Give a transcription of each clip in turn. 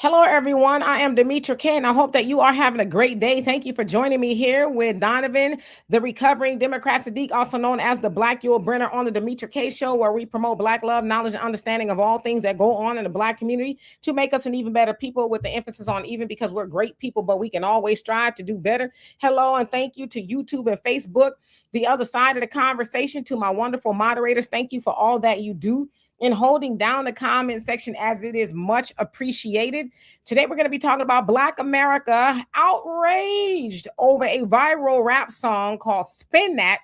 Hello, everyone. I am Demetra K, and I hope that you are having a great day. Thank you for joining me here with Donovan, the recovering Democrat Saadiq, also known as the Black Yul Brenner, on the Demetra K Show, where we promote Black love, knowledge, and understanding of all things that go on in the Black community to make us an even better people, with the emphasis on even, because we're great people, but we can always strive to do better. Hello, and thank you to YouTube and Facebook, the other side of the conversation, to my wonderful moderators. Thank you for all that you do in holding down the comment section, as it is much appreciated. Today, we're going to be talking about Black America outraged over a viral rap song called Spin That,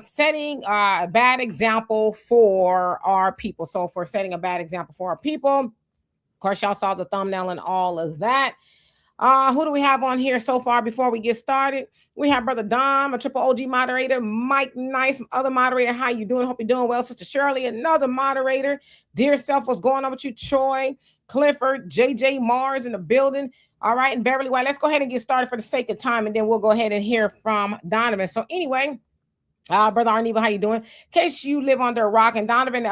setting a bad example for our people. So for setting a bad example for our people, of course, y'all saw the thumbnail and all of that. Who do we have on here so far before we get started? We have Brother Dom, a triple OG moderator, Mike Nice, other moderator. How you doing? Hope you're doing well. Sister Shirley, another moderator. Dear self, what's going on with you? Troy, Clifford, JJ Mars in the building. All right, and Beverly White. Let's go ahead and get started for the sake of time, and then we'll go ahead and hear from Donovan. So anyway, Brother Arneva, how you doing? In case you live under a rock, and Donovan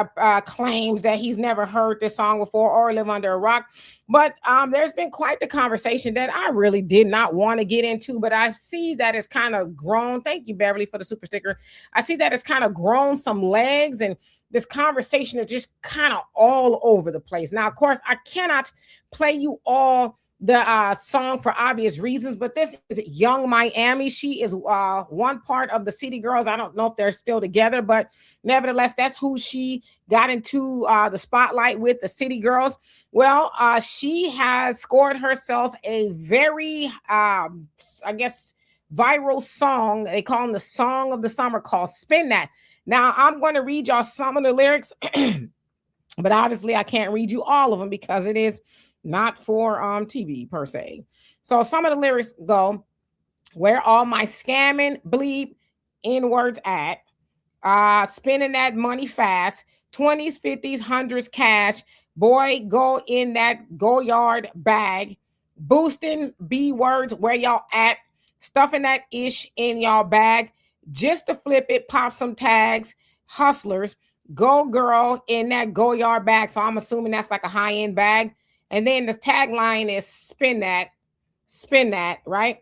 claims that he's never heard this song before or live under a rock, but there's been quite the conversation that I really did not want to get into, but I see that it's kind of grown. Thank you, Beverly, for the super sticker. I see that it's kind of grown some legs, and this conversation is just kind of all over the place. Now, of course, I cannot play you all the song for obvious reasons, but this is Young Miami. She is one part of the City Girls. I don't know if they're still together, but nevertheless, that's who she got into the spotlight with, the City Girls. Well, she has scored herself a very, I guess, viral song. They call them the Song of the Summer, called Spin That. Now, I'm going to read y'all some of the lyrics, but obviously I can't read you all of them because it is not for TV per se. So some of the lyrics go: where all my scamming bleep N-words at, spending that money fast, 20s, 50s, 100s cash, boy, go in that go yard bag, boosting B-words, where y'all at, stuffing that ish in y'all bag, just to flip it, pop some tags, hustlers, go girl in that go yard bag. So I'm assuming that's like a high-end bag. And then the tagline is spin that, right?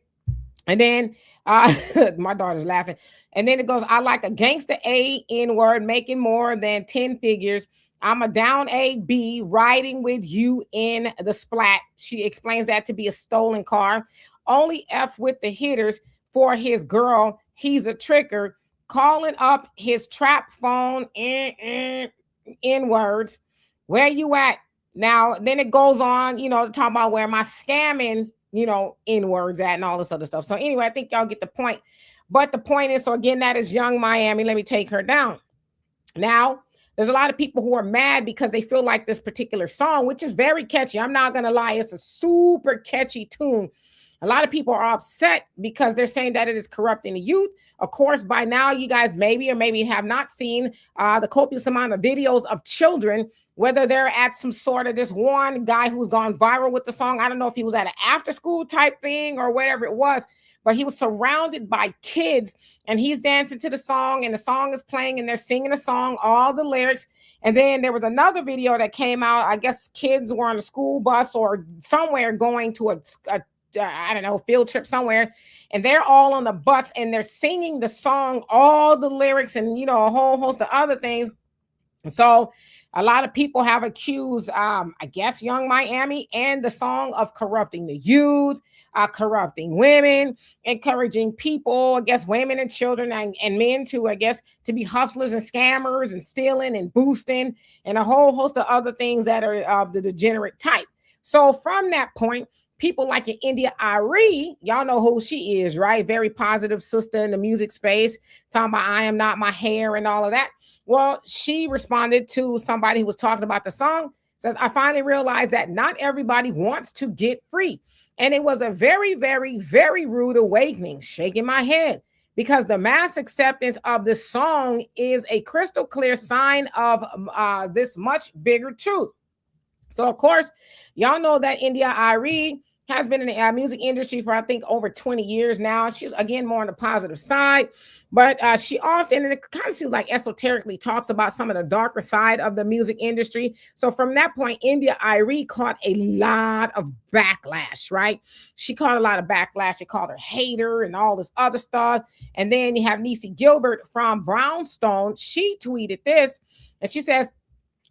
And then my daughter's laughing. And then it goes, I like a gangster A N-word, making more than 10 figures. I'm a down A B, riding with you in the splat. She explains that to be a stolen car. Only F with the hitters for his girl. He's a tricker. Calling up his trap phone, N-words. Where you at? Now, then it goes on, to talk about where my scamming, N-words at and all this other stuff. So anyway, I think y'all get the point. But the point is, so again, that is Young Miami. Let me take her down. Now, there's a lot of people who are mad because they feel like this particular song, which is very catchy. I'm not going to lie. It's a super catchy tune. A lot of people are upset because they're saying that it is corrupting the youth. Of course, by now, you guys maybe or maybe have not seen the copious amount of videos of children, whether they're at some sort of, this one guy who's gone viral with the song. I don't know if he was at an after school type thing or whatever it was, but he was surrounded by kids and he's dancing to the song and the song is playing and they're singing the song, all the lyrics. And then there was another video that came out. I guess kids were on a school bus or somewhere going to a I don't know, field trip somewhere, and they're all on the bus and they're singing the song, all the lyrics, and a whole host of other things. So a lot of people have accused, I guess, Young Miami and the song of corrupting the youth, corrupting women, encouraging people, I guess, women and children and men to, I guess, to be hustlers and scammers and stealing and boosting and a whole host of other things that are of the degenerate type. So from that point, people like India Ari, y'all know who she is, right? Very positive sister in the music space, talking about I am not my hair and all of that. Well, she responded to somebody who was talking about the song, says, I finally realized that not everybody wants to get free. And it was a very, very, very rude awakening, shaking my head, because the mass acceptance of this song is a crystal clear sign of this much bigger truth. So, of course, y'all know that India Ari has been in the music industry for, I think, over 20 years now. She's, again, more on the positive side, but she often, and it kind of seems like esoterically, talks about some of the darker side of the music industry. So from that point, India.Arie caught a lot of backlash, right? She caught a lot of backlash. She called her hater and all this other stuff. And then you have Niecy Gilbert from Brownstone. She tweeted this, and she says,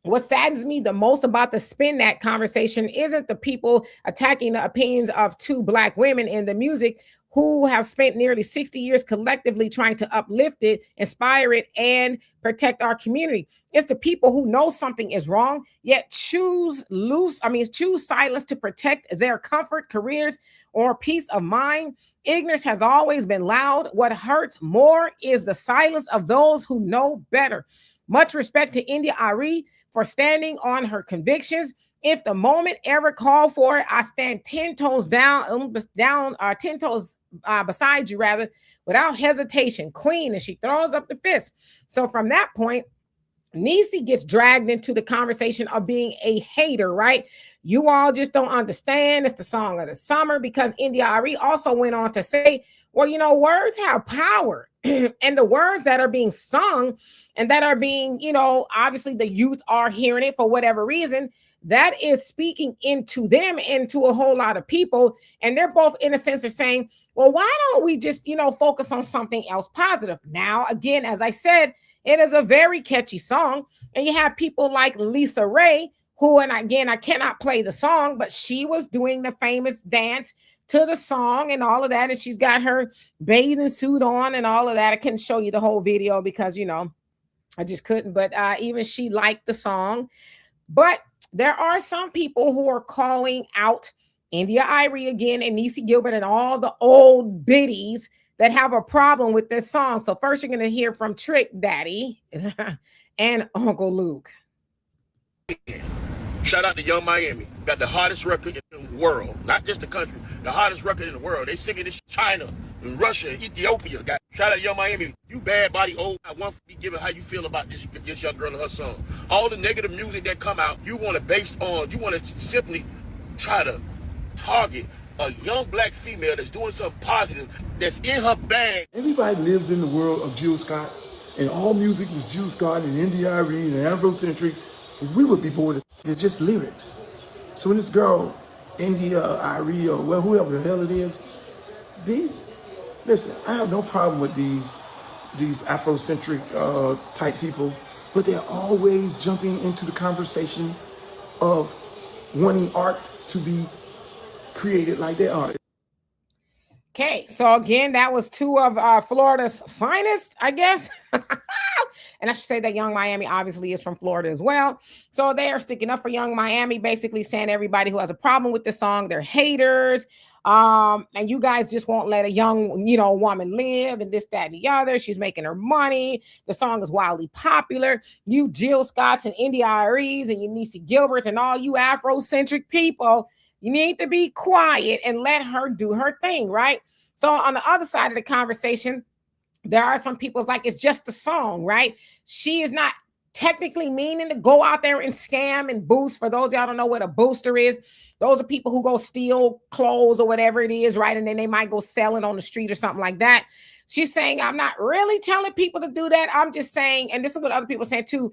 "What saddens me the most about the Spin That conversation isn't the people attacking the opinions of two Black women in the music who have spent nearly 60 years collectively trying to uplift it, inspire it, and protect our community. It's the people who know something is wrong, yet choose silence to protect their comfort, careers, or peace of mind. Ignorance has always been loud. What hurts more is the silence of those who know better. Much respect to India.Arie for standing on her convictions. If the moment ever called for it, I stand 10 toes beside you, rather, without hesitation. Queen," and she throws up the fist. So from that point, Niecy gets dragged into the conversation of being a hater, right? You all just don't understand. It's the song of the summer, because India.Arie also went on to say, well, you know, words have power. And the words that are being sung and that are being, you know, obviously the youth are hearing it for whatever reason, that is speaking into them and to a whole lot of people. And they're both, in a sense, are saying, well, why don't we just, you know, focus on something else positive? Now, again, as I said, it is a very catchy song. And you have people like Lisa Ray, who, and again, I cannot play the song, but she was doing the famous dance to the song and all of that. And she's got her bathing suit on and all of that. I couldn't show you the whole video because, you know, I just couldn't. But even she liked the song. But there are some people who are calling out India.Arie again and Niecy Gilbert and all the old biddies that have a problem with this song. So first you're going to hear from Trick Daddy and Uncle Luke. Shout out to Young Miami. Got the hottest record in the world. Not just the country. The hottest record in the world. They singing this China and Russia and Ethiopia. Shout out to Young Miami. You bad body old. I want to be given how you feel about this young girl and her song. All the negative music that come out, you want to simply try to target a young Black female that's doing something positive, that's in her bag. Everybody lived in the world of Jill Scott, and all music was Jill Scott and India.Arie and Afrocentric. We would be bored. It's just lyrics. So when this girl, India.Arie, or well, whoever the hell it is, listen, I have no problem with these Afrocentric type people, but they're always jumping into the conversation of wanting art to be created like they are. Okay, so again, that was two of Florida's finest, I guess. And I should say that Young Miami obviously is from Florida as well. So they are sticking up for Young Miami, basically saying everybody who has a problem with the song, they're haters. And you guys just won't let a young, you know, woman live and this, that, and the other. She's making her money. The song is wildly popular. You Jill Scotts and India.Aries and you Niecy Gilberts and all you Afrocentric people, you need to be quiet and let her do her thing, right? So on the other side of the conversation, there are some people like, it's just a song, right? She is not technically meaning to go out there and scam and boost. For those of y'all don't know what a booster is, those are people who go steal clothes or whatever it is, right? And then they might go sell it on the street or something like that. She's saying, I'm not really telling people to do that. I'm just saying, and this is what other people say too,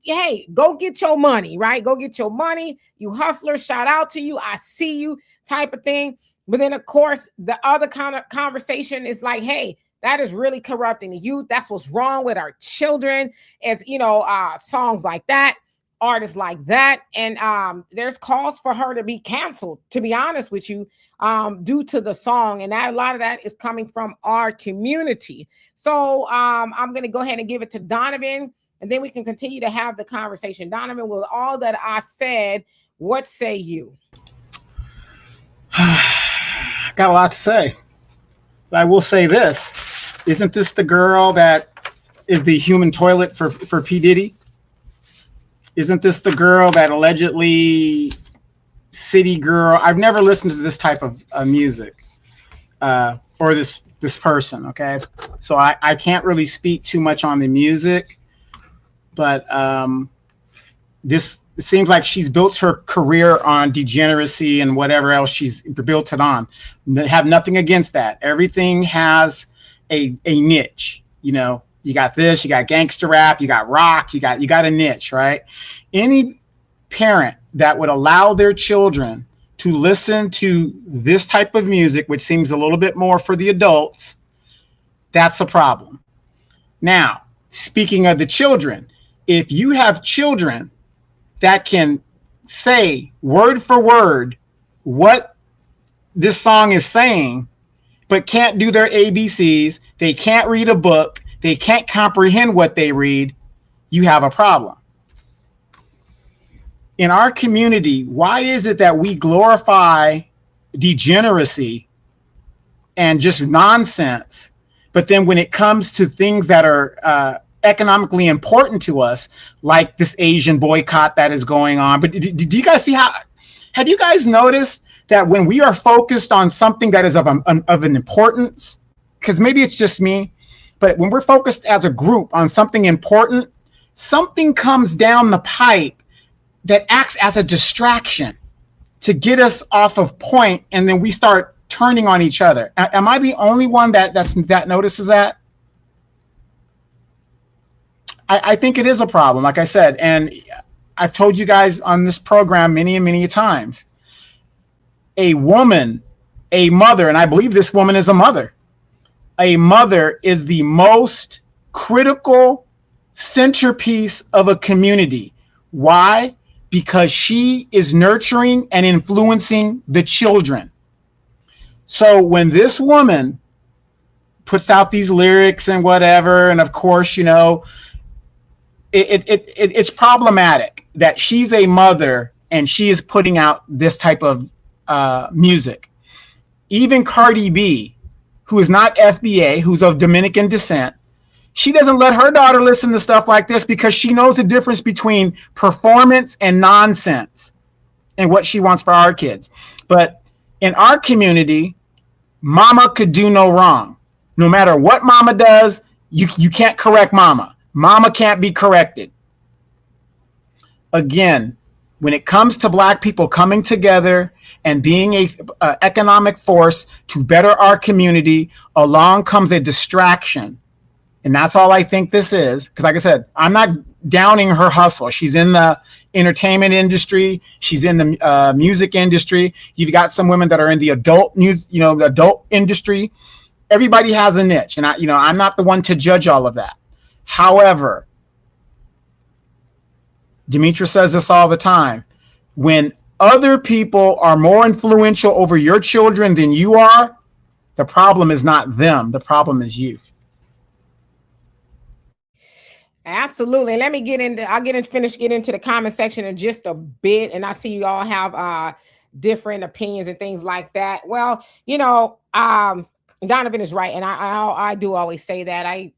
hey, go get your money, right? Go get your money. You hustlers, shout out to you. I see you type of thing. But then, of course, the other kind of conversation is like, hey, that is really corrupting the youth. That's what's wrong with our children, as you know, songs like that, artists like that. And there's calls for her to be canceled, to be honest with you, due to the song. And that a lot of that is coming from our community. So I'm going to go ahead and give it to Donovan, and then we can continue to have the conversation. Donovan, with all that I said, what say you? Got a lot to say. But I will say this. Isn't this the girl that is the human toilet for P. Diddy? Isn't this the girl that allegedly city girl? I've never listened to this type of music or this person, okay? So I can't really speak too much on the music, but this It seems like she's built her career on degeneracy and whatever else she's built it on. Have nothing against that. Everything has a niche. You know, you got this, you got gangster rap, you got rock, you got a niche, right? Any parent that would allow their children to listen to this type of music, which seems a little bit more for the adults, that's a problem. Now, speaking of the children, if you have children that can say word for word what this song is saying, but can't do their ABCs, they can't read a book, they can't comprehend what they read, you have a problem. In our community, why is it that we glorify degeneracy and just nonsense, but then when it comes to things that are economically important to us, like this Asian boycott that is going on? But do you guys see have you guys noticed that when we are focused on something that is of an importance, because maybe it's just me, but when we're focused as a group on something important, something comes down the pipe that acts as a distraction to get us off of point, and then we start turning on each other. Am I the only one that notices that? I think it is a problem, like I said, and I've told you guys on this program many and many times. A woman, a mother, and I believe this woman is a mother. A mother is the most critical centerpiece of a community. Why? Because she is nurturing and influencing the children. So when this woman puts out these lyrics and whatever, and of course, you know, it's problematic that she's a mother and she is putting out this type of music. Even Cardi B, who is not FBA, who's of Dominican descent, she doesn't let her daughter listen to stuff like this because she knows the difference between performance and nonsense and what she wants for our kids. But in our community, mama could do no wrong. No matter what mama does, you can't correct mama. Mama can't be corrected. Again, when it comes to Black people coming together and being a economic force to better our community, along comes a distraction. And that's all I think this is. Because like I said, I'm not downing her hustle. She's in the entertainment industry. She's in the music industry. You've got some women that are in the adult news, you know, the adult industry. Everybody has a niche. And I'm not the one to judge all of that. However, Demetra says this all the time. When other people are more influential over your children than you are, the problem is not them. The problem is you. Absolutely. Let me finish getting into the comment section in just a bit. And I see you all have different opinions and things like that. Well, Donovan is right. And I do always say that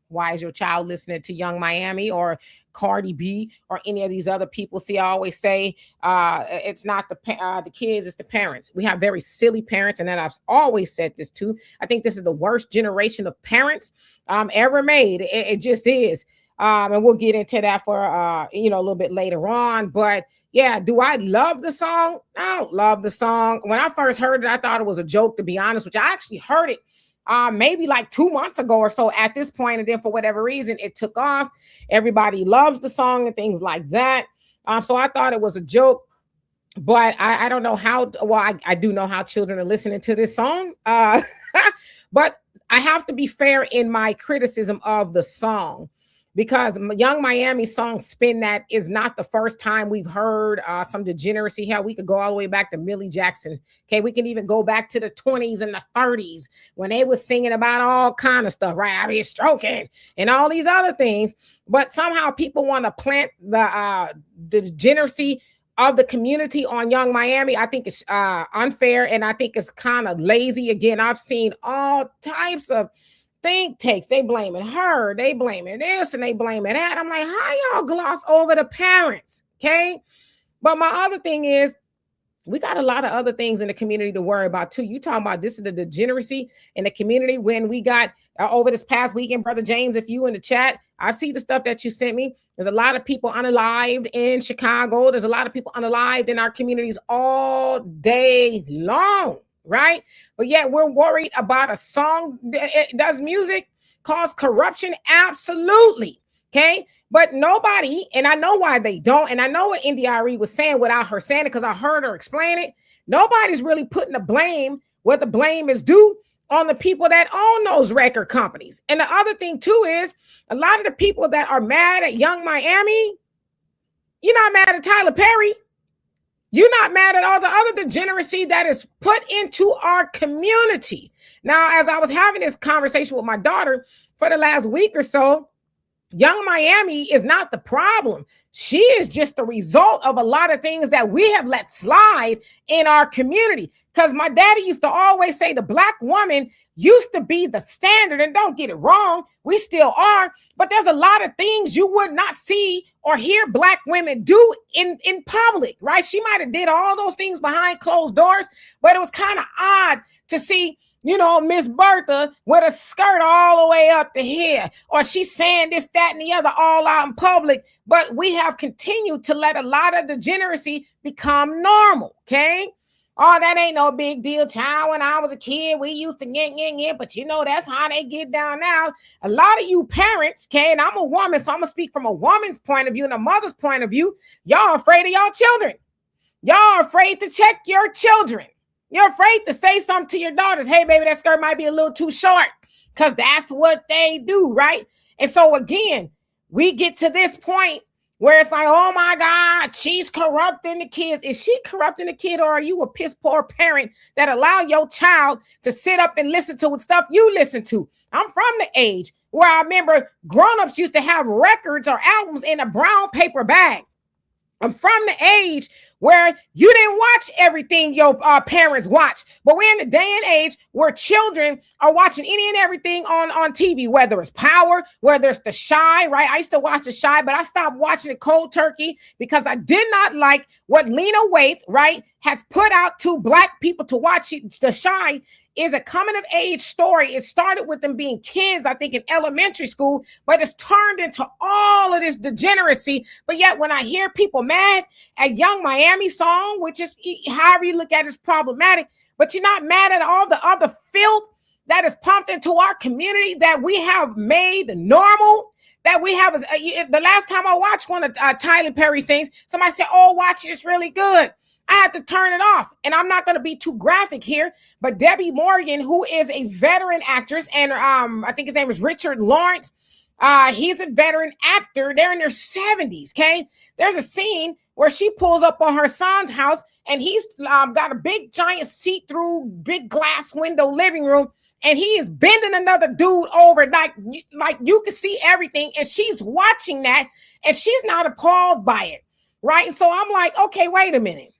why is your child listening to Young Miami or Cardi B or any of these other people? See, I always say it's not the kids, it's the parents. We have very silly parents, and then I've always said this too. I think this is the worst generation of parents ever made. It just is. And we'll get into that for a little bit later on. But yeah, do I love the song? I don't love the song. When I first heard it, I thought it was a joke, to be honest, which I actually heard it maybe like 2 months ago or so at this point. And then for whatever reason, it took off. Everybody loves the song and things like that. So I thought it was a joke, but I don't know how, I do know how children are listening to this song. But I have to be fair in my criticism of the song, because Young Miami's song Spin That is not the first time we've heard some degeneracy. Hell, we could go all the way back to Millie Jackson. Okay, we can even go back to the 20s and the 30s when they were singing about all kind of stuff, right? I mean, stroking and all these other things. But somehow people want to plant the degeneracy of the community on Young Miami. I think it's unfair, and I think it's kind of lazy. Again, I've seen all types of think takes. They blaming her, they blaming this, and they blaming that. I'm like, how y'all gloss over the parents? Okay. But my other thing is, we got a lot of other things in the community to worry about too. You talking about this is the degeneracy in the community when we got over this past weekend, Brother James, if you in the chat, I see the stuff that you sent me. There's a lot of people unalived in Chicago. There's a lot of people unalived in our communities all day long, right? But yet we're worried about a song. Does music cause corruption? Absolutely. Okay. But nobody, and I know why they don't, and I know what India.Arie was saying without her saying it because I heard her explain it. Nobody's really putting the blame where the blame is due on the people that own those record companies. And the other thing too is a lot of the people that are mad at Young Miami, you're not mad at Tyler Perry. You're not mad at all the other degeneracy that is put into our community. Now, as I was having this conversation with my daughter for the last week or so, Young Miami is not the problem. She is just the result of a lot of things that we have let slide in our community. Because my daddy used to always say the Black woman used to be the standard. And don't get it wrong, we still are. But there's a lot of things you would not see or hear Black women do in public, right? She might have did all those things behind closed doors, but it was kind of odd to see, you know, Miss Bertha with a skirt all the way up to here, or she's saying this, that, and the other all out in public. But we have continued to let a lot of degeneracy become normal, okay? Oh, that ain't no big deal, child. When I was a kid, we used to get, but you know, that's how they get down now. A lot of you parents, okay, and I'm a woman, so I'm gonna speak from a woman's point of view and a mother's point of view. Y'all afraid of y'all children. Y'all are afraid to check your children. You're afraid to say something to your daughters. Hey, baby, that skirt might be a little too short, because that's what they do, right? And so again, we get to this point where it's like, oh my God, she's corrupting the kids. Is she corrupting the kid, or are you a piss poor parent that allow your child to sit up and listen to what stuff you listen to? I'm from the age where I remember grown-ups used to have records or albums in a brown paper bag. I'm from the age where you didn't watch everything your parents watch, but we're in the day and age where children are watching any and everything on TV, whether it's Power, whether it's The Chi, right? I used to watch The Chi, but I stopped watching it cold turkey because I did not like what Lena Waithe, right, has put out to Black people to watch. The Chi is a coming of age story. It started with them being kids, I think, in elementary school, but it's turned into all of this degeneracy. But yet when I hear people mad at Young Miami song, which is, however you look at it, is problematic, but you're not mad at all the other filth that is pumped into our community that we have made normal, that we have. The last time I watched one of Tyler Perry's things, somebody said, oh, watch it, it's really good. I had to turn it off. And I'm not going to be too graphic here, but Debbie Morgan, who is a veteran actress, and I think his name is Richard Lawrence. He's a veteran actor. They're in their 70s, okay? There's a scene where she pulls up on her son's house, and he's got a big, giant see-through, big glass window living room, and he is bending another dude over like you can see everything, and she's watching that, and she's not appalled by it, right? So I'm like, okay, wait a minute.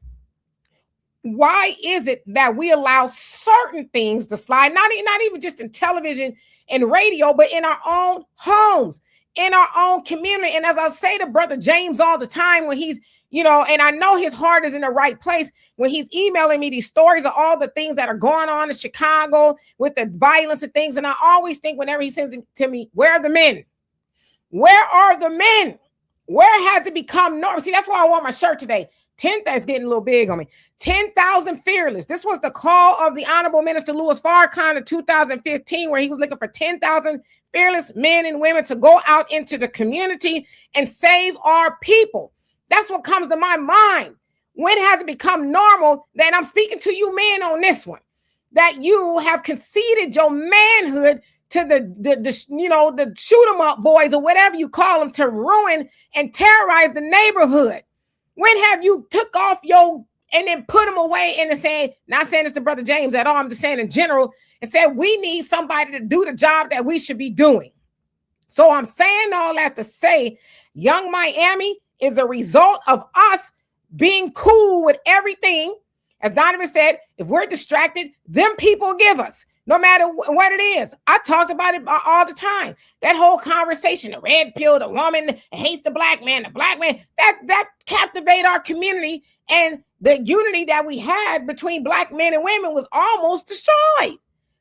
Why is it that we allow certain things to slide, not even just in television and radio, but in our own homes, in our own community? And as I say to Brother James all the time when he's, you know, and I know his heart is in the right place, when he's emailing me these stories of all the things that are going on in Chicago with the violence and things. And I always think whenever he sends it to me, where are the men? Where are the men? Where has it become normal? See, that's why I want my shirt today. 10, that's getting a little big on me. 10,000 fearless. This was the call of the Honorable Minister Louis Farrakhan in 2015, where he was looking for 10,000 fearless men and women to go out into the community and save our people. That's what comes to my mind. When has it become normal that I'm speaking to you men on this one, that you have conceded your manhood to the shoot 'em up boys or whatever you call them to ruin and terrorize the neighborhood? When have you took off your and then put them away and saying, not saying this to Brother James at all, I'm just saying in general, and said we need somebody to do the job that we should be doing? So I'm saying all that to say Young Miami is a result of us being cool with everything. As Donovan said, if we're distracted, them people give us. no matter what it is. I talked about it all the time. That whole conversation, the red pill, the woman hates the black man, that captivated our community, and the unity that we had between black men and women was almost destroyed.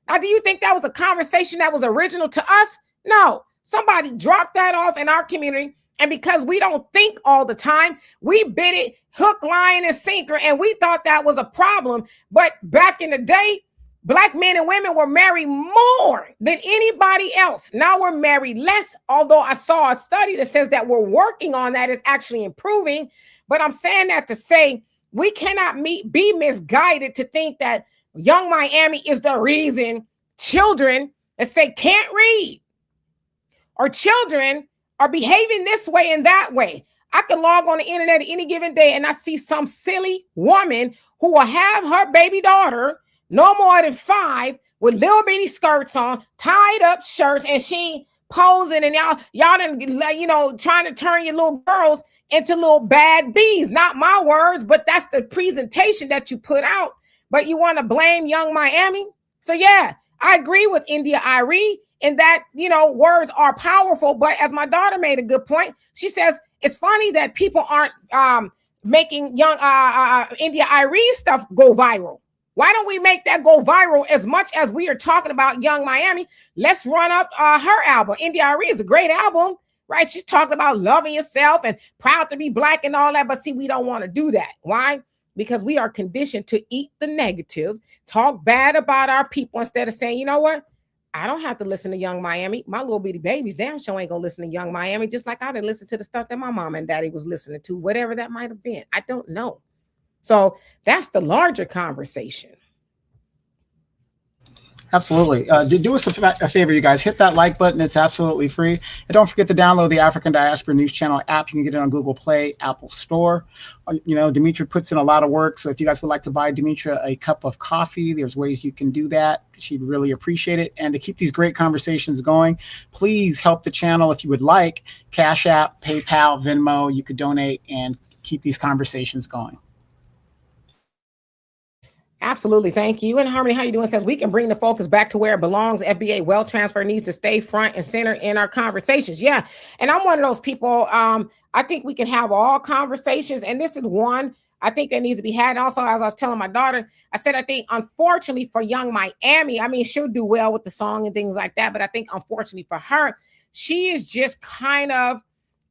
Now, do you think that was a conversation that was original to us? No. Somebody dropped that off in our community, and because we don't think all the time, we bit it hook, line, and sinker, and we thought that was a problem. But back in the day, black men and women were married more than anybody else. Now we're married less, although I saw a study that says that we're working on that. It's actually improving. But I'm saying that to say we cannot be misguided to think that Young Miami is the reason children that say can't read or children are behaving this way and that way. I can log on the internet at any given day and I see some silly woman who will have her baby daughter no more than 5 with little bitty skirts on, tied up shirts, and she posing, and y'all done, trying to turn your little girls into little bad bees. Not my words, but that's the presentation that you put out. But you want to blame Young Miami? So yeah, I agree with India Irie in that, words are powerful. But as my daughter made a good point, she says, it's funny that people aren't making Young India Irie stuff go viral. Why don't we make that go viral as much as we are talking about Young Miami? Let's run up her album. India Arie is a great album, right? She's talking about loving yourself and proud to be black and all that. But see, we don't want to do that. Why? Because we are conditioned to eat the negative, talk bad about our people instead of saying, you know what? I don't have to listen to Young Miami. My little bitty babies damn sure ain't gonna listen to Young Miami, just like I didn't listen to the stuff that my mom and daddy was listening to, whatever that might have been. I don't know. So that's the larger conversation. Absolutely. Do us a favor, you guys. Hit that like button. It's absolutely free. And don't forget to download the African Diaspora News Channel app. You can get it on Google Play, Apple Store. Demetra puts in a lot of work. So if you guys would like to buy Demetra a cup of coffee, there's ways you can do that. She'd really appreciate it. And to keep these great conversations going, please help the channel if you would like. Cash App, PayPal, Venmo. You could donate and keep these conversations going. Absolutely. Thank you. And Harmony, how you doing? Says we can bring the focus back to where it belongs. FBA wealth transfer needs to stay front and center in our conversations. Yeah. And I'm one of those people. I think we can have all conversations. And this is one I think that needs to be had. Also, as I was telling my daughter, I said, I think, unfortunately for Young Miami, I mean, she'll do well with the song and things like that. But I think, unfortunately for her, she is just kind of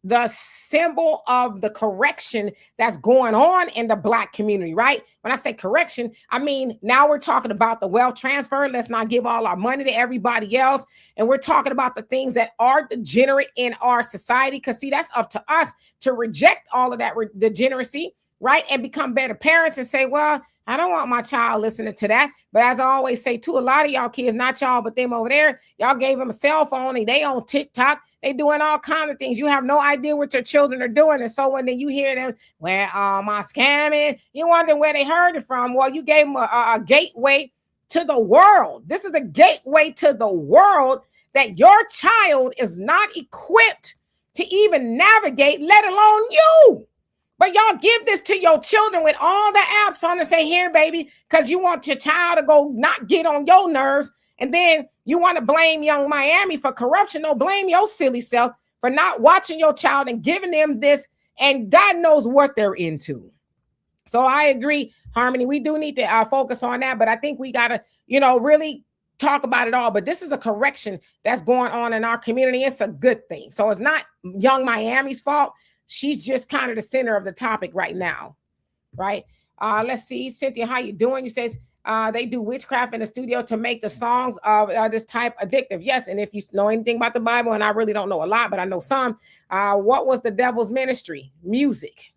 the symbol of the correction that's going on in the black community, right? When I say correction, I mean, now we're talking about the wealth transfer. Let's not give all our money to everybody else. And we're talking about the things that are degenerate in our society. Because see, that's up to us to reject all of that degeneracy, right? And become better parents and say, well, I don't want my child listening to that. But as I always say, too, a lot of y'all kids, not y'all, but them over there, y'all gave them a cell phone and they on TikTok. They doing all kinds of things. You have no idea what your children are doing. And so when then you hear them, where am I scamming? You wonder where they heard it from. Well, you gave them a gateway to the world. This is a gateway to the world that your child is not equipped to even navigate, let alone you. But y'all give this to your children with all the apps on and say, here, baby, because you want your child to go not get on your nerves. And then you want to blame Young Miami for corruption. No, blame your silly self for not watching your child and giving them this. And God knows what they're into. So I agree, Harmony. We do need to focus on that. But I think we got to, really talk about it all. But this is a correction that's going on in our community. It's a good thing. So it's not Young Miami's fault. She's just kind of the center of the topic right now. Right. Let's see. Cynthia, how you doing? You says, they do witchcraft in the studio to make the songs of this type addictive. Yes, and if you know anything about the Bible, and I really don't know a lot, but I know some, what was the devil's ministry? Music.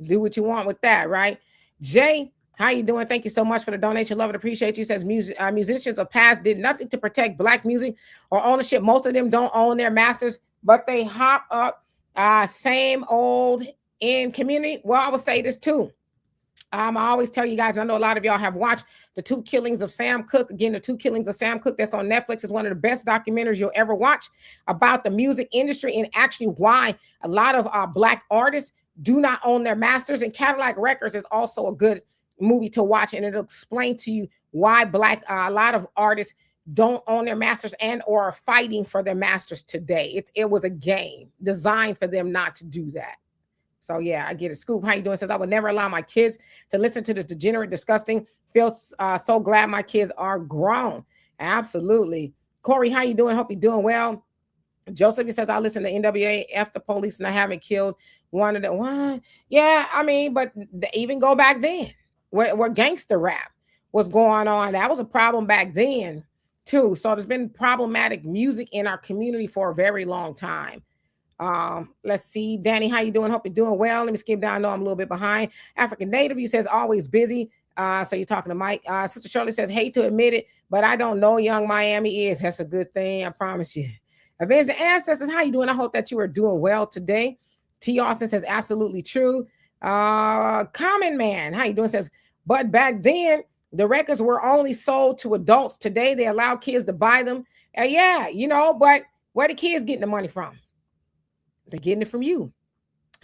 Do what you want with that, right? Jay, how you doing? Thank you so much for the donation. Love and appreciate you. Says musicians of past did nothing to protect black music or ownership. Most of them don't own their masters, but they hop up same old in community. Well, I will say this too. I always tell you guys, I know a lot of y'all have watched The Two Killings of Sam Cooke. Again, The Two Killings of Sam Cooke, that's on Netflix, is one of the best documentaries you'll ever watch about the music industry and actually why a lot of black artists do not own their masters. And Cadillac Records is also a good movie to watch, and it'll explain to you why a lot of artists don't own their masters and or are fighting for their masters today. It was a game designed for them not to do that. So yeah, I get it. Scoop, how you doing? Says I would never allow my kids to listen to the degenerate, disgusting. Feels so glad my kids are grown. Absolutely. Corey, how you doing? Hope you're doing well. Joseph says I listen to NWA F the police and I haven't killed one of them. What? Yeah, I mean, but even go back then, where gangster rap was going on, that was a problem back then too. So there's been problematic music in our community for a very long time. Let's see, Danny, how you doing? Hope you're doing well. Let me skip down. I know I'm a little bit behind. African Native, he says always busy. So you're talking to Mike. Sister Shirley says hate to admit it, but I don't know Young Miami is. That's a good thing, I promise you. Avenge the Ancestors, how you doing? I hope that you are doing well today. T. Austin says absolutely true. Common Man, how you doing? Says, but back then the records were only sold to adults. Today they allow kids to buy them. Yeah, you know, but where the kids getting the money from? They're getting it from you.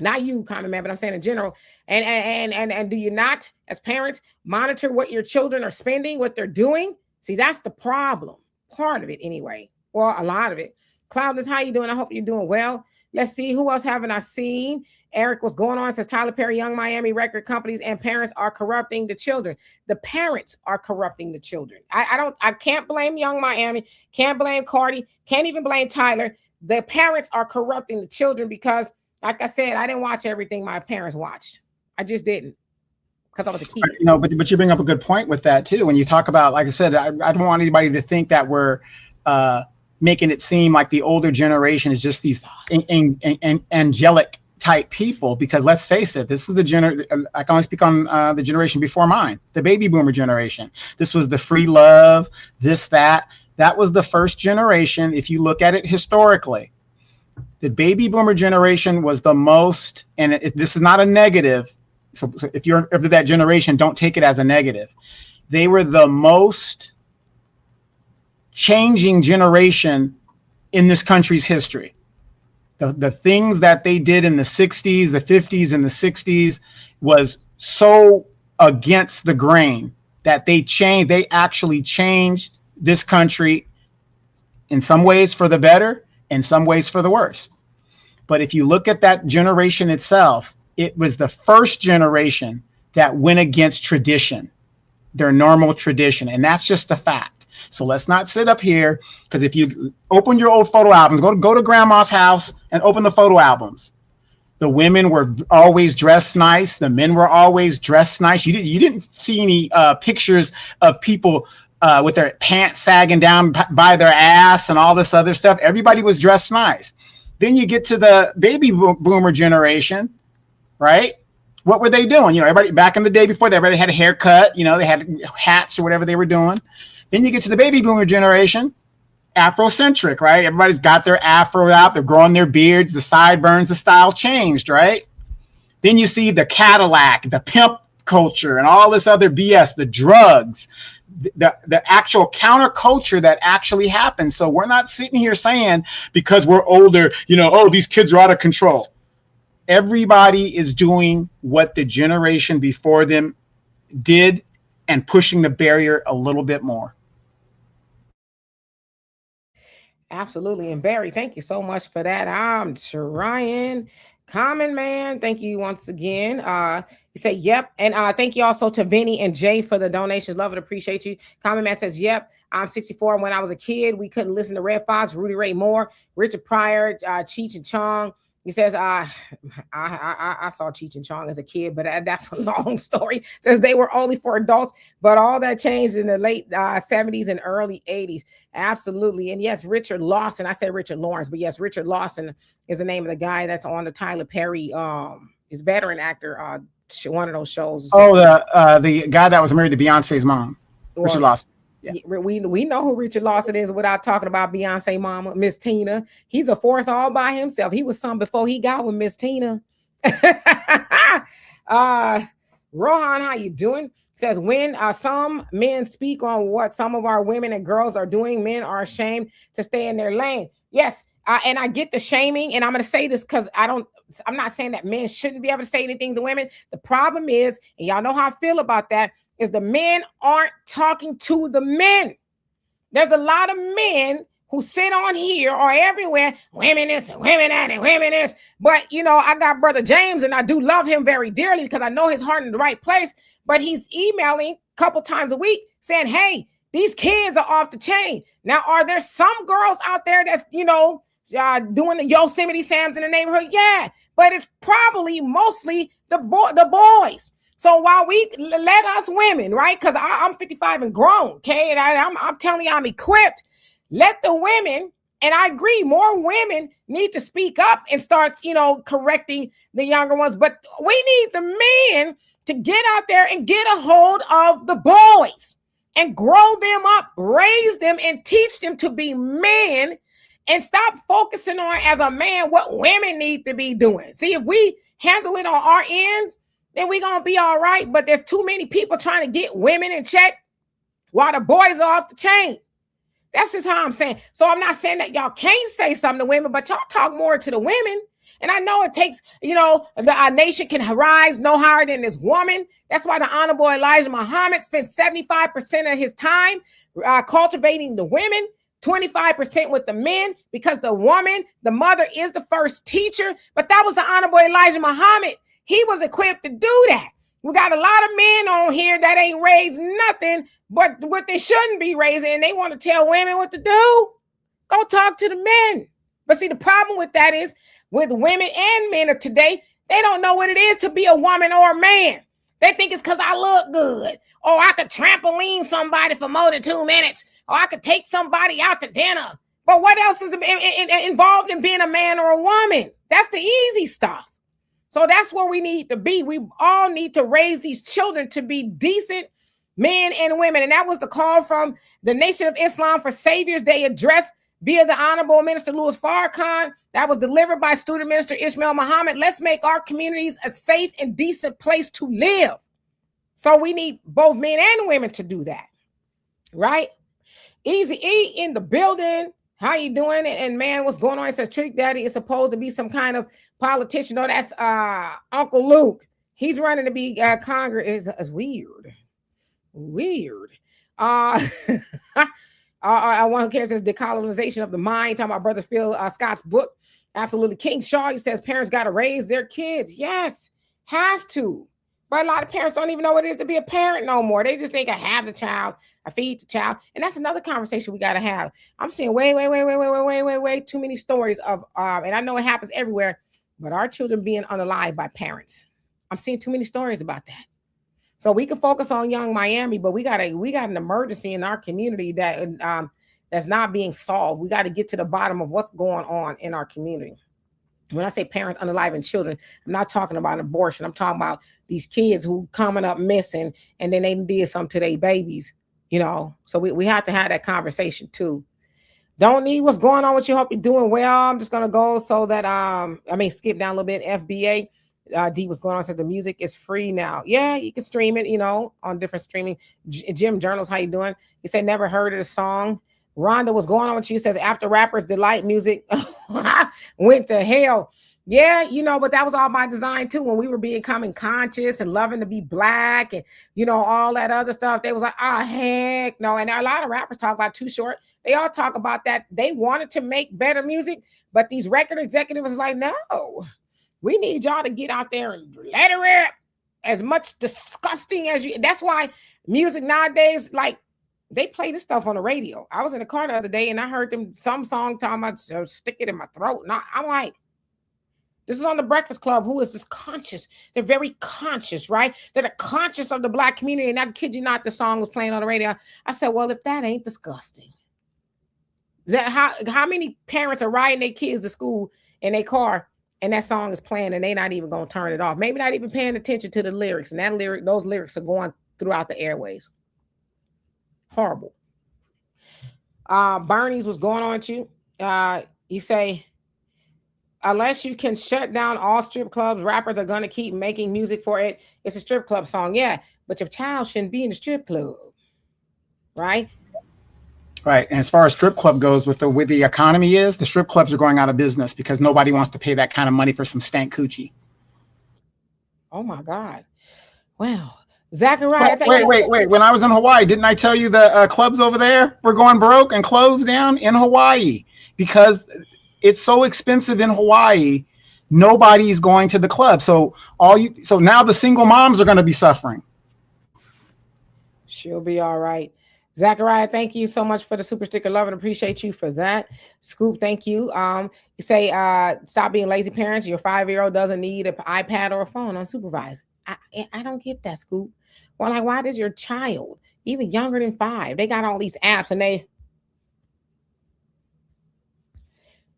Not you, Common Man, but I'm saying in general. And do you not, as parents, monitor what your children are spending, what they're doing? See, that's the problem. Part of it anyway, or a lot of it. Cloudless, how you doing? I hope you're doing well. Let's see, who else haven't I seen? Eric, what's going on? Says Tyler Perry, Young Miami record companies and parents are corrupting the children. The parents are corrupting the children. I can't blame Young Miami, can't blame Cardi, can't even blame Tyler. The parents are corrupting the children because, like I said, I didn't watch everything my parents watched. I just didn't, because I was a kid. You know, but you bring up a good point with that too. When you talk about, like I said, I don't want anybody to think that we're making it seem like the older generation is just these angelic type people, because let's face it, this is the I can only speak on the generation before mine, the baby boomer generation. This was the free love, this, that. That was the first generation. If you look at it historically, the baby boomer generation was the most, and this is not a negative. So if you're of that generation, don't take it as a negative. They were the most changing generation in this country's history. The things that they did in the 60s, the 50s, and the 60s was so against the grain that they actually changed this country in some ways for the better, in some ways for the worst. But if you look at that generation itself, it was the first generation that went against tradition, their normal tradition. And that's just a fact. So let's not sit up here, because if you open your old photo albums, go to grandma's house and open the photo albums. The women were always dressed nice. The men were always dressed nice. You didn't see any pictures of people with their pants sagging down by their ass and all this other stuff. Everybody was dressed nice. Then you get to the baby boomer generation, right? What were they doing? You know, everybody back in the day before, everybody had a haircut. You know, they had hats or whatever they were doing. Then you get to the baby boomer generation, Afrocentric, right? Everybody's got their afro out. They're growing their beards, the sideburns, the style changed, right? Then you see the Cadillac, the pimp culture, and all this other BS, the drugs, the actual counterculture that actually happens. So we're not sitting here saying because we're older, you know, oh, these kids are out of control. Everybody is doing what the generation before them did and pushing the barrier a little bit more. Absolutely. And Barry, thank you so much for that. I'm trying. Common Man, thank you once again. You say, yep. And thank you also to Vinny and Jay for the donations. Love and appreciate you. Common Man says, yep, I'm 64. And when I was a kid, we couldn't listen to Red Fox, Rudy Ray Moore, Richard Pryor, Cheech and Chong. He says, I saw Cheech and Chong as a kid, but that's a long story. Says they were only for adults, but all that changed in the late 70s and early 80s. Absolutely. And yes, Richard Lawson, I said Richard Lawrence, but yes, Richard Lawson is the name of the guy that's on the Tyler Perry, his veteran actor, one of those shows. Oh, the guy that was married to Beyonce's mom, Richard Lawson. Yeah. We know who Richard Lawson is without talking about Beyonce mama, Miss Tina. He's a force all by himself. He was some before he got with Miss Tina. Rohan, how you doing? Says when some men speak on what some of our women and girls are doing, men are ashamed to stay in their lane. Yes, and I get the shaming, and I'm going to say this because I don't I'm not saying that men shouldn't be able to say anything to women. The problem is, and y'all know how I feel about that, is the men aren't talking to the men. There's a lot of men who sit on here or everywhere, women this and women that and women this. But, you know, I got Brother James, and I do love him very dearly because I know his heart in the right place. But he's emailing a couple times a week saying, hey, these kids are off the chain. Now, are there some girls out there that's, you know, doing the Yosemite Sams in the neighborhood? Yeah, but it's probably mostly the boys. So while we let us women, right? Because I'm 55 and grown, okay? And I'm telling you, I'm equipped. Let the women, and I agree, more women need to speak up and start, you know, correcting the younger ones. But we need the men to get out there and get a hold of the boys and grow them up, raise them, and teach them to be men, and stop focusing on, as a man, what women need to be doing. See, if we handle it on our ends, then we're going to be all right. But there's too many people trying to get women in check while the boys are off the chain. That's just how I'm saying. So I'm not saying that y'all can't say something to women, but y'all talk more to the women. And I know it takes, you know, our nation can rise no higher than this woman. That's why the Honorable Elijah Muhammad spent 75% of his time cultivating the women, 25% with the men, because the woman, the mother, is the first teacher. But that was the Honorable Elijah Muhammad. He was equipped to do that. We got a lot of men on here that ain't raised nothing but what they shouldn't be raising, and they want to tell women what to do. Go talk to the men. But see, the problem with that is, with women and men of today, they don't know what it is to be a woman or a man. They think it's because I look good, or I could trampoline somebody for more than 2 minutes, or I could take somebody out to dinner. But what else is involved in being a man or a woman? That's the easy stuff. So that's where we need to be. We all need to raise these children to be decent men and women. And that was the call from the Nation of Islam for Saviors Day address via the Honorable Minister Louis Farrakhan. That was delivered by Student Minister Ishmael Muhammad. Let's make our communities a safe and decent place to live. So we need both men and women to do that, right? Easy E in the building. How you doing? And man, what's going on? It says Trick Daddy is supposed to be some kind of politician. No, that's Uncle Luke. He's running to be Congress. It's weird. One who cares says decolonization of the mind. Talking about Brother Phil Scott's book. Absolutely. King Shaw, he says parents got to raise their kids. Yes, have to. But a lot of parents don't even know what it is to be a parent no more. They just think I have the child, I feed the child. And that's another conversation we got to have. I'm seeing way too many stories of, and I know it happens everywhere, but our children being unalived by parents. I'm seeing too many stories about that. So we can focus on young Miami, but we got an emergency in our community that that's not being solved. We got to get to the bottom of what's going on in our community. When I say parents unaliving children, I'm not talking about abortion. I'm talking about these kids who coming up missing, and then they did something to their babies, you know. So we have to have that conversation too. Don't need what's going on with you. Hope you're doing well. I'm just gonna go so that skip down a little bit. FBA. D, what's going on? Says the music is free now. Yeah, you can stream it, you know, on different streaming. Jim Journals, how you doing? He said never heard of the song. Rhonda, what's going on with you? Says after rappers delight music went to hell. Yeah, you know, but that was all by design too. When we were becoming conscious and loving to be black and, you know, all that other stuff, they was like, heck no. And a lot of rappers talk about Too Short. They all talk about that. They wanted to make better music, but these record executives was like, no, we need y'all to get out there and let it rip. As much disgusting as you. That's why music nowadays, like, they play this stuff on the radio. I was in the car the other day and I heard them some song talking about stick it in my throat. And I'm like, this is on the Breakfast Club. Who is this conscious? They're very conscious, right? They're the conscious of the black community. And I kid you not, the song was playing on the radio. I said, well, if that ain't disgusting, that how many parents are riding their kids to school in their car and that song is playing and they're not even going to turn it off. Maybe not even paying attention to the lyrics. And those lyrics are going throughout the airways. Horrible. Bernie's, what's going on with you? You say, unless you can shut down all strip clubs, rappers are going to keep making music for it. It's a strip club song. Yeah, but your child shouldn't be in the strip club, right? Right. And as far as strip club goes, with the way the economy is, the strip clubs are going out of business because nobody wants to pay that kind of money for some stank coochie. Oh my God. Wow. Zachariah, thank you. Wait. When I was in Hawaii, didn't I tell you the clubs over there were going broke and closed down in Hawaii because it's so expensive in Hawaii? Nobody's going to the club. So now the single moms are going to be suffering. She'll be all right. Zachariah, thank you so much for the super sticker. Love and appreciate you for that. Scoop, thank you. You say, stop being lazy parents. Your 5-year-old doesn't need an iPad or a phone unsupervised. I don't get that, Scoop. Well, like, why does your child, even younger than 5, they got all these apps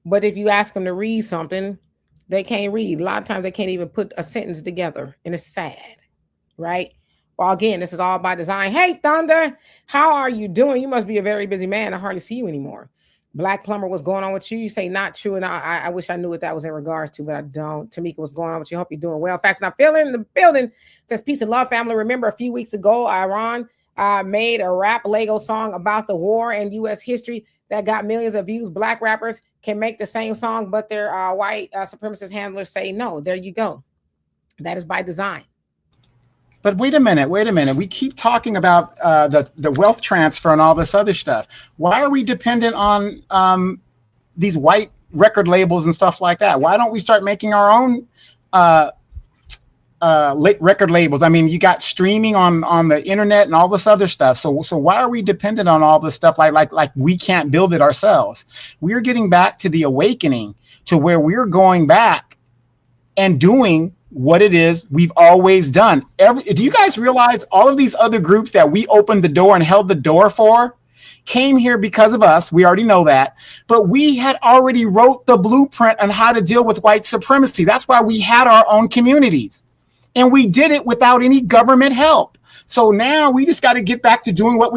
but if you ask them to read something, they can't read. A lot of times they can't even put a sentence together, and it's sad, right? Well, again, this is all by design. Hey, Thunder, how are you doing? You must be a very busy man. I hardly see you anymore. Black Plumber, what's going on with you? You say not true, and I wish I knew what that was in regards to, but I don't. Tamika, what's going on with you? Hope you're doing well. Facts not feeling in the building. Says peace and love, family. Remember a few weeks ago, Iran made a rap Lego song about the war and U.S. history that got millions of views. Black rappers can make the same song, but their white supremacist handlers say no. There you go. That is by design. But wait a minute. We keep talking about the wealth transfer and all this other stuff. Why are we dependent on these white record labels and stuff like that? Why don't we start making our own record labels? I mean, you got streaming on the internet and all this other stuff. So why are we dependent on all this stuff like we can't build it ourselves? We're getting back to the awakening to where we're going back and doing what it is we've always done. Do you guys realize all of these other groups that we opened the door and held the door for came here because of us? We already know that, but we had already wrote the blueprint on how to deal with white supremacy. That's why we had our own communities, and we did it without any government help. So now we just got to get back to doing what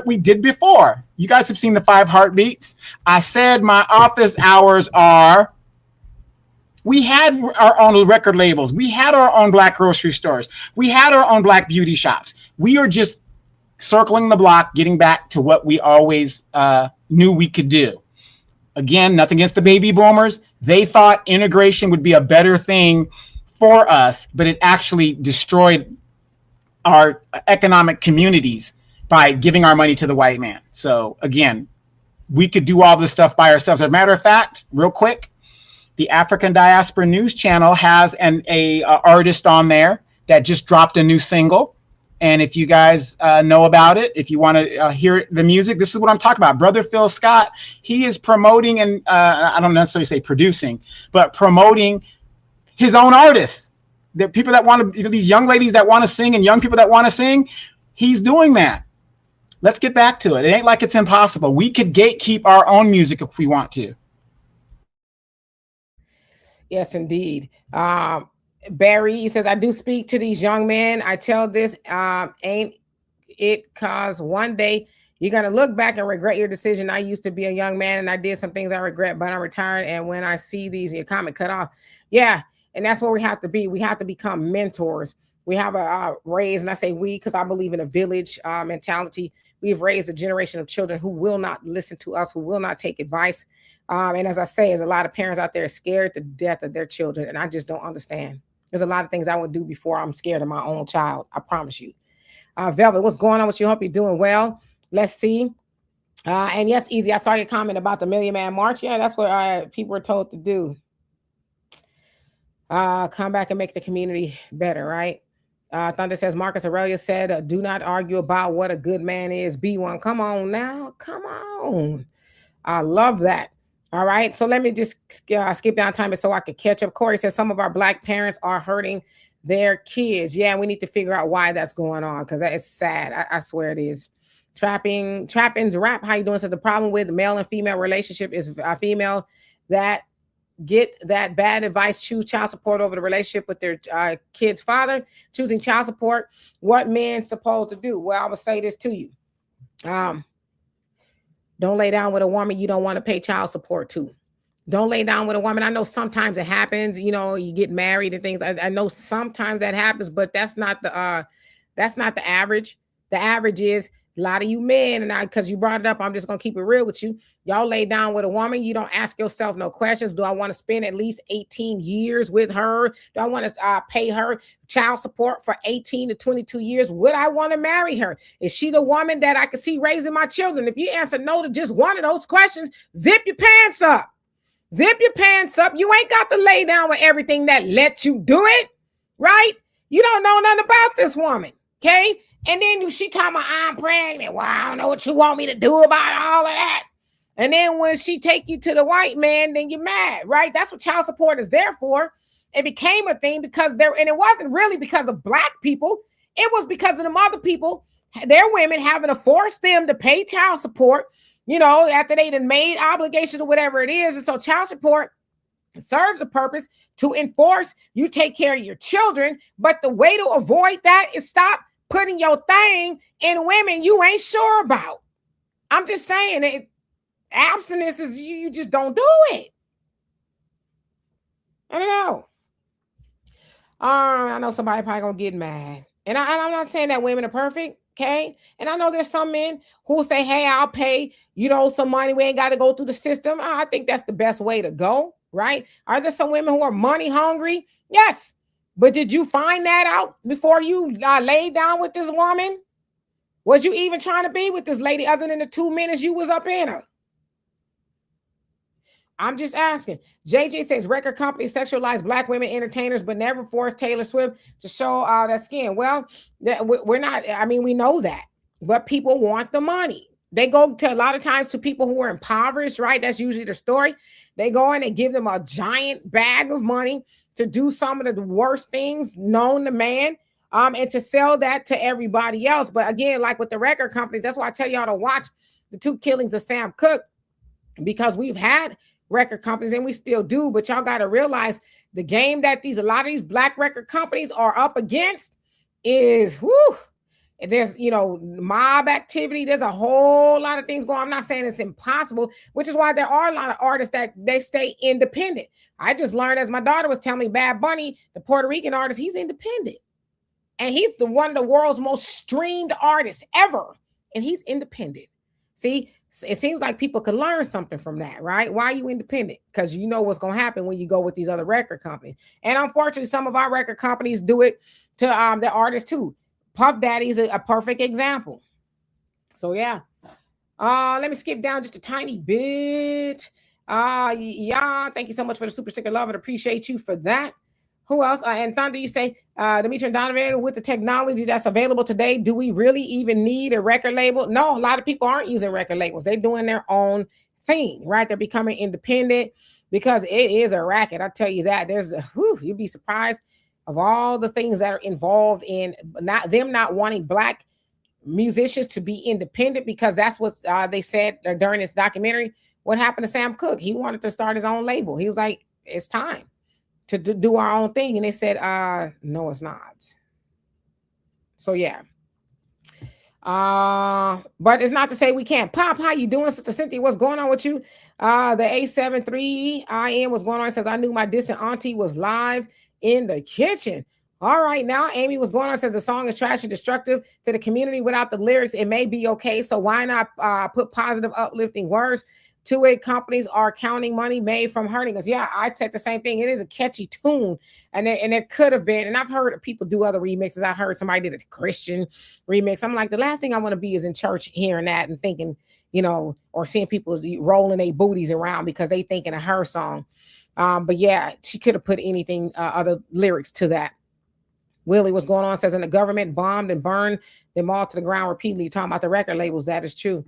we did before. You guys have seen the 5 heartbeats. I said my office hours are. We had our own record labels. We had our own black grocery stores. We had our own black beauty shops. We are just circling the block, getting back to what we always knew we could do. Again, nothing against the baby boomers. They thought integration would be a better thing for us, but it actually destroyed our economic communities by giving our money to the white man. So again, we could do all this stuff by ourselves. As a matter of fact, real quick, the African Diaspora News Channel has an artist on there that just dropped a new single. And if you guys know about it, if you want to hear the music, this is what I'm talking about. Brother Phil Scott, he is promoting and I don't necessarily say producing, but promoting his own artists. The people that want to, these young ladies that want to sing and young people that want to sing, he's doing that. Let's get back to it. It ain't like it's impossible. We could gatekeep our own music if we want to. Yes, indeed. Barry, he says, I do speak to these young men. I tell this, ain't it, cause one day you're going to look back and regret your decision. I used to be a young man and I did some things I regret, but I'm retired. And when I see these, your comment cut off. Yeah. And that's where we have to be. We have to become mentors. We have raised, and I say we, because I believe in a village mentality. We've raised a generation of children who will not listen to us, who will not take advice. And as I say, there's a lot of parents out there scared to death of their children. And I just don't understand. There's a lot of things I would do before I'm scared of my own child. I promise you. Velvet, what's going on with you? Hope you're doing well. Let's see. And yes, Easy, I saw your comment about the Million Man March. Yeah, that's what people were told to do. Come back and make the community better, right? Thunder says, Marcus Aurelius said, do not argue about what a good man is. Be one. Come on now. Come on. I love that. All right. So let me just skip down time so I could catch up. Corey says some of our black parents are hurting their kids. Yeah, we need to figure out why that's going on because that is sad. I swear it is. Trapping's rap. How you doing? Says the problem with the male and female relationship is a female that get that bad advice, choose child support over the relationship with their kid's father, choosing child support. What men supposed to do? Well, I will say this to you. Don't lay down with a woman you don't want to pay child support to. Don't lay down with a woman. I know sometimes it happens, you get married and things. I know sometimes that happens, but that's not the average. The average is A lot of you men, and because you brought it up, I'm just gonna keep it real with you. Y'all lay down with a woman, you don't ask yourself no questions. Do I want to spend at least 18 years with her? Do I want to pay her child support for 18 to 22 years? Would I want to marry her? Is she the woman that I could see raising my children? If you answer no to just one of those questions, zip your pants up. Zip your pants up. You ain't got to lay down with everything that let you do it, right? You don't know nothing about this woman, okay? And then she talking about, I'm pregnant. Well, I don't know what you want me to do about all of that. And then when she take you to the white man, then you're mad, right? That's what child support is there for. It became a thing because and it wasn't really because of black people. It was because of them other people, their women having to force them to pay child support, after they done made obligations or whatever it is. And so child support serves a purpose to enforce you take care of your children. But the way to avoid that is stop putting your thing in women you ain't sure about. I'm just saying, abstinence is you just don't do it. I don't know. I know somebody probably gonna get mad, and I'm not saying that women are perfect, okay? And I know there's some men who will say, "Hey, I'll pay, some money. We ain't got to go through the system." I think that's the best way to go, right? Are there some women who are money hungry? Yes. But did you find that out before you laid down with this woman? Was you even trying to be with this lady other than the 2 minutes you was up in her? I'm just asking. JJ says record companies sexualize black women entertainers, but never force Taylor Swift to show that skin. Well, we're not. I mean, we know that, but people want the money. They go to a lot of times to people who are impoverished, right? That's usually their story. They go in and give them a giant bag of money to do some of the worst things known to man, and to sell that to everybody else. But again, like with the record companies, that's why I tell y'all to watch the 2 killings of Sam Cooke, because we've had record companies and we still do. But y'all got to realize the game that a lot of these black record companies are up against is, there's, mob activity. There's a whole lot of things going on. I'm not saying it's impossible, which is why there are a lot of artists that they stay independent. I just learned, as my daughter was telling me, Bad Bunny, the Puerto Rican artist, he's independent. And he's one of the world's most streamed artists ever. And he's independent. See, it seems like people could learn something from that, right? Why are you independent? Because you know what's going to happen when you go with these other record companies. And unfortunately, some of our record companies do it to the artists too. Puff Daddy is a perfect example. So yeah. Let me skip down just a tiny bit. Yeah, thank you so much for the super sticker love and appreciate you for that. Who else? And Thunder, you say, Demetri and Donovan, with the technology that's available today, do we really even need a record label? No, a lot of people aren't using record labels. They're doing their own thing, right? They're becoming independent because it is a racket. I tell you that. You'd be surprised of all the things that are involved in not wanting black musicians to be independent, because that's what they said during this documentary. What happened to Sam Cooke? He wanted to start his own label. He was like, it's time to do our own thing. And they said, no, it's not. So yeah. But it's not to say we can't. Pop, how you doing, Sister Cynthia? What's going on with you? The A73IN was going on. It says, I knew my distant auntie was live in the kitchen. All right, now Amy was going on, says the song is trash and destructive to the community without the lyrics. It may be okay. So why not put positive, uplifting words to it? Companies are counting money made from hurting us. Yeah, I'd say the same thing. It is a catchy tune, and it could have been. And I've heard people do other remixes. I heard somebody did a Christian remix. I'm like, the last thing I want to be is in church hearing that and thinking, or seeing people rolling their booties around because they thinking of her song. But yeah, she could have put anything, other lyrics to that. Willie, what's going on? Says, and the government bombed and burned them all to the ground repeatedly. You're talking about the record labels. That is true.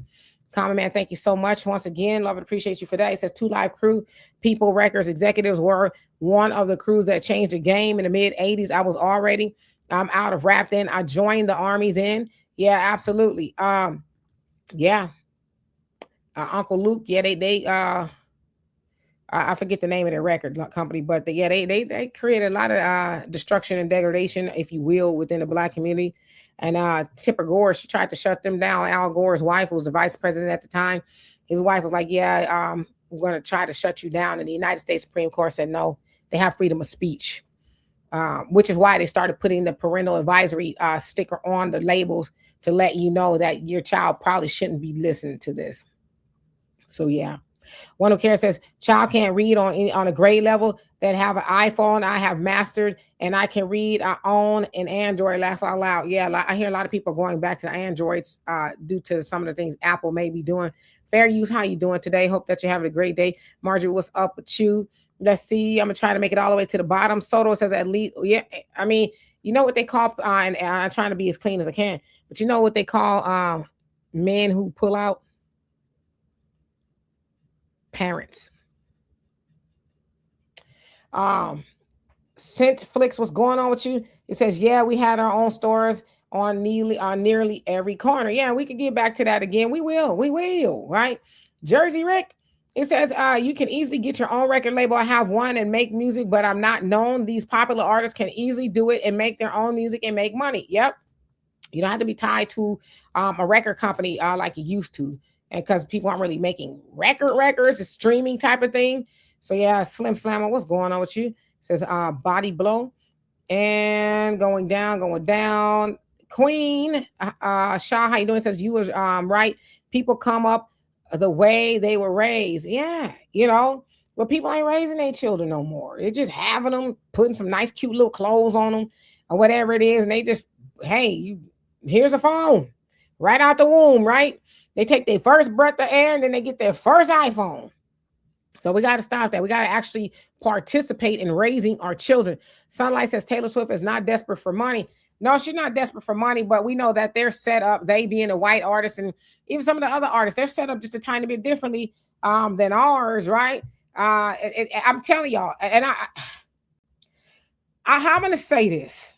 Common Man, thank you so much once again. Love and appreciate you for that. It says 2 Live Crew, People Records executives were one of the crews that changed the game in the mid 80s. I was already out of rap then. I joined the army then. Yeah, absolutely. Yeah. Uncle Luke. Yeah, they I forget the name of their record company, but they created a lot of destruction and degradation, if you will, within the black community. And Tipper Gore, she tried to shut them down. Al Gore's wife, who was the vice president at the time, his wife was like, yeah, we're going to try to shut you down. And the United States Supreme Court said, no, they have freedom of speech. which is why they started putting the parental advisory sticker on the labels to let you know that your child probably shouldn't be listening to this. So yeah. One who cares says child can't read on a grade level. That have an iPhone I have mastered, and I can read. I own an Android. Laugh out loud. Yeah, I hear a lot of people going back to the Androids due to some of the things Apple may be doing. Fair use. How you doing today? Hope that you're having a great day. Marjorie, what's up with you? Let's see. I'm gonna try to make it all the way to the bottom. Soto says at least. Yeah, I mean, you know what they call, and I'm trying to be as clean as I can, but you know what they call men who pull out? Parents. Scentflix, what's going on with you? It says, yeah, we had our own stores on nearly every corner. Yeah, we can get back to that again. We will, right? Jersey Rick, it says you can easily get your own record label. I have one and make music, but I'm not known. These popular artists can easily do it and make their own music and make money. Yep. You don't have to be tied to a record company like you used to. And because people aren't really making records, a streaming type of thing. So yeah, Slim Slammer, what's going on with you? It says body blow and going down. Queen Shaw, how you doing? It says you was right. People come up the way they were raised. Yeah, you know, but people ain't raising their children no more. They're just having them, putting some nice, cute little clothes on them or whatever it is, and they just, hey, here's a phone right out the womb, right? They take their first breath of air and then they get their first iPhone. So we got to stop that. We got to actually participate in raising our children. Sunlight says Taylor Swift is not desperate for money. No, she's not desperate for money, but we know that they're set up, they being a white artist and even some of the other artists, they're set up just a tiny bit differently than ours, right? I'm telling y'all, and I'm going to say this.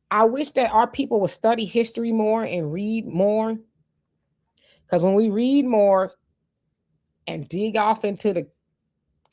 I wish that our people would study history more and read more. Because when we read more and dig off into the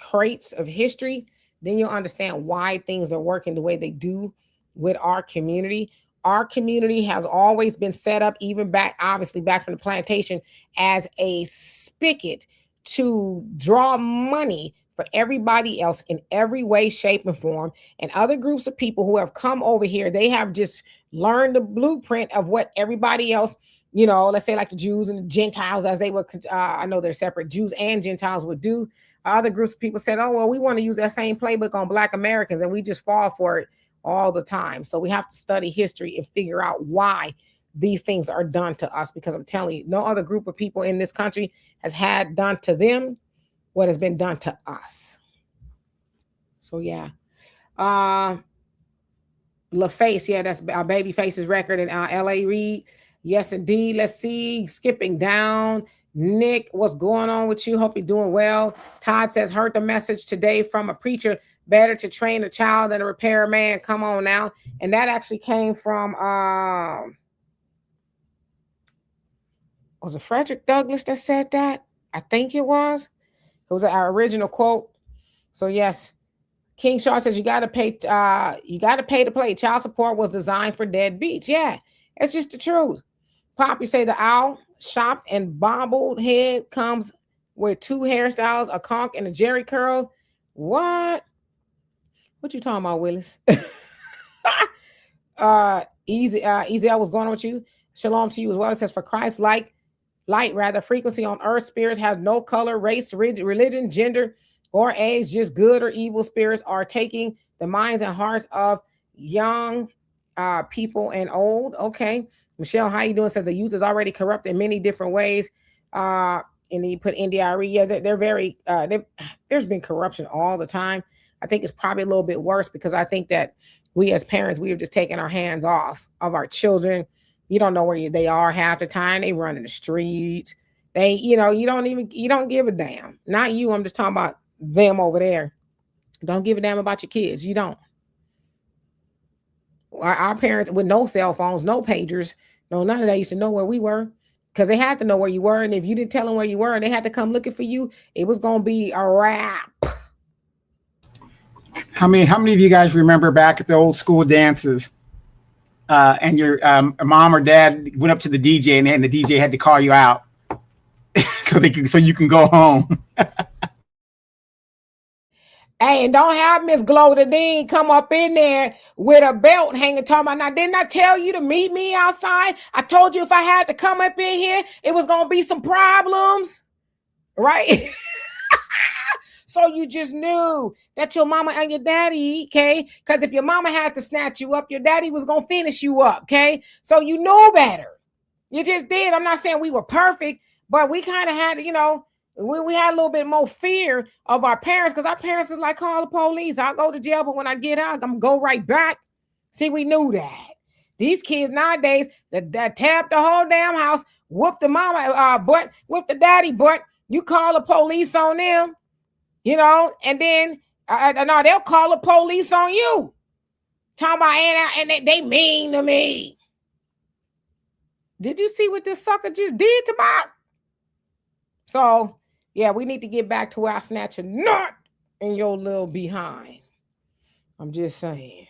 crates of history, then you'll understand why things are working the way they do with our community. Our community has always been set up, even back, obviously back from the plantation, as a spigot to draw money for everybody else in every way, shape, and form. And other groups of people who have come over here, they have just learned the blueprint of what everybody else, you know, let's say like the Jews and the Gentiles, as they would, I know they're separate, Jews and Gentiles would do. Other groups of people said, oh, well, we want to use that same playbook on Black Americans, and we just fall for it all the time. So we have to study history and figure out why these things are done to us, because I'm telling you, no other group of people in this country has had done to them what has been done to us. So yeah. LaFace, yeah, that's Babyface's record, and L.A. Reid. Yes, indeed. Let's see. Skipping down. Nick, what's going on with you? Hope you're doing well. Todd says, heard the message today from a preacher. Better to train a child than a repairman. Come on now. And that actually came from, was it Frederick Douglass that said that? I think it was. It was our original quote. So yes. King Shaw says, you got to pay to play. Child support was designed for deadbeats. Yeah, it's just the truth. Poppy say the owl shop and bobbled head comes with 2 hairstyles, a conch and a jerry curl. What you talking about, Willis? Easy, what's going on with you? Shalom to you as well. It says, for Christ, light rather, frequency on earth, spirits have no color, race, religion, gender, or age. Just good or evil spirits are taking the minds and hearts of young people and old. Okay. Michelle, how you doing? Says the youth is already corrupt in many different ways. And then you put NDRE. Yeah, they're very, there's been corruption all the time. I think it's probably a little bit worse because I think that we as parents, we have just taken our hands off of our children. You don't know where they are half the time. They run in the streets. They, you don't give a damn. Not you. I'm just talking about them over there. Don't give a damn about your kids. You don't. Our parents with no cell phones, no pagers, no, none of that used to know where we were because they had to know where you were. And if you didn't tell them where you were and they had to come looking for you, it was going to be a wrap. How many of you guys remember back at the old school dances and your mom or dad went up to the DJ and the DJ had to call you out so you can go home? Hey, and don't have Miss Gloda Dean come up in there with a belt hanging, talking about, now, didn't I tell you to meet me outside? I told you if I had to come up in here, it was going to be some problems, right? So you just knew that your mama and your daddy, okay? Because if your mama had to snatch you up, your daddy was going to finish you up, okay? So you knew better. You just did. I'm not saying we were perfect, but we kind of had, you know, we had a little bit more fear of our parents, because our parents is like, call the police. I'll go to jail, but when I get out, I'm going to go right back. See, we knew that. These kids nowadays, that tap the whole damn house, whoop the mama butt, whoop the daddy butt. You call the police on them, you know, and then no, they'll call the police on you. Talking about, and they mean to me. Did you see what this sucker just did to Bob? So, yeah, we need to get back to our snatcher, not in your little behind. I'm just saying.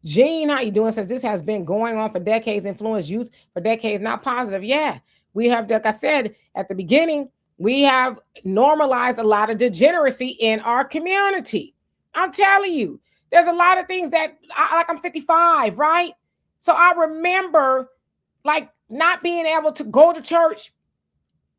Jean, how you doing? Says this has been going on for decades, influenced youth for decades, not positive. Yeah, we have, like I said at the beginning, we have normalized a lot of degeneracy in our community. I'm telling you, there's a lot of things that, like I'm 55, right? So I remember like not being able to go to church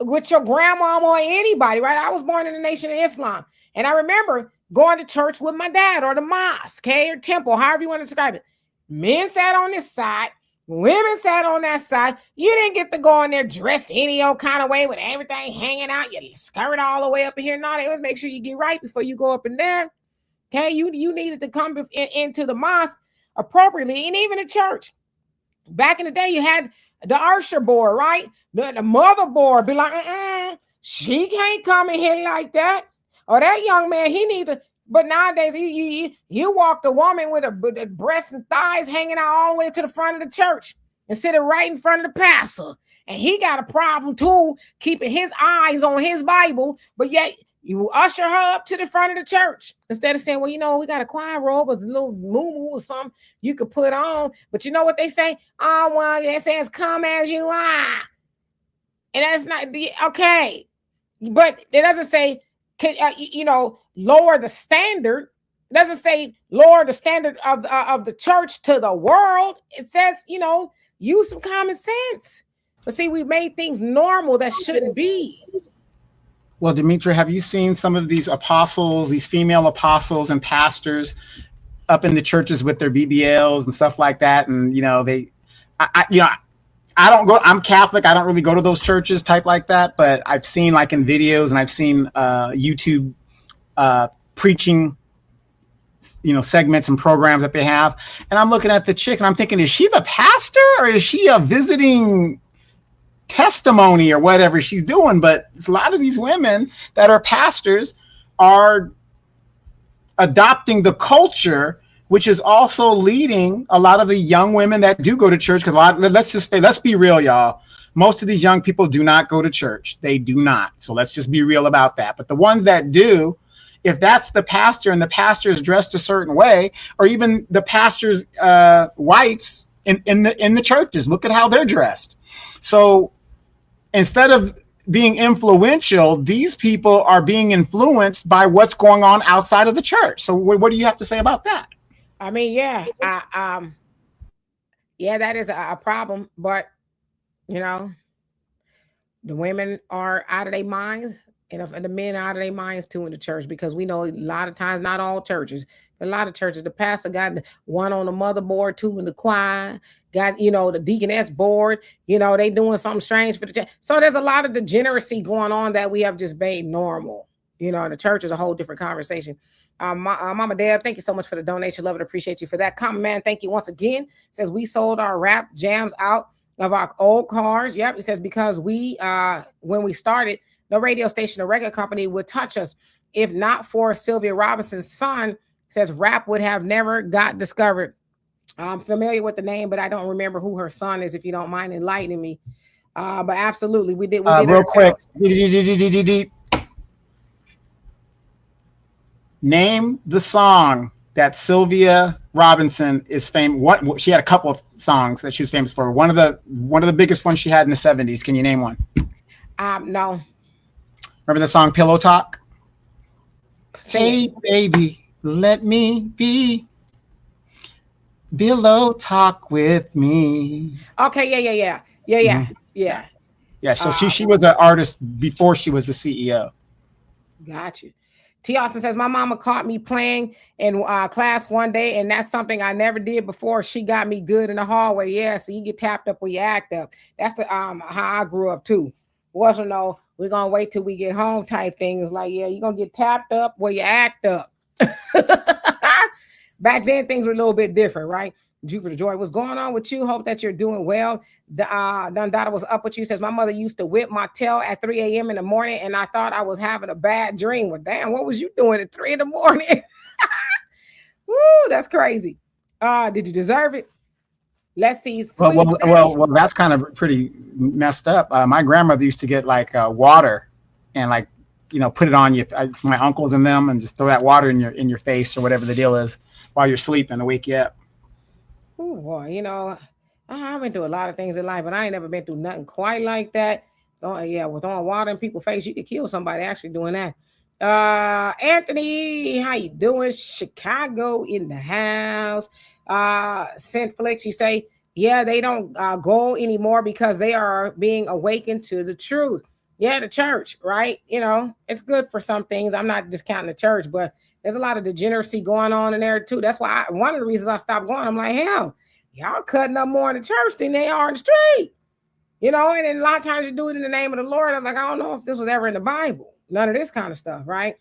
with your grandmama or anybody, right? I was born in the Nation of Islam. And I remember going to church with my dad, or the mosque, okay, or temple, however you want to describe it. Men sat on this side, women sat on that side. You didn't get to go in there dressed any old kind of way with everything hanging out, your skirt all the way up in here. No, they would make sure you get right before you go up in there. Okay, you needed to come into the mosque appropriately, and even the church. Back in the day, you had the usher board, right? The mother board be like, she can't come in here like that. Or that young man, he needs to. But nowadays, you walk the woman with the breasts and thighs hanging out all the way to the front of the church and sitting right in front of the pastor. And he got a problem too, keeping his eyes on his Bible, but yet you usher her up to the front of the church instead of saying, well, you know, we got a choir robe or a little moo or something you could put on. But you know what they say? Oh, well, it says come as you are. And that's not okay. But it doesn't say, you know, lower the standard. It doesn't say lower the standard of the church to the world. It says, you know, use some common sense. But see, we made things normal that shouldn't be. Well, Demetra, have you seen some of these apostles, these female apostles and pastors up in the churches with their BBLs and stuff like that? And, you know, I don't go, I'm Catholic. I don't really go to those churches type like that, but I've seen like in videos, and I've seen YouTube preaching, you know, segments and programs that they have. And I'm looking at the chick and I'm thinking, is she the pastor or is she a visiting testimony or whatever she's doing? But a lot of these women that are pastors are adopting the culture, which is also leading a lot of the young women that do go to church. Because let's be real, y'all. Most of these young people do not go to church. They do not. So let's just be real about that. But the ones that do, if that's the pastor and the pastor is dressed a certain way, or even the pastor's wives in the churches, look at how they're dressed. So instead of being influential, these people are being influenced by what's going on outside of the church. So what do you have to say about that? I mean, yeah, yeah, that is a problem. But, you know, the women are out of their minds, and the men are out of their minds too in the church, because we know a lot of times, not all churches, but a lot of churches, the pastor got one on the motherboard, two in the choir, got, you know, the deaconess board, you know, they doing something strange for the church. So there's a lot of degeneracy going on that we have just made normal. You know, the church is a whole different conversation. Mama Deb, thank you so much for the donation. Love it. Appreciate you for that. Comment, man. Thank you once again. It says we sold our rap jams out of our old cars. Yep. It says because we, when we started, no radio station or record company would touch us. If not for Sylvia Robinson's son, says rap would have never got discovered. I'm familiar with the name, but I don't remember who her son is, if you don't mind enlightening me. But absolutely, we did real quick. Name the song that Sylvia Robinson is famous. What she had a couple of songs that she was famous for. One of the biggest ones she had in the 70s. Can you name one? No. Remember the song Pillow Talk? Sing it. Hey, baby, let me be below. Talk with me. Okay, Mhm. yeah. Yeah. So Uh, she was an artist before she was the CEO. got you. T. Austin says, my mama caught me playing in class one day, and that's something I never did before. She got me good in the hallway. Yeah, so you get tapped up when you act up. That's how I grew up too. Wasn't no, we're gonna wait till we get home type thing. It's like, yeah, you're gonna get tapped up where you act up. Back then, things were a little bit different, right? Jupiter Joy, what's going on with you? Hope that you're doing well. Dundada was up with you. Says my mother used to whip my tail at 3 a.m. in the morning, and I thought I was having a bad dream. Well, damn, what was you doing at 3 in the morning? Woo, that's crazy. Did you deserve it? Let's see. Sweet. Well, that's kind of pretty messed up. My grandmother used to get like water, and like, put it on you. My uncles and them, and just throw that water in your face or whatever the deal is while you're sleeping to wake you up. Oh boy, I went through a lot of things in life, but I ain't never been through nothing quite like that. Oh yeah, with throwing water in people's face, you could kill somebody actually doing that. Anthony, how you doing? Chicago in the house. Saint Flicks, you say, yeah, they don't go anymore because they are being awakened to the truth. Yeah, the church, right? It's good for some things. I'm not discounting the church, but there's a lot of degeneracy going on in there too. That's why one of the reasons I stopped going, I'm like, hell, y'all cutting up more in the church than they are in the street. And then a lot of times you do it in the name of the Lord. I'm like, I don't know if this was ever in the Bible. None of this kind of stuff, right?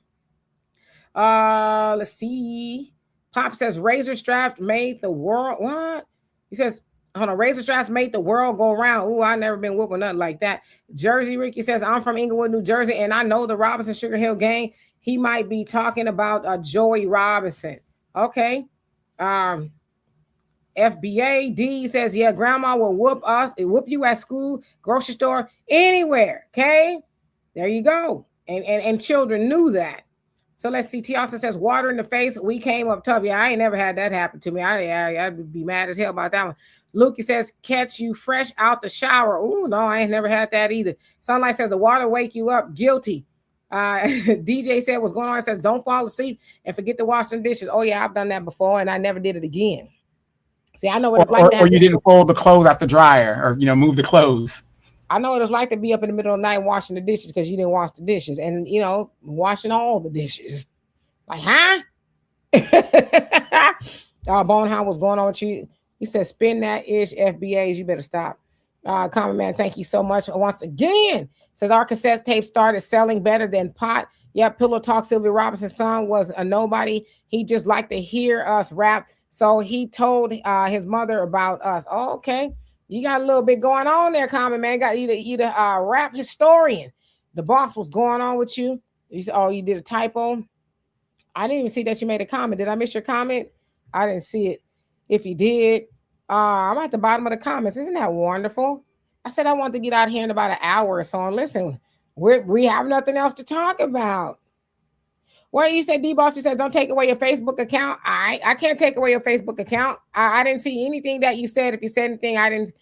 Let's see. Pop says razor straps made the world. What? He says, hold on, razor straps made the world go around. Ooh, I never been whooping nothing like that. Jersey Ricky says, I'm from Inglewood, New Jersey, and I know the Robinson Sugar Hill gang. He might be talking about Joey Robinson. Okay. FBA D says, yeah, grandma will whoop you at school, grocery store, anywhere. Okay. There you go. And children knew that. So let's see. T also says, water in the face. We came up tough. Yeah, I ain't never had that happen to me. I'd be mad as hell about that one. Luke says, catch you fresh out the shower. Oh, no, I ain't never had that either. Sunlight says, the water wake you up. Guilty. DJ said, what's going on? It says, don't fall asleep and forget to wash some dishes. Oh, yeah, I've done that before, and I never did it again. See, I know what it's like. Or you didn't fold the clothes out the dryer, or move the clothes. I know what it's like to be up in the middle of the night washing the dishes because you didn't wash the dishes, and washing all the dishes. Like, huh? Bonehound, what's going on with you? He said, spin that ish, FBAs. You better stop. Common Man, thank you so much once again. Says our cassette tape started selling better than pot. Yeah, Pillow Talk, Sylvia Robinson's son was a nobody. He just liked to hear us rap. So he told his mother about us. Oh, okay. You got a little bit going on there, Common Man. Got you the rap historian. The boss was going on with you. You said, oh, you did a typo. I didn't even see that you made a comment. Did I miss your comment? I didn't see it. If you did, I'm at the bottom of the comments. Isn't that wonderful? I said I want to get out here in about an hour or so. And listen, we have nothing else to talk about. Well, you said D-Boss, you said don't take away your Facebook account. I can't take away your Facebook account. I didn't see anything that you said. If you said anything, I didn't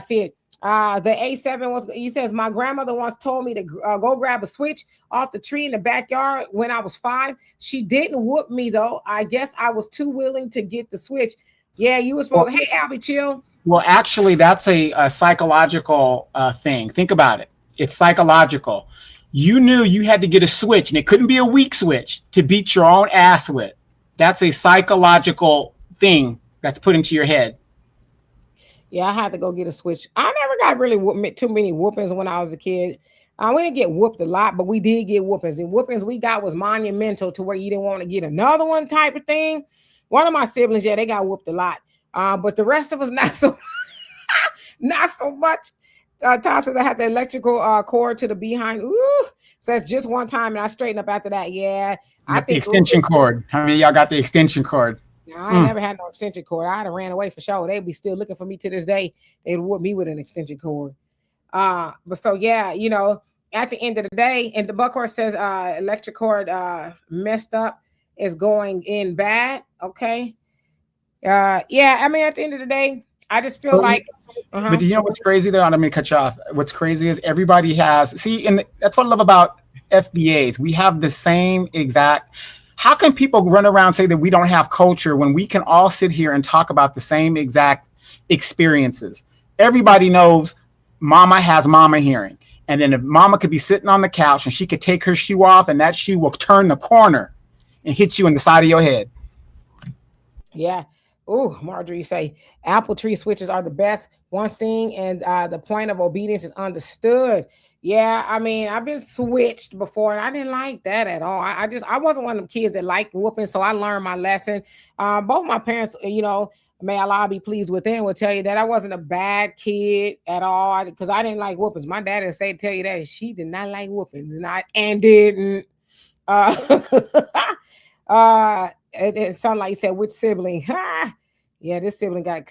see it. The A7 was, he says, my grandmother once told me to go grab a switch off the tree in the backyard when I was 5. She didn't whoop me, though. I guess I was too willing to get the switch. Yeah, you were supposed to, hey, Albie, chill. Well, actually, that's a psychological thing. Think about it. It's psychological. You knew you had to get a switch, and it couldn't be a weak switch to beat your own ass with. That's a psychological thing that's put into your head. Yeah, I had to go get a switch. I never got really too many whoopings when I was a kid. We didn't get whooped a lot, but we did get whoopings. And whoopings we got was monumental to where you didn't want to get another one type of thing. One of my siblings, yeah, they got whooped a lot. But the rest of us, not so much. Todd says I had the electrical cord to the behind. Ooh, says just one time and I straightened up after that. Yeah, I think the extension cord. How many of y'all got the extension cord? No, I never had no extension cord. I'd have ran away for sure. They'd be still looking for me to this day. They'd whoop me with an extension cord. But so yeah, at the end of the day, and the Buckhorse says electric cord messed up is going in bad. Okay. Yeah, I mean, at the end of the day, I just feel like. But you know what's crazy though? I'm going to cut you off. What's crazy is everybody has, and that's what I love about FBAs. We have the same exact. How can people run around and say that we don't have culture when we can all sit here and talk about the same exact experiences? Everybody knows mama has mama hearing. And then if mama could be sitting on the couch and she could take her shoe off and that shoe will turn the corner and hit you in the side of your head. Yeah. Oh, Marjorie say apple tree switches are the best. One sting and the point of obedience is understood. Yeah, I mean, I've been switched before and I didn't like that at all. I wasn't one of them kids that liked whooping, so I learned my lesson. Both my parents, may Allah be pleased with them, will tell you that I wasn't a bad kid at all because I didn't like whoopings. My dad would say, tell you that she did not like whoopings and didn't. It sounded like you said which sibling. Yeah, this sibling got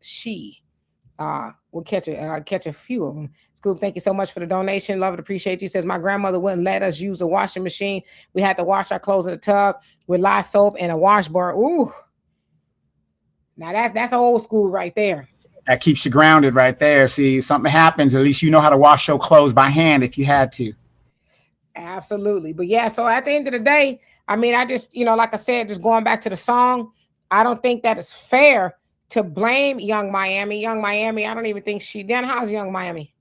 she will catch a few of them. Scoop, thank you so much for the donation. Love it, appreciate you. Says my grandmother wouldn't let us use the washing machine. We had to wash our clothes in the tub with lye soap and a washboard. Ooh, now that's old school right there. That keeps you grounded right there. See, something happens, at least you know how to wash your clothes by hand if you had to. Absolutely. But yeah, so at the end of the day, I mean, I just, like I said, just going back to the song, I don't think that it's fair to blame Young Miami. Young Miami, I don't even think Dan, how's Young Miami?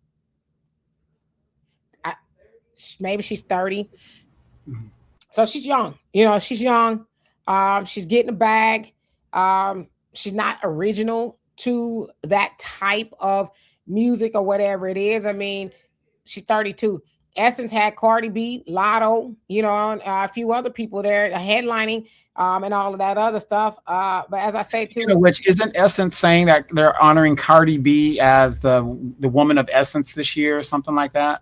Maybe she's 30. Mm-hmm. So she's young. She's young. She's getting a bag. She's not original to that type of music or whatever it is. I mean, she's 32. Essence had Cardi B, Lotto, and a few other people there headlining, and all of that other stuff. But as I say too, which isn't Essence saying that they're honoring Cardi B as the woman of Essence this year or something like that?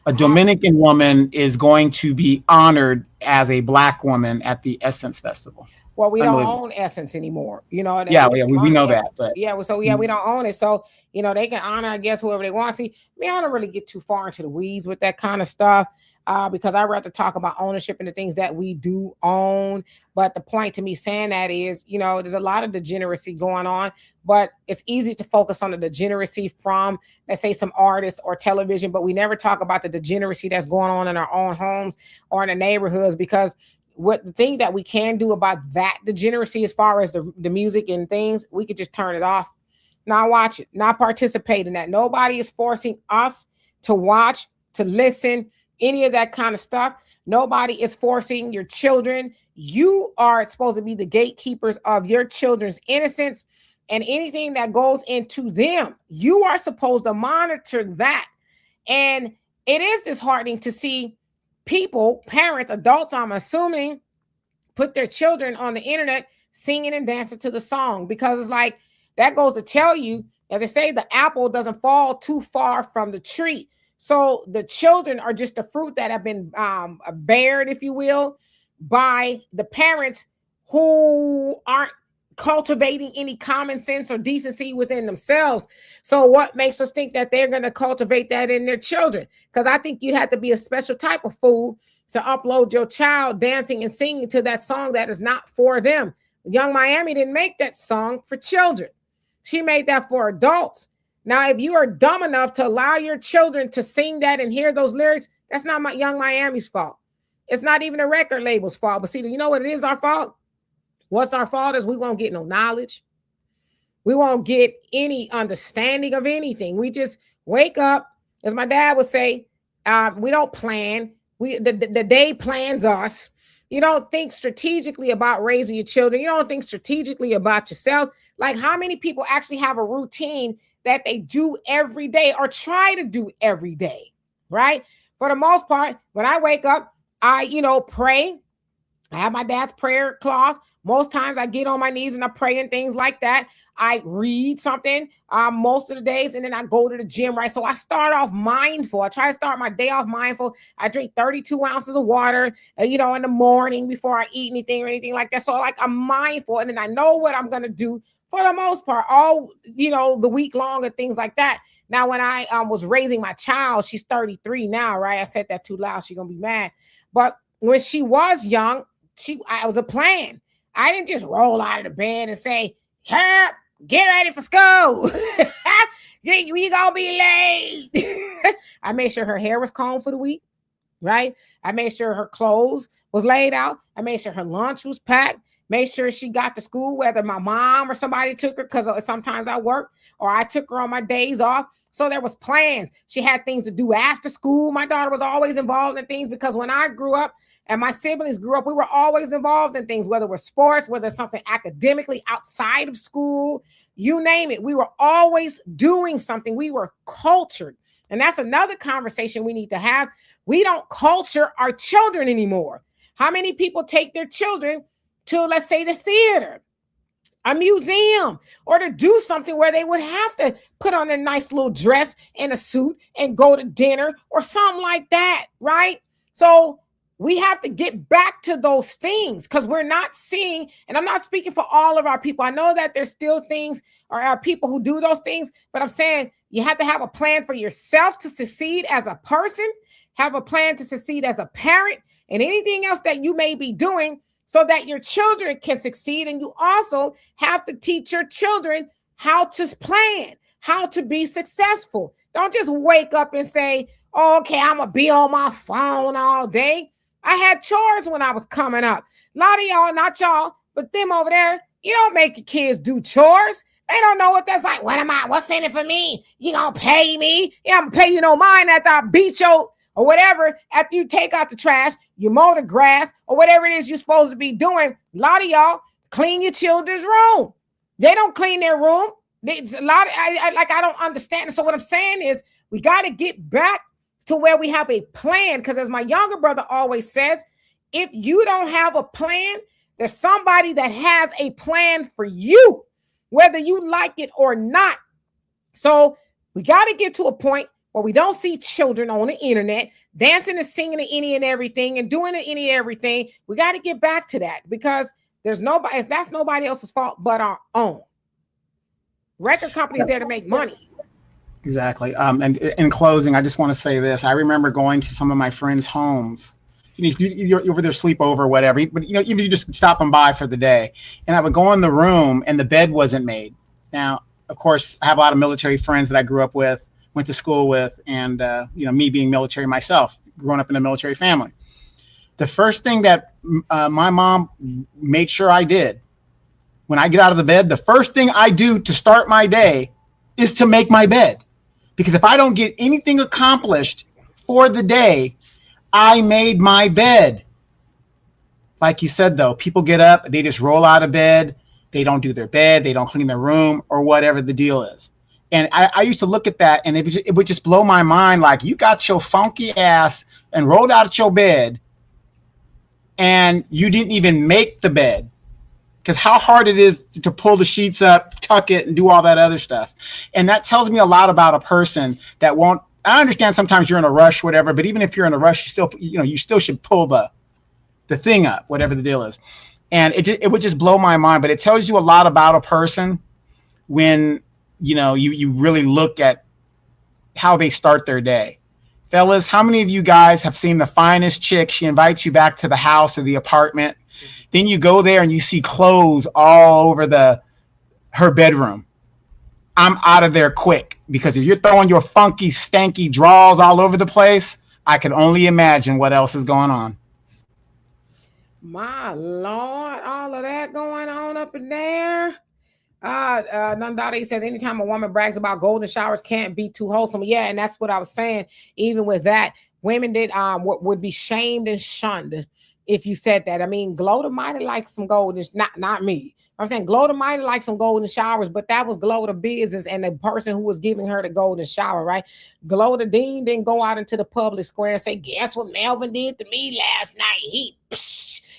A Dominican woman is going to be honored as a Black woman at the Essence Festival. Well, we don't own Essence anymore, we know that, but we don't own it. So, they can honor, I guess, whoever they want. See, I don't really get too far into the weeds with that kind of stuff, because I'd rather talk about ownership and the things that we do own. But the point to me saying that is, there's a lot of degeneracy going on, but it's easy to focus on the degeneracy from, let's say, some artists or television, but we never talk about the degeneracy that's going on in our own homes or in the neighborhoods, because what the thing that we can do about that degeneracy as far as the music and things, we could just turn it off, not watch it, not participate in that. Nobody is forcing us to watch, to listen, any of that kind of stuff. Nobody is forcing your children. You are supposed to be the gatekeepers of your children's innocence, and anything that goes into them, you are supposed to monitor that. And it is disheartening to see people, parents, adults, I'm assuming, put their children on the internet singing and dancing to the song, because it's like, that goes to tell you, as I say, the apple doesn't fall too far from the tree. So the children are just the fruit that have been bared, if you will, by the parents who aren't cultivating any common sense or decency within themselves. So what makes us think that they're going to cultivate that in their children? Because I think you have to be a special type of fool to upload your child dancing and singing to that song that is not for them. Young Miami didn't make that song for children. She made that for adults. Now, if you are dumb enough to allow your children to sing that and hear those lyrics, that's not Young Miami's fault. It's not even a record label's fault. But see, you know what it is our fault? What's our fault is we won't get no knowledge. We won't get any understanding of anything. We just wake up, as my dad would say, we don't plan. The day plans us. You don't think strategically about raising your children. You don't think strategically about yourself. Like, how many people actually have a routine that they do every day or try to do every day, right? For the most part, when I wake up, I, pray. I have my dad's prayer cloth. Most times I get on my knees and I pray and things like that. I read something most of the days, and then I go to the gym, right? So I start off mindful. I try to start my day off mindful. I drink 32 ounces of water, in the morning before I eat anything or anything like that. So like I'm mindful, and then I know what I'm going to do for the most part, all, the week long and things like that. Now, when I was raising my child, she's 33 now, right? I said that too loud. She's going to be mad. But when she was young, I was a plan. I didn't just roll out of the bed and say, "Help, get ready for school." We gonna be late. I made sure her hair was combed for the week, right? I made sure her clothes was laid out. I made sure her lunch was packed. Made sure she got to school, whether my mom or somebody took her, because sometimes I work, or I took her on my days off. So there was plans. She had things to do after school. My daughter was always involved in things, because when I grew up and my siblings grew up, we were always involved in things, whether it was sports, whether it's something academically outside of school, you name it. We were always doing something. We were cultured. And that's another conversation we need to have. We don't culture our children anymore. How many people take their children to, let's say, the theater, a museum, or to do something where they would have to put on a nice little dress and a suit and go to dinner or something like that, right? So we have to get back to those things, because we're not seeing, and I'm not speaking for all of our people. I know that there's still things or people who do those things, but I'm saying you have to have a plan for yourself to succeed as a person, have a plan to succeed as a parent, and anything else that you may be doing, so that your children can succeed. And you also have to teach your children how to plan, how to be successful. Don't just wake up and say, oh, okay, I'm going to be on my phone all day. I had chores when I was coming up. A lot of y'all, not y'all, but them over there, you don't make your kids do chores. They don't know what that's like. What's in it for me? You going to pay me? Yeah, I'm going to pay you no mind after I beat your, or whatever, after you take out the trash, you mow the grass, or whatever it is you're supposed to be doing. A lot of y'all clean your children's room. They don't clean their room. It's a lot of, I don't understand. So what I'm saying is, we got to get back to where we have a plan. Because as my younger brother always says, if you don't have a plan, there's somebody that has a plan for you, whether you like it or not. So we got to get to a point where we don't see children on the internet dancing and singing to any and everything and doing any and everything. We got to get back to that, because that's nobody else's fault but our own. Record companies there to make money. Exactly. And in closing, I just want to say this. I remember going to some of my friends' homes. You're over there sleepover or whatever, but even you just stopping by for the day. And I would go in the room and the bed wasn't made. Now, of course, I have a lot of military friends that I grew up with, went to school with, and me being military myself, growing up in a military family. The first thing that my mom made sure I did when I get out of the bed, the first thing I do to start my day is to make my bed. Because if I don't get anything accomplished for the day, I made my bed. Like you said, though, people get up, they just roll out of bed, they don't do their bed, they don't clean their room, or whatever the deal is. And I used to look at that, and it would just blow my mind. Like, you got your funky ass and rolled out of your bed, and you didn't even make the bed. Because how hard it is to pull the sheets up, tuck it, and do all that other stuff. And that tells me a lot about a person that won't. I understand sometimes you're in a rush, whatever, but even if you're in a rush, you still should pull the thing up, whatever the deal is. And it would just blow my mind. But it tells you a lot about a person when you really look at how they start their day. Fellas, how many of you guys have seen the finest chick? She invites you back to the house or the apartment. Then you go there and you see clothes all over her bedroom. I'm out of there quick, because if you're throwing your funky, stanky drawers all over the place, I can only imagine what else is going on. My Lord, all of that going on up in there. Nandade says, anytime a woman brags about golden showers can't be too wholesome. Yeah, and that's what I was saying. Even with that, women would be shamed and shunned if you said that. I mean, Glow might have liked some golden, not me. I'm saying Glow might have liked some golden showers, but that was Glow business and the person who was giving her the golden shower, right? Glow Dean didn't go out into the public square and say, guess what Melvin did to me last night?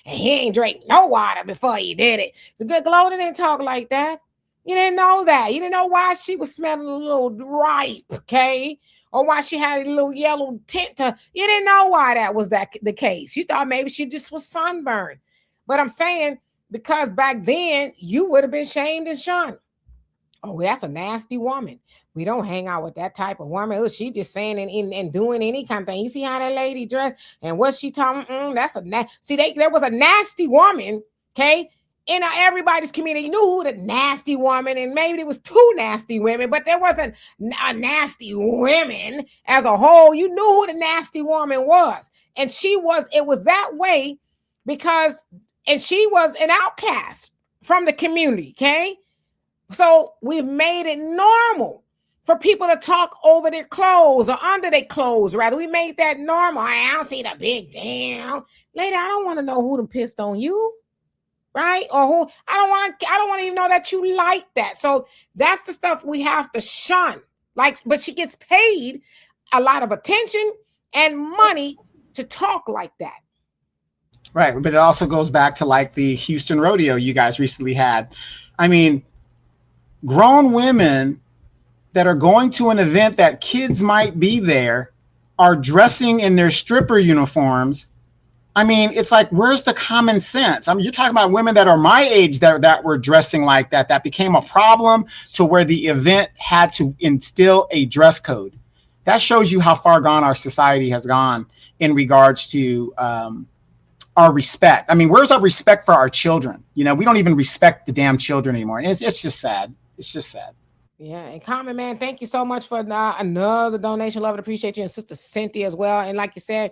And he ain't drank no water before he did it. The good Glow didn't talk like that. You didn't know that. You didn't know why she was smelling a little ripe, okay? Or why she had a little yellow tint to. You didn't know why that was the case. You thought maybe she just was sunburned. But I'm saying, because back then you would have been shamed and shunned. Oh, that's a nasty woman. We don't hang out with that type of woman. Oh, she just saying and doing any kind of thing. You see how that lady dressed and what she talking? That's a see. There was a nasty woman, okay, in everybody's community knew who the nasty woman, and maybe there was two nasty women, but there wasn't a nasty women as a whole. You knew who the nasty woman was, and it was that way because, and she was an outcast from the community. Okay, so we've made it normal for people to talk over their clothes or under their clothes. Rather, we made that normal. I don't see the big damn lady. I don't want to know who done pissed on you. Right? Or who I don't want to even know that you like that. So that's the stuff we have to shun. Like, but she gets paid a lot of attention and money to talk like that. Right. But it also goes back to like the Houston rodeo you guys recently had. I mean, grown women that are going to an event that kids might be there are dressing in their stripper uniforms. I mean, it's like, where's the common sense? I mean, you're talking about women that are my age that were dressing like that, that became a problem to where the event had to instill a dress code. That shows you how far gone our society has gone in regards to our respect. I mean, where's our respect for our children? You know, we don't even respect the damn children anymore. And it's just sad. It's just sad. Yeah, and Common Man, thank you so much for another donation. Love and appreciate you, and Sister Cynthia as well. And like you said,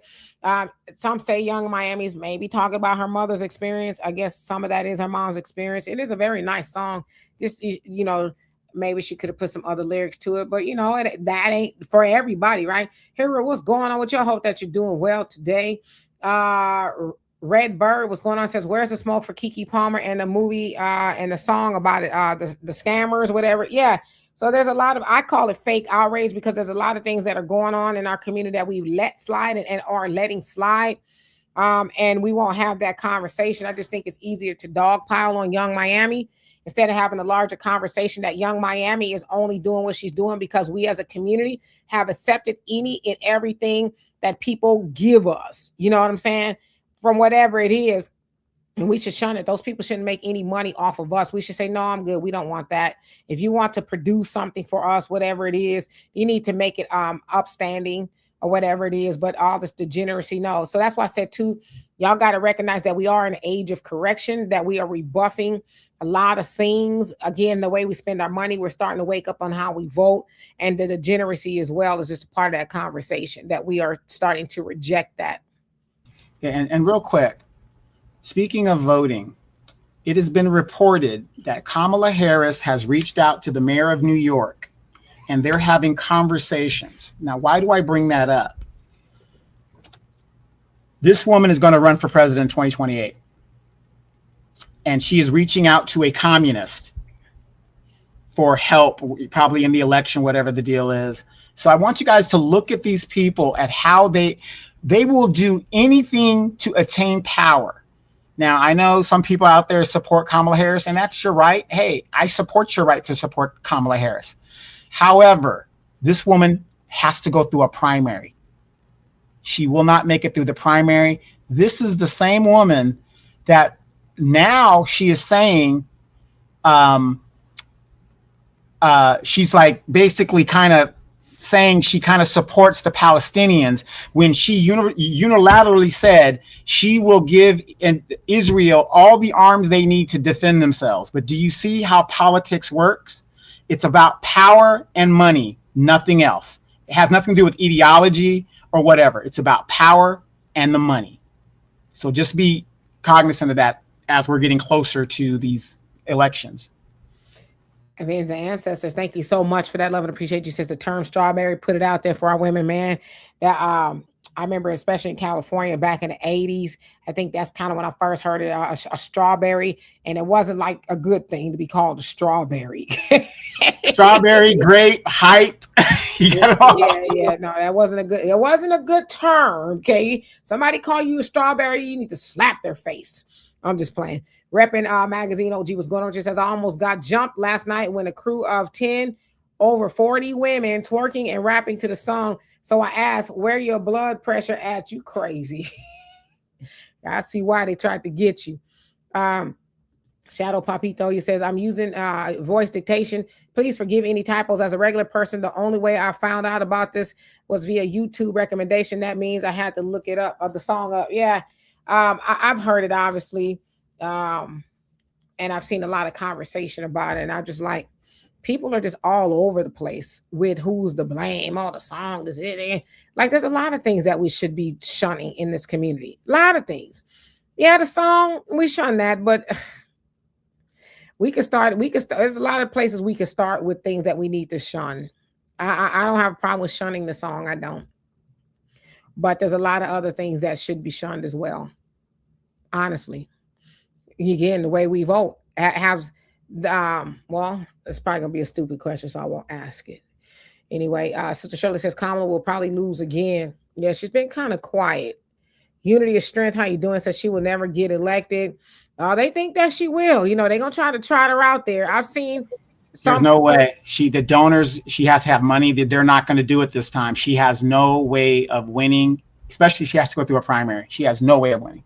some say Young Miami's maybe talking about her mother's experience. I guess some of that is her mom's experience. It is a very nice song. Just, you know, maybe she could have put some other lyrics to it, but you know, that ain't for everybody, right? Hero, what's going on with you? I hope that you're doing well today. Red Bird, what's going on? Says, where's the smoke for Keke Palmer and the movie and the song about it, the scammers, whatever. Yeah. So there's a lot of, I call it fake outrage, because there's a lot of things that are going on in our community that we let slide and are letting slide. And we won't have that conversation. I just think it's easier to dogpile on Young Miami instead of having a larger conversation that Young Miami is only doing what she's doing because we as a community have accepted any and everything that people give us. You know what I'm saying? From whatever it is. And we should shun it. Those people shouldn't make any money off of us. We should say, no, I'm good. We don't want that. If you want to produce something for us, whatever it is, you need to make it upstanding or whatever it is. But all this degeneracy, no. So that's why I said too, y'all got to recognize that we are in an age of correction, that we are rebuffing a lot of things. Again, the way we spend our money, we're starting to wake up on how we vote, and the degeneracy as well is just a part of that conversation, that we are starting to reject that. Yeah, and real quick, speaking of voting, it has been reported that Kamala Harris has reached out to the mayor of New York, and they're having conversations. Now, why do I bring that up? This woman is going to run for president in 2028, and she is reaching out to a communist for help, probably in the election, whatever the deal is. So I want you guys to look at these people, at how they will do anything to attain power. Now, I know some people out there support Kamala Harris, and that's your right. Hey, I support your right to support Kamala Harris. However, this woman has to go through a primary. She will not make it through the primary. This is the same woman that now she is saying, she's like basically kind of saying she kind of supports the Palestinians, when she unilaterally said she will give Israel all the arms they need to defend themselves. But do you see how politics works? It's about power and money, nothing else. It has nothing to do with ideology or whatever. It's about power and the money. So just be cognizant of that as we're getting closer to these elections. I mean, the ancestors, thank you so much for that. Love and appreciate you. Says the term strawberry, put it out there for our women, man. That I remember, especially in California back in the 80s, I think that's kind of when I first heard it, a strawberry, and it wasn't like a good thing to be called a strawberry. Strawberry, grape, hype. Yeah, no, it wasn't a good term. Okay, somebody call you a strawberry, you need to slap their face. I'm just playing. Repping magazine OG, what's going on? Just says, I almost got jumped last night when a crew of 10 over 40 women twerking and rapping to the song. So I asked, where your blood pressure at? You crazy. I see why they tried to get you. Shadow Papito, he says, I'm using voice dictation. Please forgive any typos. As a regular person, the only way I found out about this was via YouTube recommendation. That means I had to look it up, the song up. Yeah, I've heard it, obviously. and I've seen a lot of conversation about it, and I'm just like, people are just all over the place with who's to blame. All the song is it. Like, there's a lot of things that we should be shunning in this community. A lot of things. Yeah, the song, we shun that, but we could start. There's a lot of places we could start with things that we need to shun. I don't have a problem with shunning the song. I don't. But there's a lot of other things that should be shunned as well. Honestly, again, the way we vote has, well, it's probably gonna be a stupid question, so I won't ask it. Anyway, Sister Shirley says Kamala will probably lose again. Yeah, she's been kind of quiet. Unity of Strength, how you doing? Says she will never get elected. They think that she will. You know, they're gonna try to trot her out there. I've seen. There's no way. The donors, she has to have money. They're not going to do it this time. She has no way of winning, especially she has to go through a primary. She has no way of winning.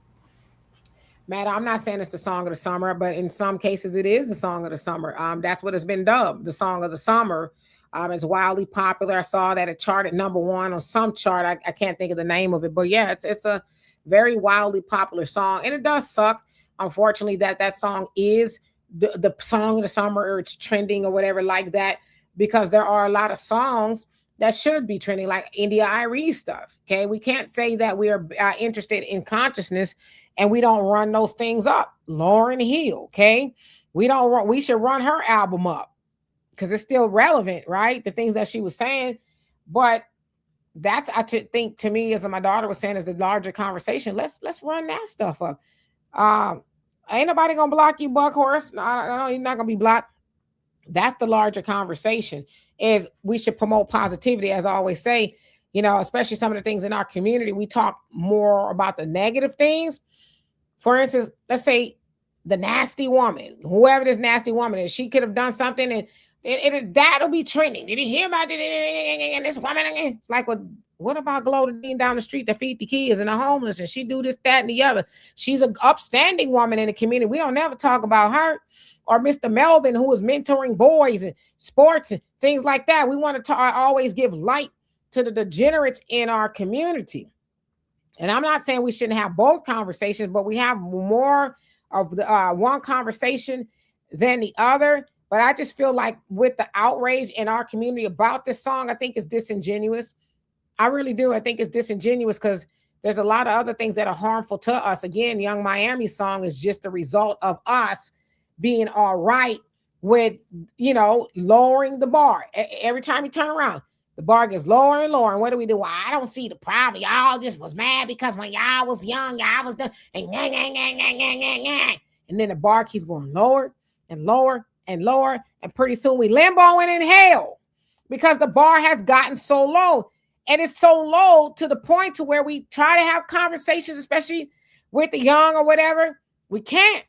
Matt, I'm not saying it's the song of the summer, but in some cases it is the song of the summer. That's what it's been dubbed, the song of the summer. It's wildly popular. I saw that it charted #1 on some chart. I can't think of the name of it, but yeah, it's a very wildly popular song, and it does suck, unfortunately, that song is the song of the summer, or it's trending or whatever like that, because there are a lot of songs that should be trending, like India Irie stuff. Okay, we can't say that we are interested in consciousness and we don't run those things up. Lauryn Hill, okay, we should run her album up because it's still relevant, right? The things that she was saying, but that's, I think, to me, as my daughter was saying, is the larger conversation. Let's run that stuff up. Ain't nobody gonna block you, Buck Horse. No, you're not gonna be blocked. That's the larger conversation. Is we should promote positivity, as I always say. You know, especially some of the things in our community, we talk more about the negative things. For instance, let's say the nasty woman, whoever this nasty woman is, she could have done something, and that'll be trending. Did you hear about this woman? It's like, what about Glodine down the street to feed the kids and the homeless, and she do this, that, and the other? She's an upstanding woman in the community. We don't never talk about her. Or Mr. Melvin, who is mentoring boys and sports and things like that. We want to always give light to the degenerates in our community. And I'm not saying we shouldn't have both conversations, but we have more of the one conversation than the other. But I just feel like with the outrage in our community about this song, I think it's disingenuous. I really do. I think it's disingenuous because there's a lot of other things that are harmful to us. Again, Young Miami song is just the result of us being all right with, lowering the bar. Every time you turn around, the bar gets lower and lower. And what do we do? Well, I don't see the problem. Y'all just was mad because when y'all was young, y'all was done. And then the bar keeps going lower and lower and lower. And pretty soon we limboing in hell because the bar has gotten so low. And it's so low to the point to where we try to have conversations, especially with the young or whatever. We can't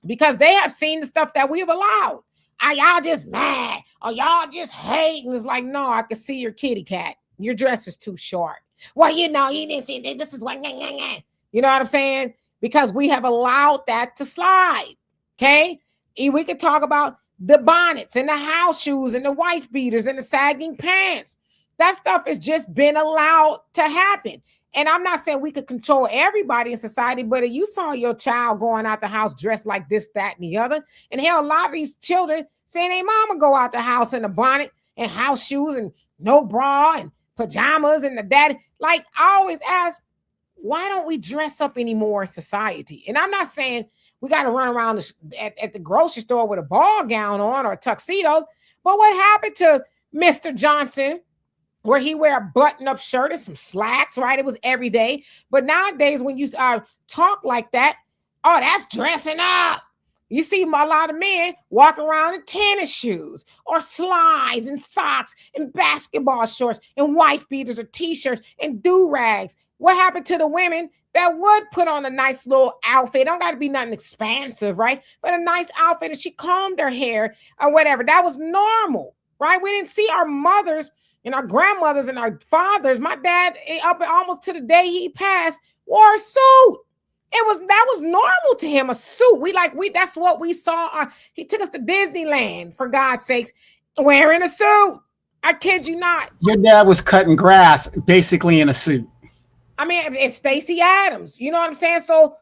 because they have seen the stuff that we've allowed. Are y'all just mad? Or y'all just hate? And it's like, no, I can see your kitty cat. Your dress is too short. Well, you didn't see this is what, you know what I'm saying? Because we have allowed that to slide. Okay. We could talk about the bonnets and the house shoes and the wife beaters and the sagging pants. That stuff has just been allowed to happen. And I'm not saying we could control everybody in society, but if you saw your child going out the house dressed like this, that, and the other, and hell, a lot of these children seeing their mama go out the house in a bonnet and house shoes and no bra and pajamas and the daddy. Like, I always ask, why don't we dress up anymore in society? And I'm not saying we got to run around at the grocery store with a ball gown on or a tuxedo, but what happened to Mr. Johnson, where he wear a button-up shirt and some slacks, right? It was every day. But nowadays, when you talk like that, oh, that's dressing up. You see a lot of men walking around in tennis shoes or slides and socks and basketball shorts and wife beaters or T-shirts and do-rags. What happened to the women that would put on a nice little outfit? It don't got to be nothing expansive, right? But a nice outfit, and she combed her hair or whatever. That was normal, right? We didn't see our mothers and our grandmothers and our fathers. My dad, up almost to the day he passed, wore a suit. That was normal to him, a suit. That's what we saw. He took us to Disneyland, for God's sakes, wearing a suit. I kid you not. Your dad was cutting grass basically in a suit. I mean, it's Stacey Adams. You know what I'm saying? So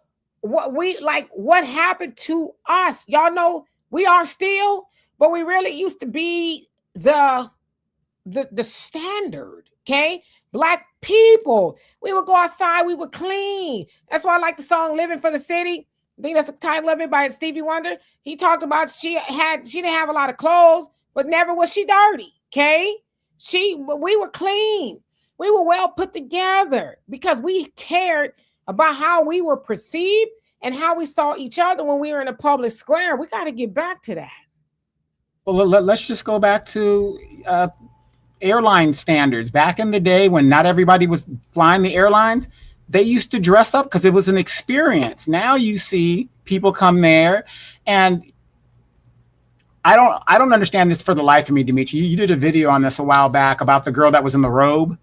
what happened to us? Y'all know we are still, but we really used to be the standard. Okay, black people, we would go outside, we would clean. That's why I like the song "Living for the City." I think that's the title of it by Stevie Wonder. He talked about she didn't have a lot of clothes, but never was she dirty. Okay, we were clean. We were well put together because we cared about how we were perceived and how we saw each other when we were in a public square. We got to get back to that. Well, let's just go back to airline standards. Back in the day when not everybody was flying the airlines, they used to dress up because it was an experience. Now you see people come there, and I don't understand this for the life of me, Dimitri. You did a video on this a while back about the girl that was in the robe.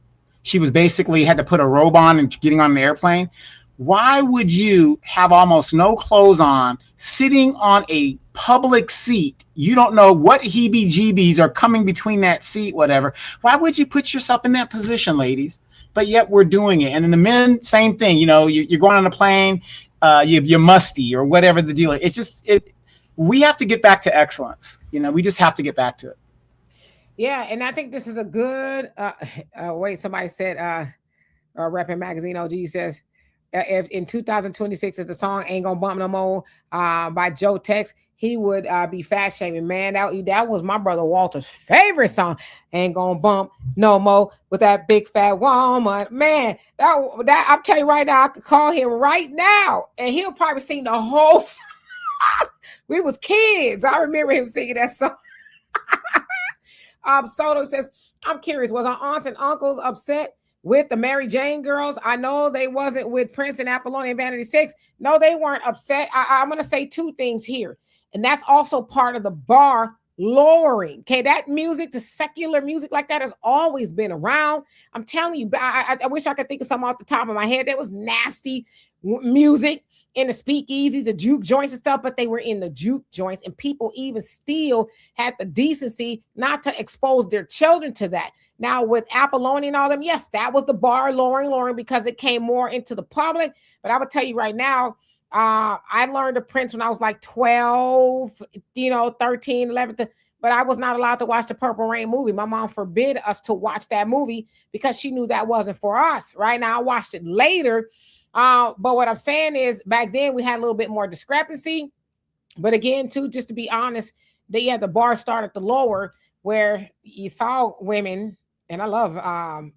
She was basically had to put a robe on and getting on the airplane. Why would you have almost no clothes on, sitting on a public seat? You don't know what heebie-jeebies are coming between that seat, whatever. Why would you put yourself in that position, ladies? But yet we're doing it. And then the men, same thing. You know, you're going on a plane, you're musty or whatever the deal is. It's just we have to get back to excellence. You know, we just have to get back to it. Yeah, and I think this is a good. Wait, somebody said, Rapping Magazine OG says, if in 2026 if the song "Ain't Gonna Bump No More" by Joe Tex, he would be fat shaming. Man, that was my brother Walter's favorite song. "Ain't Gonna Bump No More" with that big fat woman. Man, that I'm telling you right now, I could call him right now, and he'll probably sing the whole song. We was kids. I remember him singing that song. Soto says, "I'm curious, was our aunts and uncles upset with the Mary Jane girls? I know they wasn't with Prince and Apollonia and Vanity 6. No, they weren't upset. I'm going to say two things here. And that's also part of the bar lowering. Okay, that music, the secular music like that has always been around. I'm telling you, I wish I could think of something off the top of my head. That was nasty music in the speakeasies, the juke joints and stuff, but they were in the juke joints, and people even still had the decency not to expose their children to that. Now with Apollonia and all them, yes, that was the bar lowering because it came more into the public. But I would tell you right now, I learned of Prince when I was like 12, 13, 11, but I was not allowed to watch the Purple Rain movie. My mom forbid us to watch that movie because she knew that wasn't for us. Right now, I watched it later. But what I'm saying is back then we had a little bit more discrepancy. But again, too, just to be honest, the bar started to lower where you saw women, and I love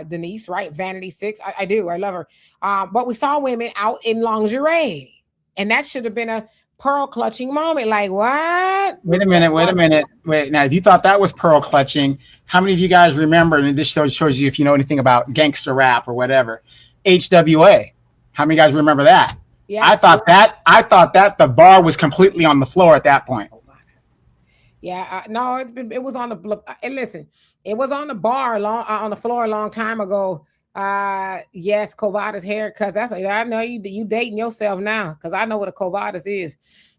Denise, right? Vanity 6. I do. I love her. But we saw women out in lingerie. And that should have been a pearl clutching moment. Like, what? Wait a minute. Wait, now, if you thought that was pearl clutching, how many of you guys remember, and this shows you if you know anything about gangster rap or whatever, HWA? How many guys remember that? Yes. I thought that the bar was completely on the floor at that point. Yeah, no, it was on the, and listen, it was on the bar on the floor a long time ago. Yes, Covada's hair, because I know you dating yourself now, because I know what a Covada's is.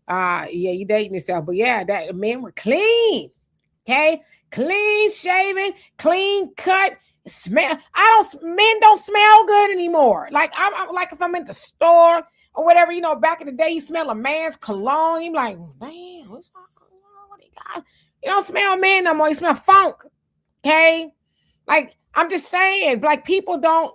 Yeah, you dating yourself, but yeah, that men were clean, okay, clean shaven, clean cut. Men don't smell good anymore. Like I'm like if I'm in the store or whatever, back in the day, you smell a man's cologne. You're like, damn, what he got? You don't smell men no more. You smell funk. Okay. Like, I'm just saying, like, people don't,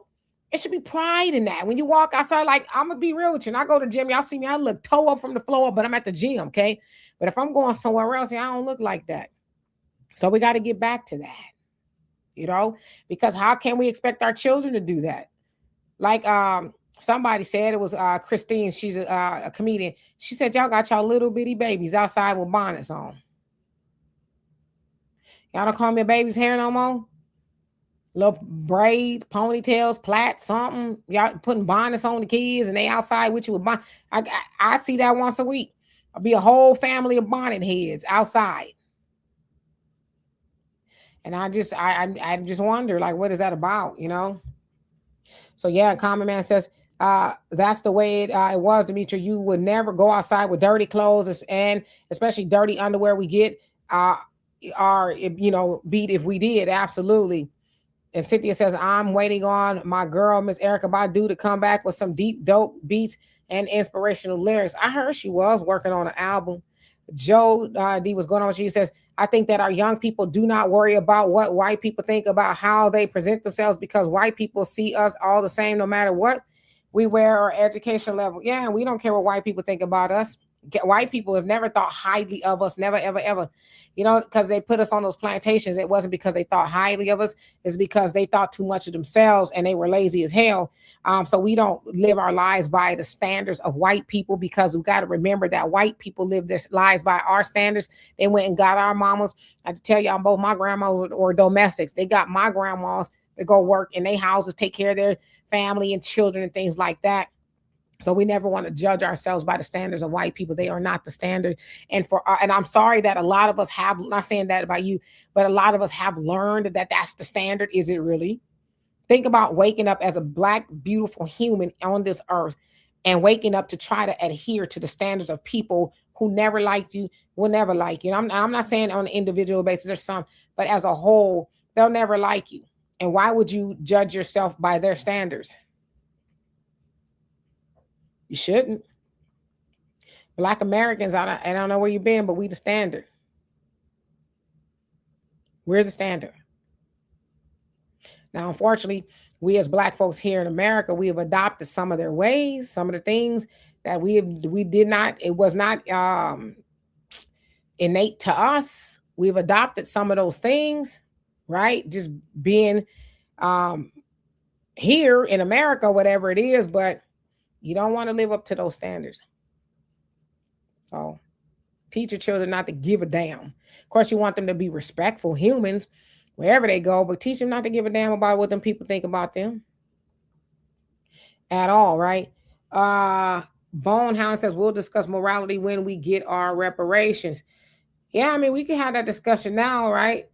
it should be pride in that. When you walk outside, like, I'm gonna be real with you. And I go to the gym, y'all see me, I look toe up from the floor up, but I'm at the gym, okay? But if I'm going somewhere else, I don't look like that. So we got to get back to that, because how can we expect our children to do that? Like somebody said, it was Christine, she's a comedian. She said, y'all got y'all little bitty babies outside with bonnets on. Y'all don't call me a baby's hair no more? Little braids, ponytails, plaits, something. Y'all putting bonnets on the kids and they outside with you with bonnet. I see that once a week. I'll be a whole family of bonnet heads outside. And I just wonder, like, what is that about, So yeah, Common Man says, that's the way it was, Dimitri. You would never go outside with dirty clothes, and especially dirty underwear. We get beat if we did. Absolutely. And Cynthia says, I'm waiting on my girl, Miss Erica Badu, to come back with some deep, dope beats and inspirational lyrics. I heard she was working on an album. Joe D was going on. She says, I think that our young people do not worry about what white people think about how they present themselves, because white people see us all the same no matter what we wear or education level. Yeah, we don't care what white people think about us. White people have never thought highly of us, never, ever, ever. You know, because they put us on those plantations. It wasn't because they thought highly of us. It's because they thought too much of themselves and they were lazy as hell. So we don't live our lives by the standards of white people, because we got to remember that white people live their lives by our standards. They went and got our mamas. I have to tell y'all, both my grandmas were domestics. They got my grandmas to go work in their houses, take care of their family and children and things like that. So we never want to judge ourselves by the standards of white people. They are not the standard. And I'm sorry that a lot of us have, not saying that about you, but a lot of us have learned that that's the standard. Is it really? Think about waking up as a Black, beautiful human on this earth and waking up to try to adhere to the standards of people who never liked you, will never like you. And I'm not saying on an individual basis or some, but as a whole, they'll never like you. And why would you judge yourself by their standards? You shouldn't. Black Americans, I don't know where you've been, but we the standard. We're the standard. Now, unfortunately, we as Black folks here in America, we have adopted some of their ways, some of the things that we did not, it was not innate to us. We've adopted some of those things, right? Just being here in America, whatever it is, but you don't want to live up to those standards. So teach your children not to give a damn. Of course, you want them to be respectful humans wherever they go, but teach them not to give a damn about what them people think about them at all, right? Bonehound says, we'll discuss morality when we get our reparations. Yeah, I mean, we can have that discussion now, right?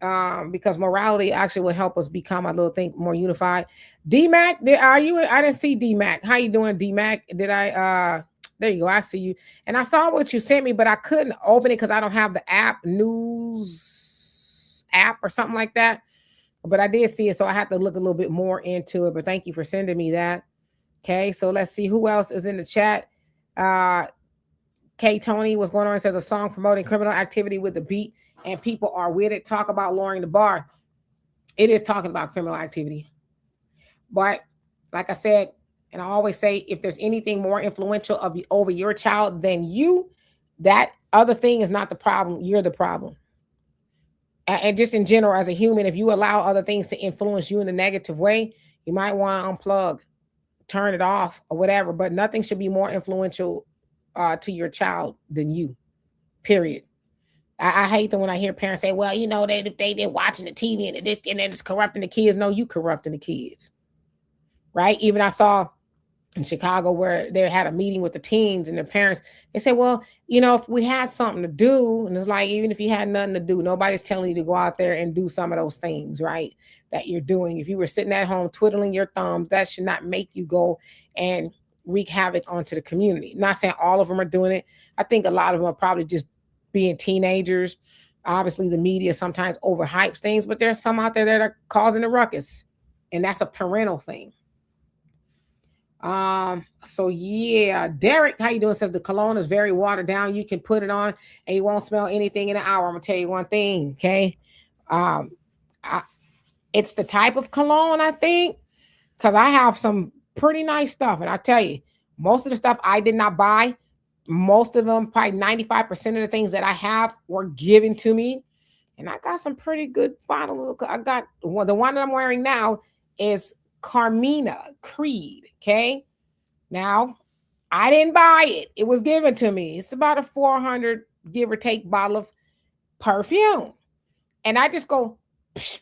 Because morality actually will help us become a little thing more unified. D-Mac, are you? I didn't see D-Mac. How you doing, D-Mac? There you go. I see you. And I saw what you sent me, but I couldn't open it because I don't have the app, news app or something like that. But I did see it, so I have to look a little bit more into it. But thank you for sending me that. Okay, so let's see who else is in the chat. K Tony, what's going on? It says a song promoting criminal activity with the beat and people are with it. Talk about lowering the bar. It is talking about criminal activity. But like I said, and I always say, if there's anything more influential over your child than you, that other thing is not the problem. You're the problem. And just in general, as a human, if you allow other things to influence you in a negative way, you might want to unplug, turn it off or whatever, but nothing should be more influential to your child than you, period. I hate them when I hear parents say, well, you know, they're watching the TV and it's corrupting the kids. No, you corrupting the kids, right? Even I saw in Chicago where they had a meeting with the teens and their parents, they said, well, you know, if we had something to do, and it's like, even if you had nothing to do, nobody's telling you to go out there and do some of those things, right, that you're doing. If you were sitting at home twiddling your thumbs, that should not make you go and wreak havoc onto the community. Not saying all of them are doing it. I think a lot of them are probably just being teenagers. Obviously, the media sometimes overhypes things, but there's some out there that are causing a ruckus, and that's a parental thing. So yeah, Derek, how you doing? Says the cologne is very watered down. You can put it on and you won't smell anything in an hour. I'm gonna tell you one thing, okay? It's the type of cologne, I think, because I have some pretty nice stuff, and I tell you, most of the stuff I did not buy. Most of them, probably 95% of the things that I have were given to me, and I got some pretty good bottles. I got the one that I'm wearing now is Carmina Creed. Okay, now I didn't buy it; it was given to me. It's about a 400 give or take bottle of perfume, and I just go, psh,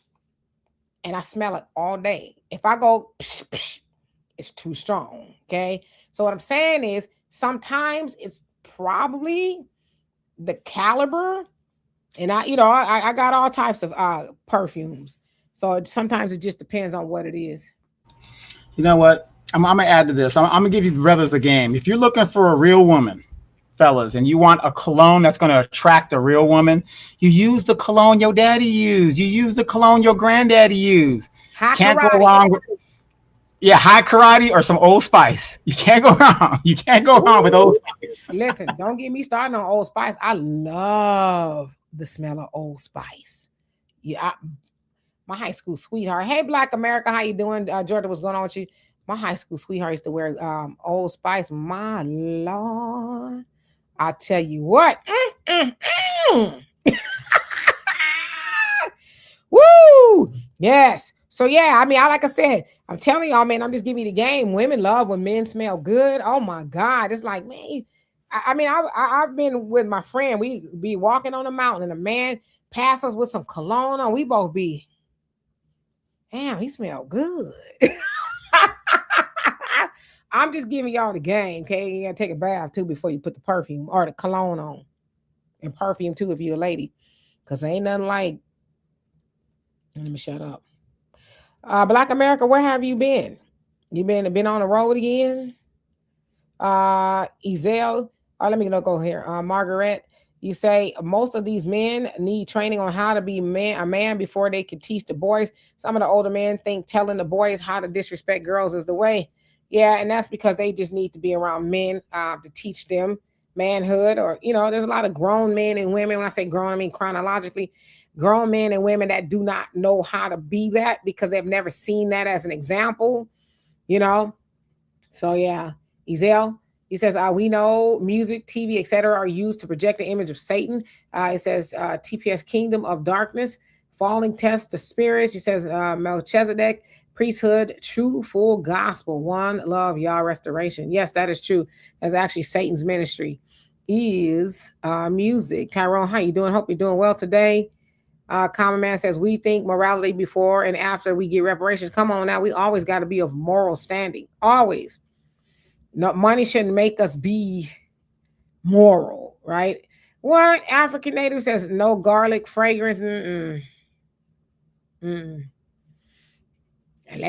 and I smell it all day. If I go, psh, psh, it's too strong. Okay, so what I'm saying is sometimes it's probably the caliber, and I got all types of perfumes. So sometimes it just depends on what it is. You know what? I'm gonna add to this. I'm gonna give you the brothers the game. If you're looking for a real woman, fellas, and you want a cologne that's gonna attract a real woman, you use the cologne your daddy used. You use the cologne your granddaddy used. High Can't go karate. wrong with high karate or some Old Spice. You can't go wrong. You can't go wrong with Old Spice. Listen, don't get me started on Old Spice. I love the smell of Old Spice. Yeah, my high school sweetheart. Hey, Black America, how you doing? Jordan, what's going on with you? My high school sweetheart used to wear Old Spice. My Lord, I tell you what. Woo! Yes. So yeah, I mean, like I said, I'm telling y'all, man, I'm just giving you the game. Women love when men smell good. Oh my God. It's like, man, I've been with my friend. We be walking on the mountain and a man passes with some cologne on. We both be, damn, he smell good. I'm just giving y'all the game, okay? You gotta take a bath too before you put the perfume or the cologne on. And perfume too if you're a lady. Because ain't nothing like, let me shut up. Black America, where have you been? You been on the road again? Ezel, let me go here. Margaret, you say most of these men need training on how to be a man before they can teach the boys. Some of the older men think telling the boys how to disrespect girls is the way. Yeah, and that's because they just need to be around men to teach them manhood. Or, there's a lot of grown men and women. When I say grown, I mean chronologically. Grown men and women that do not know how to be that because they've never seen that as an example, So yeah, Ezel, he says, we know music, TV, etc. are used to project the image of Satan. It says TPS Kingdom of Darkness, falling test the spirits. He says Melchizedek, priesthood, true full gospel, one love, Yah restoration. Yes, that is true. That's actually Satan's ministry is music. Tyrone, how you doing? Hope you're doing well today. Common Man says, we think morality before and after we get reparations. Come on now. We always got to be of moral standing. Always. No, money shouldn't make us be moral, right? What? African Native says no garlic fragrance. Unless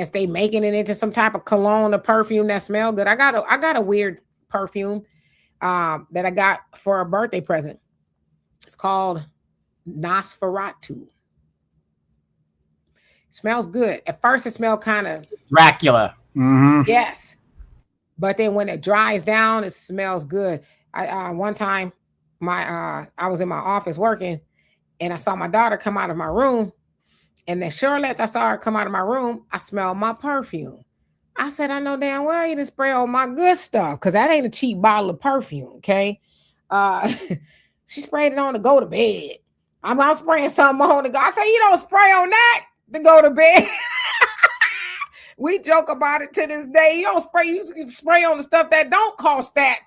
they making it into some type of cologne or perfume that smell good. I got a weird perfume that I got for a birthday present. It's called Nosferatu. Smells good. At first it smelled kind of Dracula. Mm-hmm. Yes. But then when it dries down, it smells good. One time I was in my office working and I saw my daughter come out of my room, and then sure enough, I saw her come out of my room, I smelled my perfume. I said, I know damn well you didn't spray all my good stuff, because that ain't a cheap bottle of perfume, okay? She sprayed it on to go to bed. I'm spraying something on to go. I said, you don't spray on that to go to bed. We joke about it to this day. You spray on the stuff that don't cost that.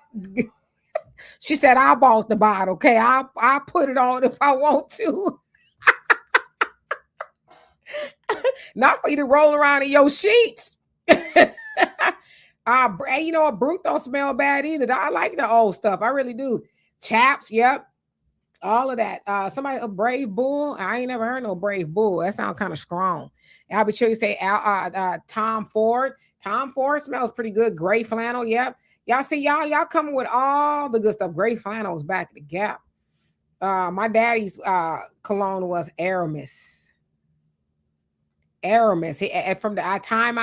She said, I bought the bottle, okay? I'll put it on if I want to. Not for you to roll around in your sheets. A brute don't smell bad either. I like the old stuff. I really do. Chaps, yep. All of that. A Brave Bull. I ain't never heard no Brave Bull. That sounds kind of strong. I'll be sure you say Tom Ford. Tom Ford smells pretty good. Gray flannel. Yep. Y'all see, y'all coming with all the good stuff. Gray flannel was back at the Gap. My daddy's cologne was Aramis. Aramis. From the time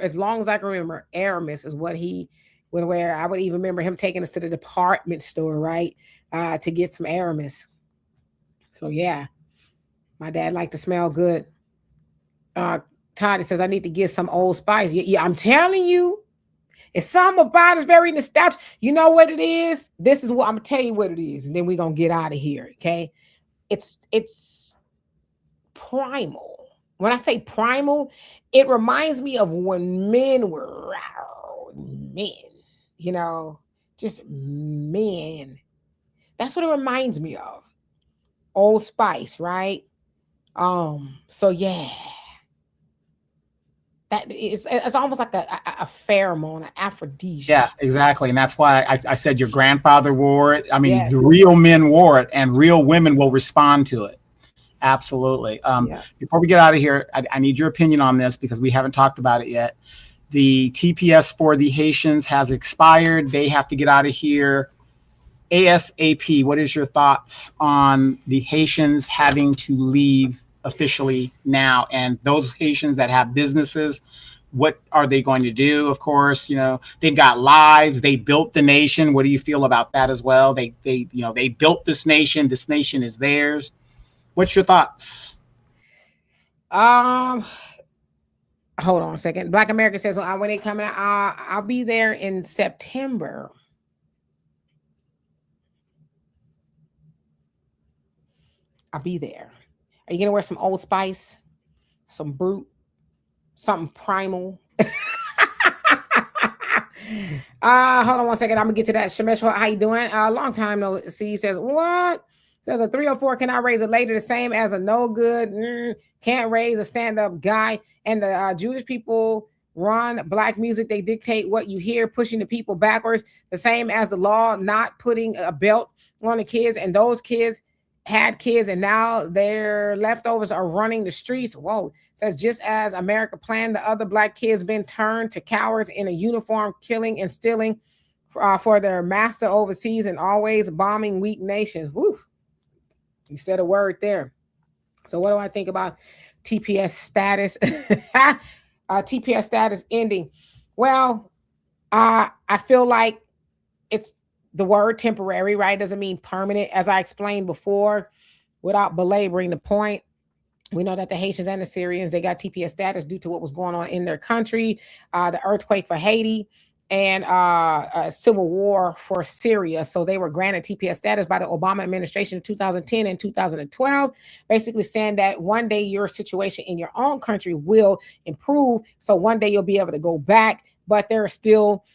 as long as I can remember, Aramis is what he would wear. I would even remember him taking us to the department store, right, to get some Aramis. So yeah, my dad liked to smell good. Todd says, I need to get some Old Spice. Yeah, I'm telling you, it's something about it's very nostalgic. You know what it is? This is what I'm gonna tell you what it is, and then we're gonna get out of here. Okay, it's primal. When I say primal, it reminds me of when men were men, just men. That's what it reminds me of. Old Spice, right? So yeah. That it's almost like a pheromone, an aphrodisiac. Yeah, exactly. And that's why I said your grandfather wore it. I mean, yes. The real men wore it, and real women will respond to it. Absolutely. Before we get out of here, I need your opinion on this because we haven't talked about it yet. The TPS for the Haitians has expired. They have to get out of here ASAP. What is your thoughts on the Haitians having to leave officially now. And those Haitians that have businesses, what are they going to do? Of course, they've got lives. They built the nation. What do you feel about that as well? They built this nation. This nation is theirs. What's your thoughts? Hold on a second. Black America says, when they coming out, I'll be there in September. I'll be there. Are you gonna wear some Old Spice, some Brute, something primal? Hold on one second. I'm gonna get to that. Shemesh, how you doing? Long time no see. Says what? Says a 304 cannot raise a lady the same as a no good. Can't raise a stand-up guy. And the Jewish people run black music. They dictate what you hear, pushing the people backwards. The same as the law not putting a belt on the kids, and those kids had kids, and now their leftovers are running the streets. Whoa. It says just as America planned, the other black kids been turned to cowards in a uniform, killing and stealing for their master overseas and always bombing weak nations. Woo. You said a word there. So what do I think about TPS status? TPS status ending. Well, I feel like it's the word temporary, right? Doesn't mean permanent. As I explained before, without belaboring the point, we know that the Haitians and the Syrians, they got TPS status due to what was going on in their country, the earthquake for Haiti, and a civil war for Syria. So they were granted TPS status by the Obama administration in 2010 and 2012, basically saying that one day your situation in your own country will improve. So one day you'll be able to go back, but there are still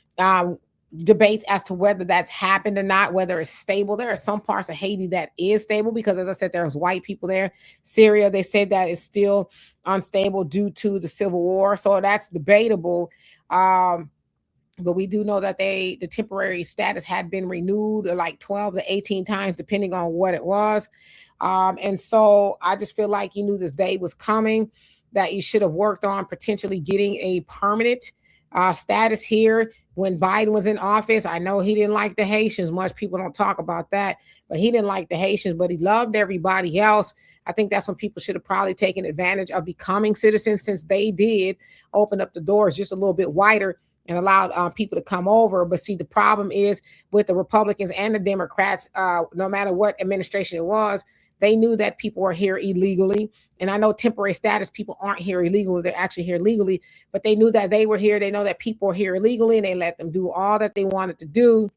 debates as to whether that's happened or not, whether it's stable. There are some parts of Haiti that is stable because, as I said, there's white people there. Syria, they said that is still unstable due to the civil war. So that's debatable. But we do know that the temporary status had been renewed like 12 to 18 times, depending on what it was. And so I just feel like you knew this day was coming, that you should have worked on potentially getting a permanent status here. When Biden was in office, I know he didn't like the Haitians much. People don't talk about that, but he didn't like the Haitians, but he loved everybody else. I think that's when people should have probably taken advantage of becoming citizens, since they did open up the doors just a little bit wider and allowed people to come over. But see, the problem is with the Republicans and the Democrats, no matter what administration it was, they knew that people were here illegally. And I know temporary status people aren't here illegally. They're actually here legally, but they knew that they were here. They know that people are here illegally, and they let them do all that they wanted to do.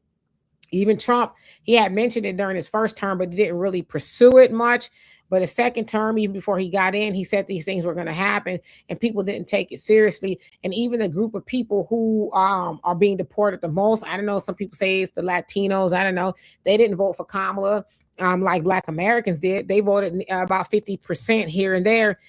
Even Trump, he had mentioned it during his first term, but he didn't really pursue it much. But his second term, even before he got in, he said these things were going to happen, and people didn't take it seriously. And even the group of people who are being deported the most, I don't know, some people say it's the Latinos. I don't know. They didn't vote for Kamala like Black Americans did. They voted about 50% here and there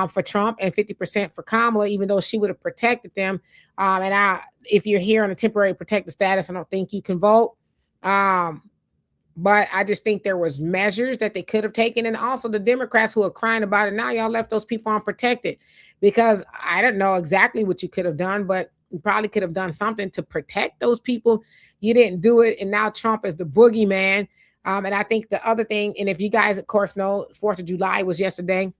for Trump and 50% for Kamala, even though she would have protected them. If you're here on a temporary protected status, I don't think you can vote. But I just think there was measures that they could have taken. And also the Democrats who are crying about it now, y'all left those people unprotected, because I don't know exactly what you could have done, but you probably could have done something to protect those people. You didn't do it. And now Trump is the boogeyman. And I think the other thing, and if you guys, of course, know 4th of July was yesterday,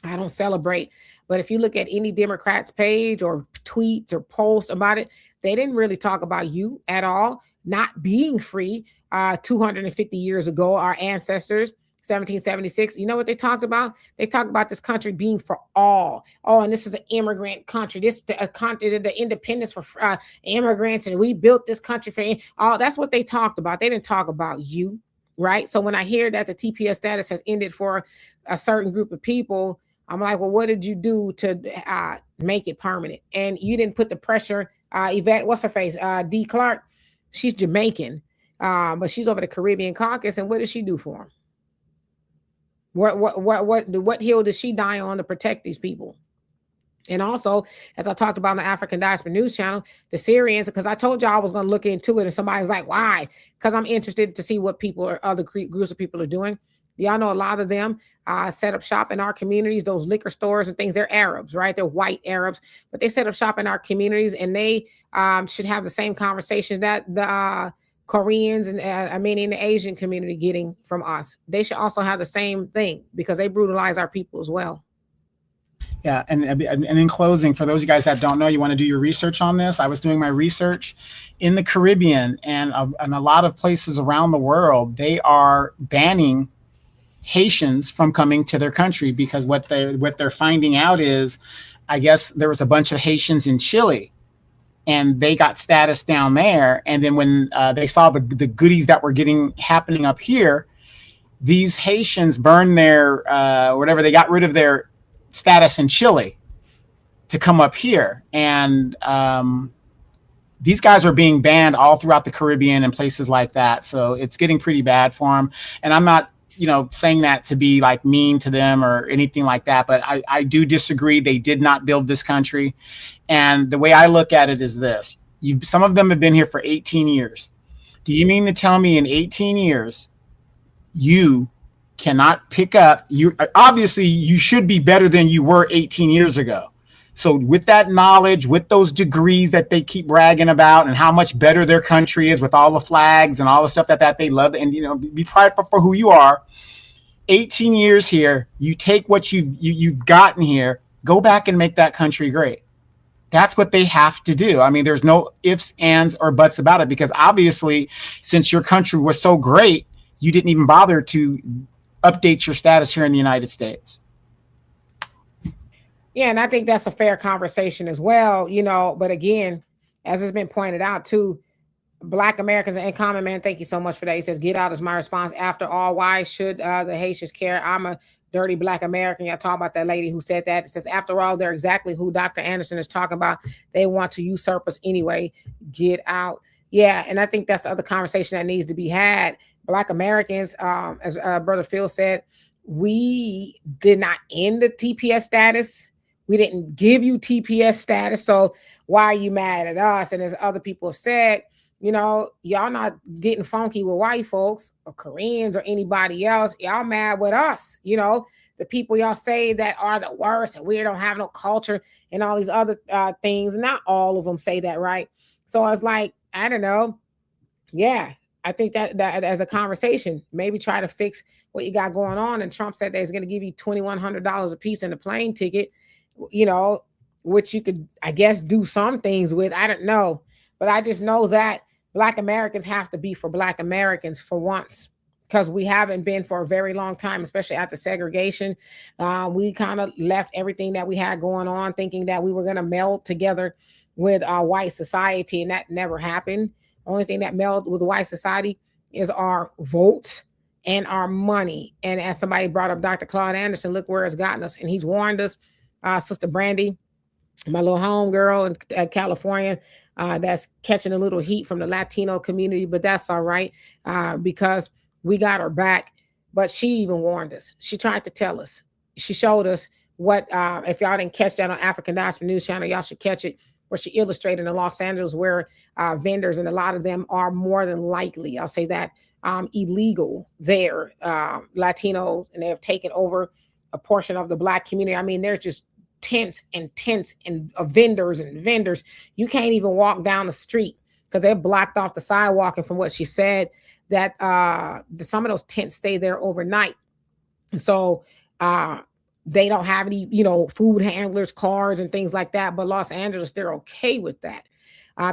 I don't celebrate, but if you look at any Democrats page or tweets or posts about it, they didn't really talk about you at all, not being free 250 years ago, our ancestors, 1776. You know what they talked about? They talked about this country being for all. Oh, and this is an immigrant country. This is a country, the independence for immigrants, and we built this country for all. That's what they talked about. They didn't talk about you. Right. So when I hear that the TPS status has ended for a certain group of people, I'm like, well, what did you do to make it permanent? And you didn't put the pressure. Yvette, what's her face? D. Clark. She's Jamaican, but she's over the Caribbean caucus. And what did she do for him? What hill did she die on to protect these people? And also, as I talked about on the African Diaspora News Channel, the Syrians, because I told y'all I was going to look into it, and somebody's like, why? Because I'm interested to see what people or other groups of people are doing. Y'all know a lot of them set up shop in our communities, those liquor stores and things. They're Arabs, right? They're white Arabs, but they set up shop in our communities, and they should have the same conversations that the Koreans and in the Asian community getting from us. They should also have the same thing because they brutalize our people as well. Yeah, and in closing, for those of you guys that don't know, you want to do your research on this. I was doing my research in the Caribbean and a lot of places around the world. They are banning Haitians from coming to their country because what they're finding out is, I guess there was a bunch of Haitians in Chile, and they got status down there. And then when they saw the goodies that were happening up here, these Haitians burned their whatever, they got rid of their status in Chile to come up here. And these guys are being banned all throughout the Caribbean and places like that. So it's getting pretty bad for them. And I'm not, saying that to be like mean to them or anything like that, but I do disagree. They did not build this country. And the way I look at it is this: some of them have been here for 18 years. Do you mean to tell me in 18 years, you cannot pick up, obviously you should be better than you were 18 years ago. So with that knowledge, with those degrees that they keep bragging about and how much better their country is with all the flags and all the stuff that they love, and be prideful for who you are. 18 years here, you take what you've gotten here, go back and make that country great. That's what they have to do. I mean, there's no ifs, ands, or buts about it, because obviously, since your country was so great, you didn't even bother to update your status here in the United States. Yeah, and I think that's a fair conversation as well, but again, as it's been pointed out too, Black Americans and Common Man, thank you so much for that. He says, get out is my response. After all, why should the Haitians care? I'm a dirty Black American. Y'all talk about that lady who said that. It says, after all, they're exactly who Dr. Anderson is talking about. They want to usurp us anyway. Get out. Yeah, and I think that's the other conversation that needs to be had. Black Americans, as Brother Phil said, we did not end the TPS status. We didn't give you TPS status. So why are you mad at us? And as other people have said, y'all not getting funky with white folks or Koreans or anybody else. Y'all mad with us. The people y'all say that are the worst and we don't have no culture and all these other things. Not all of them say that, right? So I was like, I don't know. Yeah, I think that as a conversation, maybe try to fix what you got going on. And Trump said that he's going to give you $2,100 a piece in the plane ticket, which you could, I guess, do some things with. I don't know. But I just know that Black Americans have to be for Black Americans for once, because we haven't been for a very long time, especially after segregation. We kind of left everything that we had going on thinking that we were going to meld together with our white society, and that never happened. Only thing that melded with white society is our vote and our money. And as somebody brought up Dr. Claude Anderson, look where it's gotten us. And he's warned us, Sister Brandy, my little homegirl in California, that's catching a little heat from the Latino community, but that's all right, because we got her back. But she even warned us. She tried to tell us. She showed us what, if y'all didn't catch that on African Diaspora News Channel, y'all should catch it, where she illustrated in Los Angeles where vendors, and a lot of them are more than likely, I'll say that, illegal there, Latinos, and they have taken over a portion of the Black community. I mean, there's just tents and vendors and vendors. You can't even walk down the street because they're blocked off the sidewalk. And from what she said, that some of those tents stay there overnight. So they don't have any, food handlers, cars and things like that. But Los Angeles, they're okay with that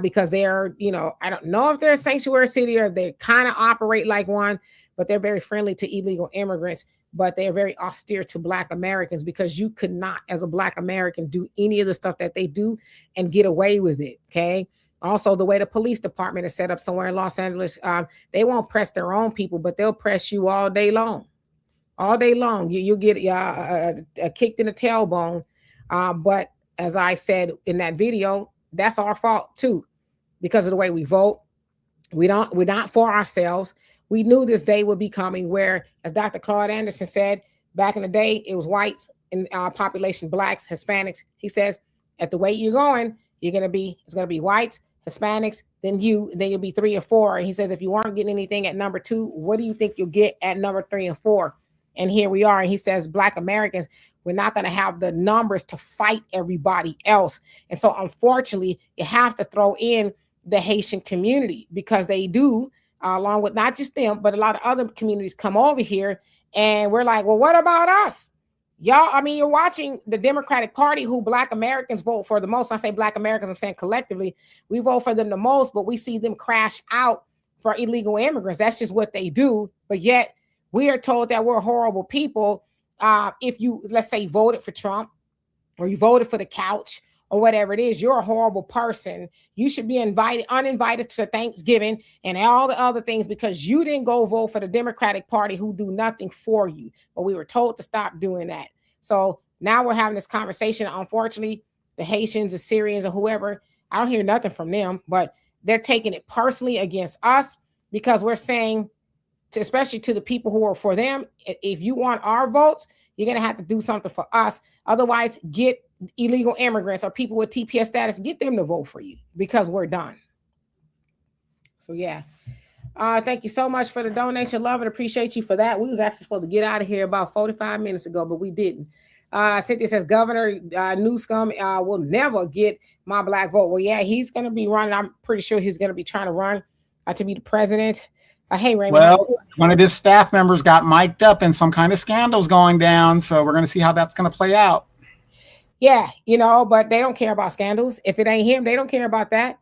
because they're, I don't know if they're a sanctuary city or they kind of operate like one, but they're very friendly to illegal immigrants. But they're very austere to Black Americans, because you could not, as a Black American, do any of the stuff that they do and get away with it. Okay. Also, the way the police department is set up somewhere in Los Angeles, they won't press their own people, but they'll press you all day long. All day long. You'll get kicked in the tailbone. But as I said in that video, that's our fault too, because of the way we vote. We're not for ourselves. We knew this day would be coming where, as Dr. Claude Anderson said, back in the day, it was whites in our population, Blacks, Hispanics. He says, at the way you're going, it's going to be whites, Hispanics, then you'll be 3 or 4. And he says, if you weren't getting anything at number 2, what do you think you'll get at number 3 and 4? And here we are. And he says, Black Americans, we're not going to have the numbers to fight everybody else. And so, unfortunately, you have to throw in the Haitian community, because they do along with not just them, but a lot of other communities come over here. And we're like, well, what about us? Y'all, I mean, you're watching the Democratic Party, who Black Americans vote for the most. When I say Black Americans, I'm saying collectively, we vote for them the most, but we see them crash out for illegal immigrants. That's just what they do. But yet we are told that we're horrible people. If you, let's say, voted for Trump, or you voted for the couch, or whatever it is, you're a horrible person. You should be uninvited to Thanksgiving and all the other things because you didn't go vote for the Democratic Party, who do nothing for you. But we were told to stop doing that. So now we're having this conversation. Unfortunately, the Haitians, the Syrians, or whoever, I don't hear nothing from them, but they're taking it personally against us because we're saying, especially to the people who are for them, if you want our votes, you're going to have to do something for us. Otherwise, get illegal immigrants or people with TPS status, get them to vote for you because we're done. So, yeah. Thank you so much for the donation. Love and appreciate you for that. We was actually supposed to get out of here about 45 minutes ago, but we didn't. Cynthia says Governor Newsom will never get my Black vote. Well, yeah, he's going to be running. I'm pretty sure he's going to be trying to run to be the president. Hey, Raymond. Well, one of his staff members got mic'd up and some kind of scandal's going down. So we're going to see how that's going to play out. Yeah, but they don't care about scandals. If it ain't him, they don't care about that.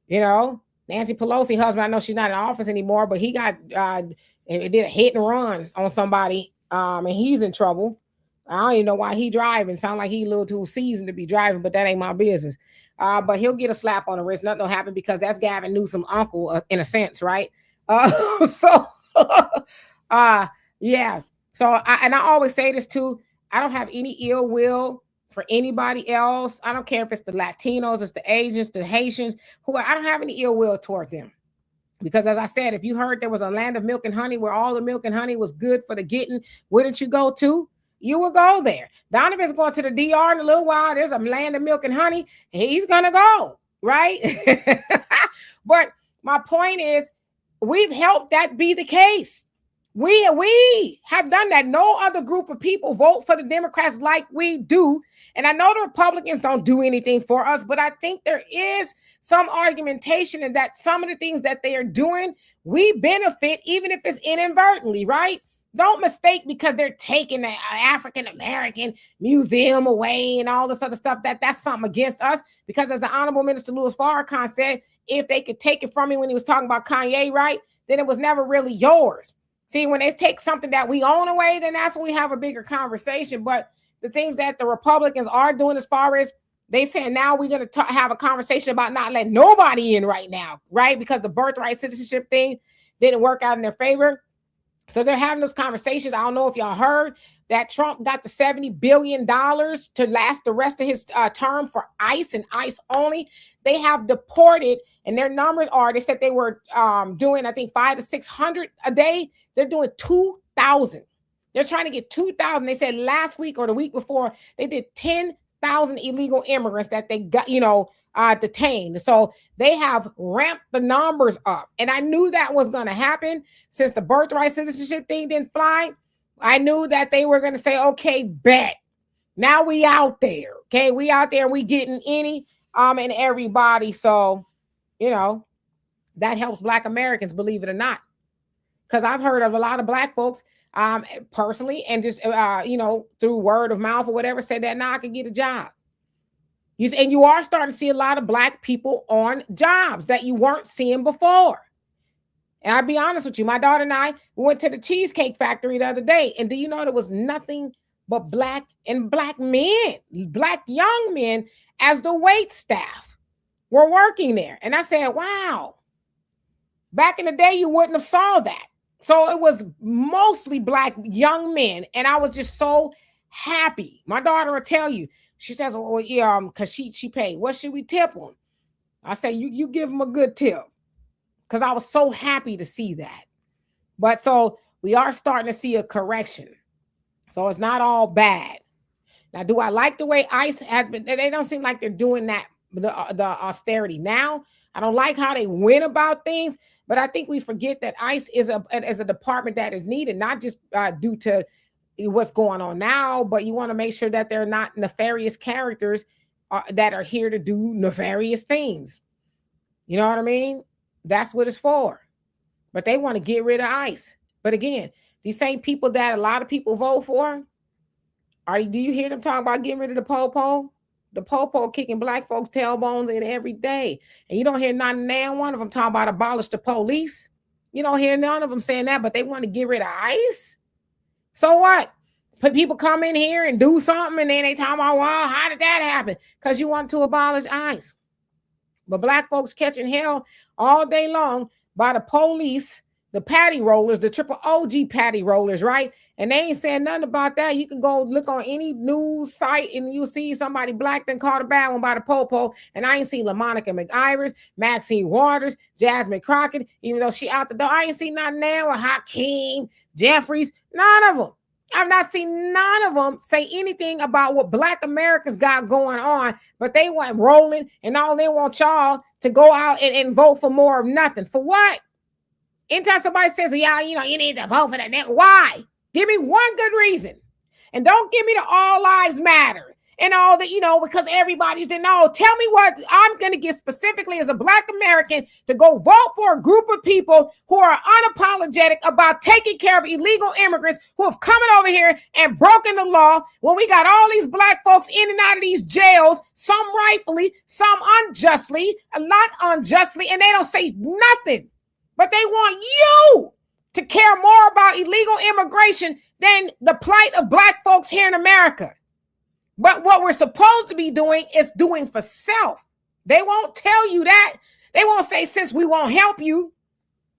Nancy Pelosi husband, I know she's not in office anymore, but he got did a hit and run on somebody, and he's in trouble. I don't even know why he driving. Sound like he a little too seasoned to be driving, but that ain't my business. But he'll get a slap on the wrist. Nothing will happen because that's Gavin Newsom's uncle, in a sense, right? Yeah. So I always say this too. I don't have any ill will for anybody else. I don't care if it's the Latinos, it's the Asians, the Haitians, I don't have any ill will toward them. Because as I said, if you heard there was a land of milk and honey where all the milk and honey was good for the getting, wouldn't you go to? You will go there. Donovan's going to the DR in a little while. There's a land of milk and honey. And he's going to go, right? But my point is, we've helped that be the case. We have done that. No other group of people vote for the Democrats like we do. And I know the Republicans don't do anything for us, but I think there is some argumentation in that some of the things that they are doing, we benefit, even if it's inadvertently, right? Don't mistake because they're taking the African-American museum away and all this other stuff, that's something against us. Because as the Honorable Minister Louis Farrakhan said, if they could take it from me when he was talking about Kanye, right, then it was never really yours. See, when they take something that we own away, then that's when we have a bigger conversation. But the things that the Republicans are doing, as far as they saying now we're going to have a conversation about not letting nobody in right now, right? Because the birthright citizenship thing didn't work out in their favor. So they're having those conversations. I don't know if y'all heard that Trump got the $70 billion to last the rest of his term for ICE and ICE only. They have deported, and their numbers are, they said they were doing, I think, 500 to 600 a day. They're doing 2,000. They're trying to get 2,000. They said last week or the week before, they did 10,000 illegal immigrants that they got, detained. So they have ramped the numbers up. And I knew that was going to happen since the birthright citizenship thing didn't fly. I knew that they were going to say, okay, bet. Now we out there. Okay, we out there and we getting any and everybody. So, that helps Black Americans, believe it or not. Because I've heard of a lot of Black folks personally and just, through word of mouth or whatever, said that now I can get a job. And you are starting to see a lot of Black people on jobs that you weren't seeing before. And I'll be honest with you, my daughter and I went to the Cheesecake Factory the other day. And do you know there was nothing but Black men, Black young men as the wait staff were working there. And I said, wow, back in the day, you wouldn't have saw that. So it was mostly Black young men. And I was just so happy. My daughter will tell you, she says, well, yeah, because she paid. What should we tip them? I say, you give them a good tip. Because I was so happy to see that. But so we are starting to see a correction. So it's not all bad. Now, do I like the way ICE has been? They don't seem like they're doing that, the austerity now. I don't like how they went about things. But I think we forget that ICE is a department that is needed, not just due to what's going on now, but you want to make sure that they're not nefarious characters that are here to do nefarious things. You know what I mean? That's what it's for. but they want to get rid of ICE. But again, these same people that a lot of people vote for, do you hear them talking about getting rid of the po-po? The po-po kicking black folks' tailbones in every day. And you don't hear not one of them talking about abolish the police. You don't hear none of them saying that, but they want to get rid of ICE. So what? But people come in here and do something, and then they talk about, well, how did that happen? Because you want to abolish ICE. But black folks catching hell all day long by the police, the patty rollers, the triple OG patty rollers, right? And they ain't saying nothing about that. You can go look on any news site and you'll see somebody black then caught a bad one by the po-po. And I ain't seen LaMonica McIvers, Maxine Waters, Jasmine Crockett, even though she out the door. I ain't seen nothing there with Hakeem, Jeffries, none of them. I've not seen none of them say anything about what black Americans got going on, but they went rolling and all they want y'all to go out and vote for more of nothing. For what? Anytime somebody says, yeah, you need to vote for that. Why? Give me one good reason. And don't give me the all lives matter and all that, because everybody's the no. Tell me what I'm going to get specifically as a black American to go vote for a group of people who are unapologetic about taking care of illegal immigrants who have come over here and broken the law when we got all these black folks in and out of these jails, some rightfully, some unjustly, a lot unjustly, and they don't say nothing. But they want you to care more about illegal immigration than the plight of black folks here in America. But what we're supposed to be doing is doing for self. They won't tell you that. They won't say, since we won't help you,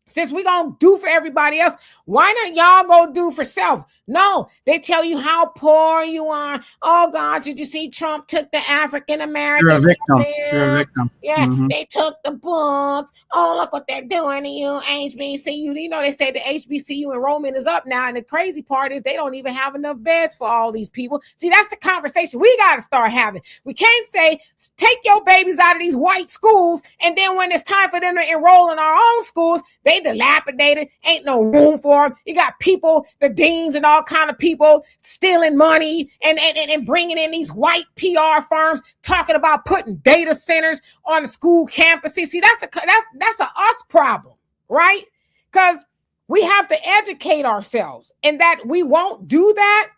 since we're going to do for everybody else, why not y'all go do for self? No, they tell you how poor you are. Oh, God, did you see Trump took the African-American? You're a victim. You're a victim. Yeah, They took the books. Oh, look what they're doing to you, HBCU. They say the HBCU enrollment is up now. And the crazy part is they don't even have enough beds for all these people. See, that's the conversation we got to start having. We can't say, take your babies out of these white schools. And then when it's time for them to enroll in our own schools, they dilapidated. Ain't no room for them. You got people, the deans and all kind of people stealing money and bringing in these white PR firms talking about putting data centers on the school campuses. See, that's a us problem, right? Because we have to educate ourselves, and that we won't do that.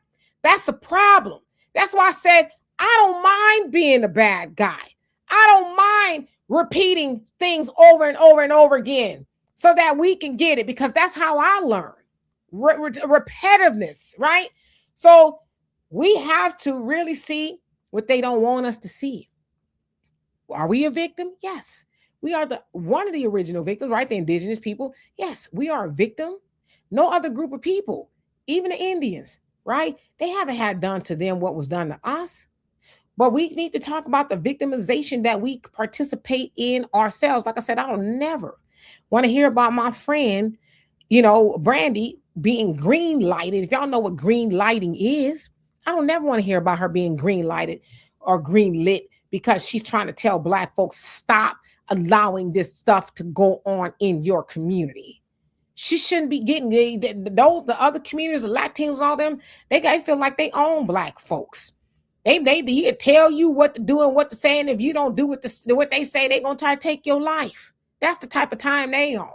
That's a problem. That's why I said I don't mind being a bad guy. I don't mind repeating things over and over and over again so that we can get it, because that's how I learn. Repetitiveness, right? So we have to really see what they don't want us to see. Are we a victim? Yes. We are one of the original victims, right? The indigenous people. Yes, we are a victim. No other group of people, even the Indians, right? They haven't had done to them what was done to us. But we need to talk about the victimization that we participate in ourselves. Like I said, I don't never want to hear about my friend, Brandy, being green lighted. If y'all know what green lighting is, I don't never want to hear about her being green lighted or green lit because she's trying to tell black folks, stop allowing this stuff to go on in your community. She shouldn't be getting the other communities, the Latinos and all them, they guys feel like they own black folks. They tell you what to do and what to say, and if you don't do what they say, they're gonna try to take your life. That's the type of time they on.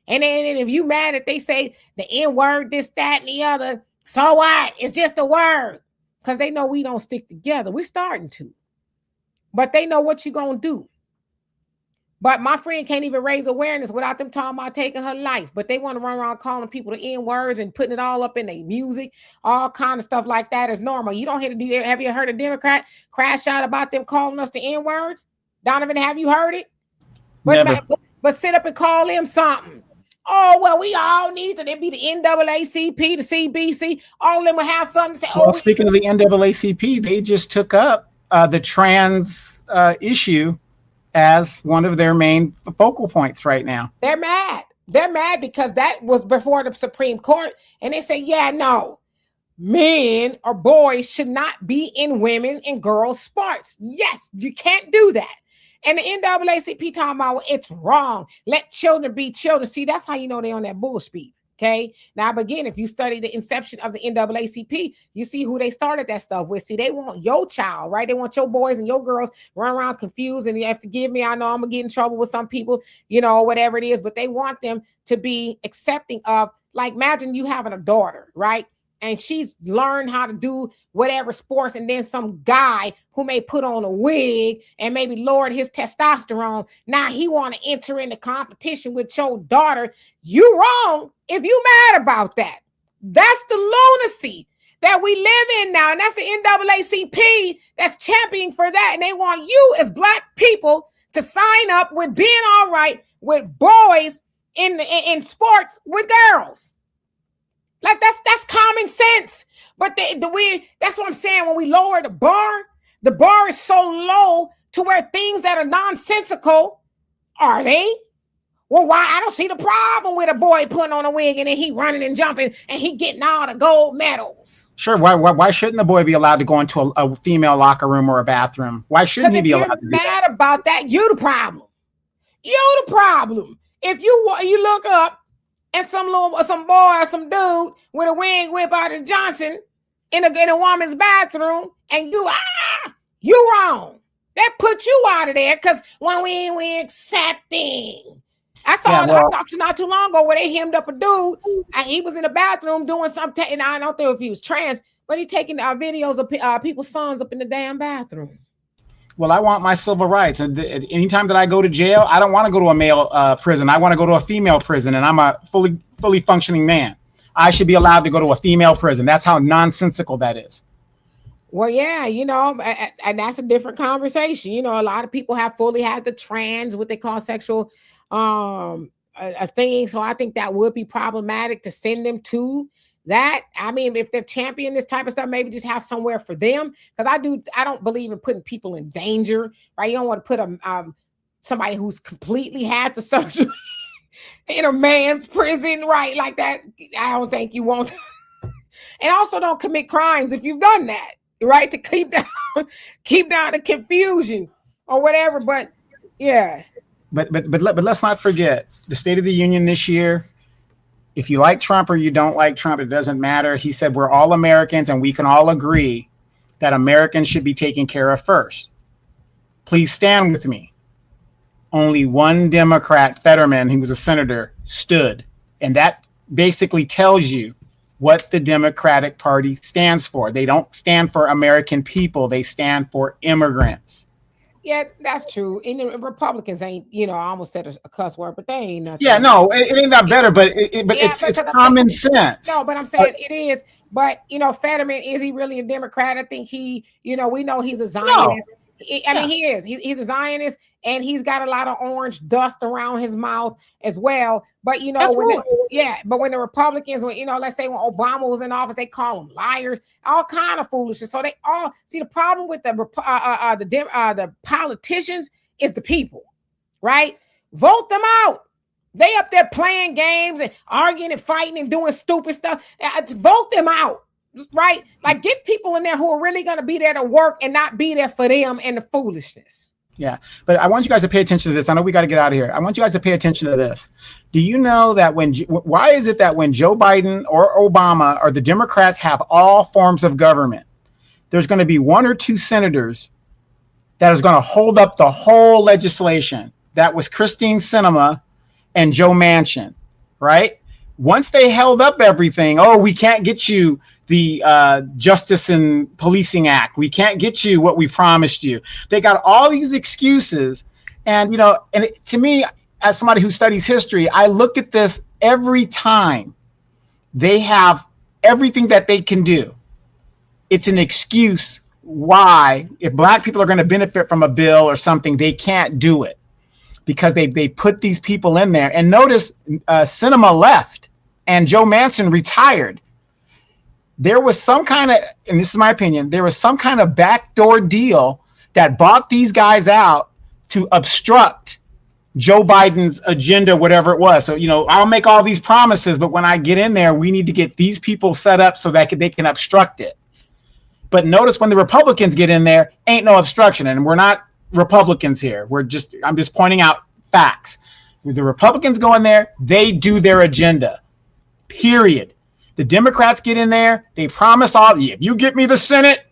And then if you mad that they say the N-word, this, that, and the other, so what? It's just a word. Because they know we don't stick together. We're starting to. But they know what you're going to do. But my friend can't even raise awareness without them talking about taking her life. But they want to run around calling people the N-words and putting it all up in their music. All kind of stuff like that is normal. You don't hear have you heard a Democrat crash out about them calling us the N-words? Donovan, have you heard it? But sit up and call them something. Oh, well, we all need to be the NAACP, the CBC. All of them will have something to say. Well, speaking of the NAACP, they just took up the trans issue as one of their main focal points right now. They're mad. They're mad because that was before the Supreme Court. And they say, yeah, no, men or boys should not be in women and girls' sports. Yes, you can't do that. And the NAACP talking about, well, it's wrong. Let children be children. See, that's how you know they on that bull speed. Okay. Now, again, if you study the inception of the NAACP, you see who they started that stuff with. See, they want your child, right? They want your boys and your girls run around confused. And yeah, forgive me, I know I'm gonna get in trouble with some people, whatever it is, but they want them to be accepting of, like, imagine you having a daughter, right? And she's learned how to do whatever sports, and then some guy who may put on a wig and maybe lowered his testosterone, now he want to enter into competition with your daughter. You wrong if you mad about that. That's the lunacy that we live in now, and that's the NAACP that's championing for that, and they want you as Black people to sign up with being all right with boys in sports with girls. Like that's common sense. But that's what I'm saying. When we lower the bar is so low to where things that are nonsensical, are they? Well, why? I don't see the problem with a boy putting on a wig and then he running and jumping and he getting all the gold medals. Sure. Why shouldn't the boy be allowed to go into a female locker room or a bathroom? Why shouldn't he be allowed to do that? If you're mad about that, you the problem. You the problem. If you look up and some boy or some dude with a wig whip out of Johnson in a woman's bathroom, and you wrong. That put you out of there, because when we accepting. I saw not too long ago where they hemmed up a dude and he was in the bathroom doing something, and I don't know if he was trans, but he taking videos of people's sons up in the damn bathroom. Well, I want my civil rights. And anytime that I go to jail, I don't want to go to a male prison. I want to go to a female prison, and I'm a fully functioning man. I should be allowed to go to a female prison. That's how nonsensical that is. Well, yeah, and that's a different conversation. A lot of people have fully had the trans, what they call sexual a thing. So I think that would be problematic to send them to that. I mean, if they're championing this type of stuff, maybe just have somewhere for them. Because I don't believe in putting people in danger, right? You don't want to put somebody who's completely had the surgery in a man's prison, right? Like that. I don't think you want. And also don't commit crimes if you've done that, right? To keep down the confusion or whatever. But yeah. But let's not forget the State of the Union this year. If you like Trump or you don't like Trump, it doesn't matter. He said we're all Americans and we can all agree that Americans should be taken care of first. Please stand with me. Only one Democrat, Fetterman, he was a senator, stood. And that basically tells you what the Democratic Party stands for. They don't stand for American people. They stand for immigrants. Yeah, that's true. And the Republicans ain't, I almost said a cuss word, but they ain't nothing. Yeah, no, it ain't that better, but it's common sense. No, but I'm saying it is. But, Fetterman, is he really a Democrat? I think we know he's a Zionist. No. I mean, he is. He's a Zionist, and he's got a lot of orange dust around his mouth as well. But when the Republicans, let's say when Obama was in office, they call them liars, all kind of foolishness. So they all see the problem with the politicians is the people, right? Vote them out. They up there playing games and arguing and fighting and doing stupid stuff. Vote them out. Right? Like, get people in there who are really going to be there to work and not be there for them and the foolishness. Yeah. But I want you guys to pay attention to this. I know we got to get out of here. I want you guys to pay attention to this. Do you know that why is it that when Joe Biden or Obama or the Democrats have all forms of government, there's going to be one or two senators that is going to hold up the whole legislation? That was Christine Sinema and Joe Manchin, right? Once they held up everything, we can't get you the Justice and Policing Act. We can't get you what we promised you. They got all these excuses. And, to me, as somebody who studies history, I look at this every time. They have everything that they can do. It's an excuse why, if Black people are going to benefit from a bill or something, they can't do it because they put these people in there. And notice Sinema left and Joe Manchin retired. There was some kind of, and this is my opinion, there was some kind of backdoor deal that bought these guys out to obstruct Joe Biden's agenda, whatever it was. So, I'll make all these promises, but when I get in there, we need to get these people set up so that they can obstruct it. But notice when the Republicans get in there, ain't no obstruction. And we're not Republicans here. I'm just pointing out facts. When the Republicans go in there, they do their agenda. period. The Democrats get in there. They promise if you get me the Senate,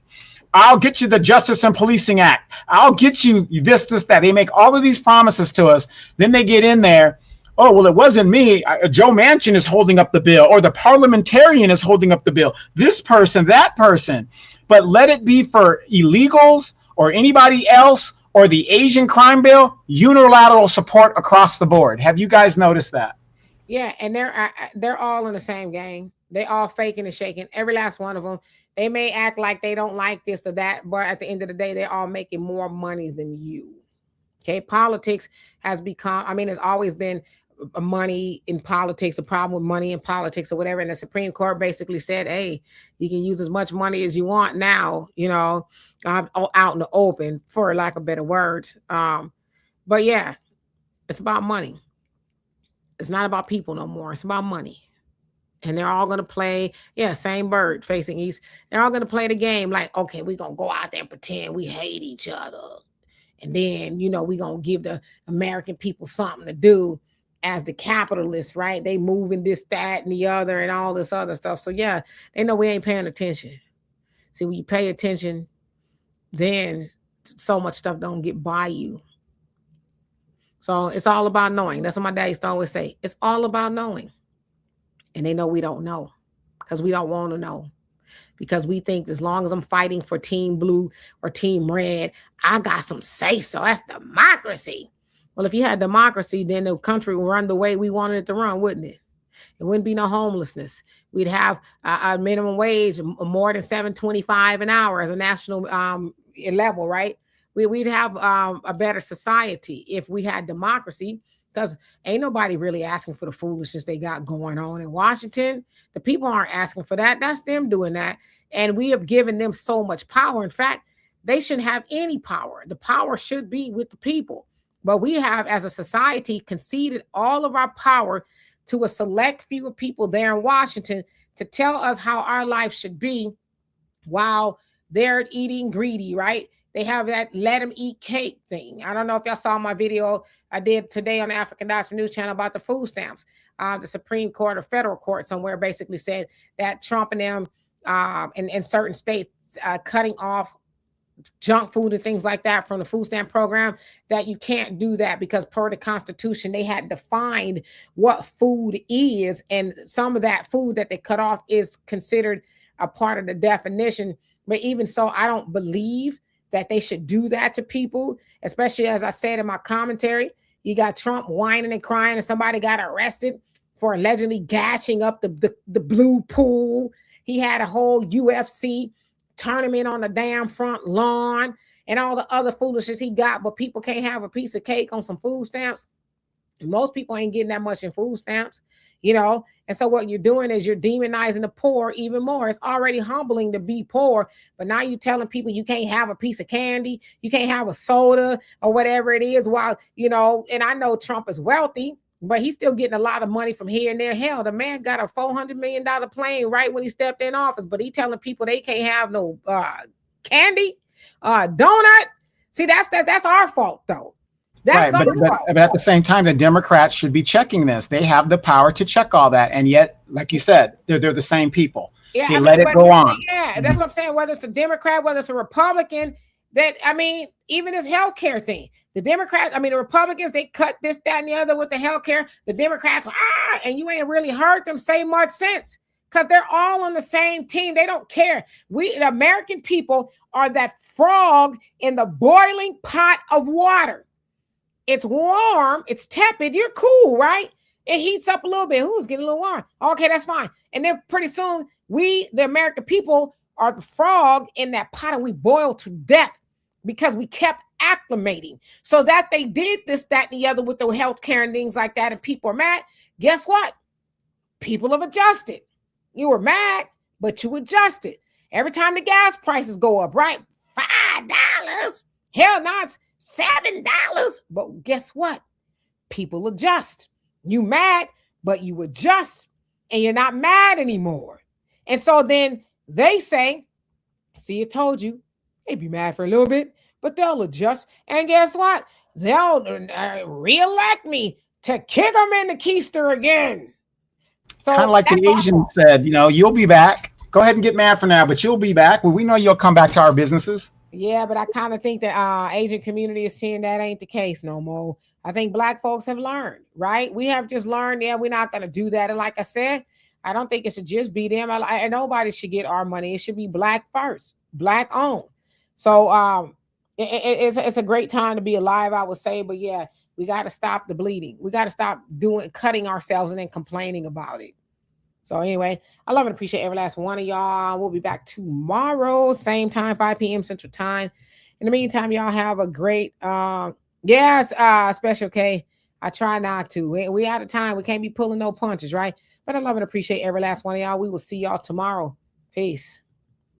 I'll get you the Justice and Policing Act. I'll get you this, that. They make all of these promises to us. Then they get in there. Oh, well, it wasn't me. Joe Manchin is holding up the bill, or the parliamentarian is holding up the bill. This person, that person. But let it be for illegals or anybody else, or the Asian crime bill, unilateral support across the board. Have you guys noticed that? Yeah, and they're all in the same game. They all faking and shaking. Every last one of them. They may act like they don't like this or that, but at the end of the day, they're all making more money than you. Okay, politics has become, I mean, there's always been money in politics, a problem with money in politics or whatever. And the Supreme Court basically said, hey, you can use as much money as you want now, out in the open, for lack of better words. But yeah, it's about money. It's not about people no more. It's about money. And they're all going to play, same bird facing east. They're all going to play the game like, okay, we're going to go out there and pretend we hate each other. And then, we're going to give the American people something to do as the capitalists, right? They moving this, that, and the other and all this other stuff. So, yeah, they know we ain't paying attention. See, when you pay attention, then so much stuff don't get by you. So it's all about knowing. That's what my dad used to always say. It's all about knowing. And they know we don't know because we don't want to know, because we think as long as I'm fighting for team blue or team red, I got some say so. That's democracy. Well, if you had democracy, then the country would run the way we wanted it to run, wouldn't it? It wouldn't be no homelessness. We'd have a minimum wage more than $7.25 an hour as a national level, right? We'd have a better society if we had democracy. Because ain't nobody really asking for the foolishness they got going on in Washington. The people aren't asking for that. That's them doing that. And we have given them so much power. In fact, they shouldn't have any power. The power should be with the people. But we have, as a society, conceded all of our power to a select few of people there in Washington to tell us how our life should be while they're eating greedy, right? They have that let them eat cake thing. I don't know if y'all saw my video I did today on the African Diaspora News Channel about the food stamps. The Supreme Court or federal court somewhere basically said that Trump and them in certain states cutting off junk food and things like that from the food stamp program, that you can't do that because per the Constitution, they had defined what food is. And some of that food that they cut off is considered a part of the definition. But even so, I don't believe that they should do that to people, especially as I said in my commentary. You got Trump whining and crying, and somebody got arrested for allegedly gashing up the blue pool. He had a whole UFC tournament on the damn front lawn and all the other foolishness he got, but people can't have a piece of cake on some food stamps. Most people ain't getting that much in food stamps, and so what you're doing is you're demonizing the poor even more. It's already humbling to be poor, but now you're telling people you can't have a piece of candy, you can't have a soda or whatever it is, while, and I know Trump is wealthy, but he's still getting a lot of money from here and there. Hell, the man got a $400 million plane right when he stepped in office, but he telling people they can't have no candy, donut. See, that's our fault, though. That's right, but at the same time, the Democrats should be checking this. They have the power to check all that, and yet, like you said, they're the same people. Yeah, they let it go on. Yeah, that's what I'm saying. Whether it's a Democrat, whether it's a Republican, even this healthcare thing, the Republicans, they cut this, that, and the other with the healthcare. The Democrats, and you ain't really heard them say much since, because they're all on the same team. They don't care. The American people are that frog in the boiling pot of water. It's warm, it's tepid, you're cool, right? It heats up a little bit. It's getting a little warm. Okay, that's fine. And then pretty soon, we, the American people, are the frog in that pot, and we boil to death because we kept acclimating. So that they did this, that, and the other with the healthcare and things like that, and people are mad. Guess what? People have adjusted. You were mad, but you adjusted. Every time the gas prices go up, right? $5. Hell, no, it's $7. But guess what? People adjust. You mad, but you adjust, and you're not mad anymore. And so then they say, see, I told you. They be mad for a little bit, but they'll adjust. And guess what? They'll reelect me to kick them in the keister again. So Kind of like the that's Asian awful. said, you'll be back. Go ahead and get mad for now, but you'll be back. Well, we know you'll come back to our businesses. Yeah, but I kind of think the Asian community is seeing that ain't the case no more. I think black folks have learned, right? We have just learned, yeah, we're not going to do that. And like I said, I don't think it should just be them. Nobody should get our money. It should be black first, black owned. So it's a great time to be alive, I would say. But yeah, we got to stop the bleeding. We got to stop cutting ourselves and then complaining about it. So anyway, I love and appreciate every last one of y'all. We'll be back tomorrow, same time, 5 p.m. Central Time. In the meantime, y'all have a great Special K. I try not to. We out of time. We can't be pulling no punches, right? But I love and appreciate every last one of y'all. We will see y'all tomorrow. Peace.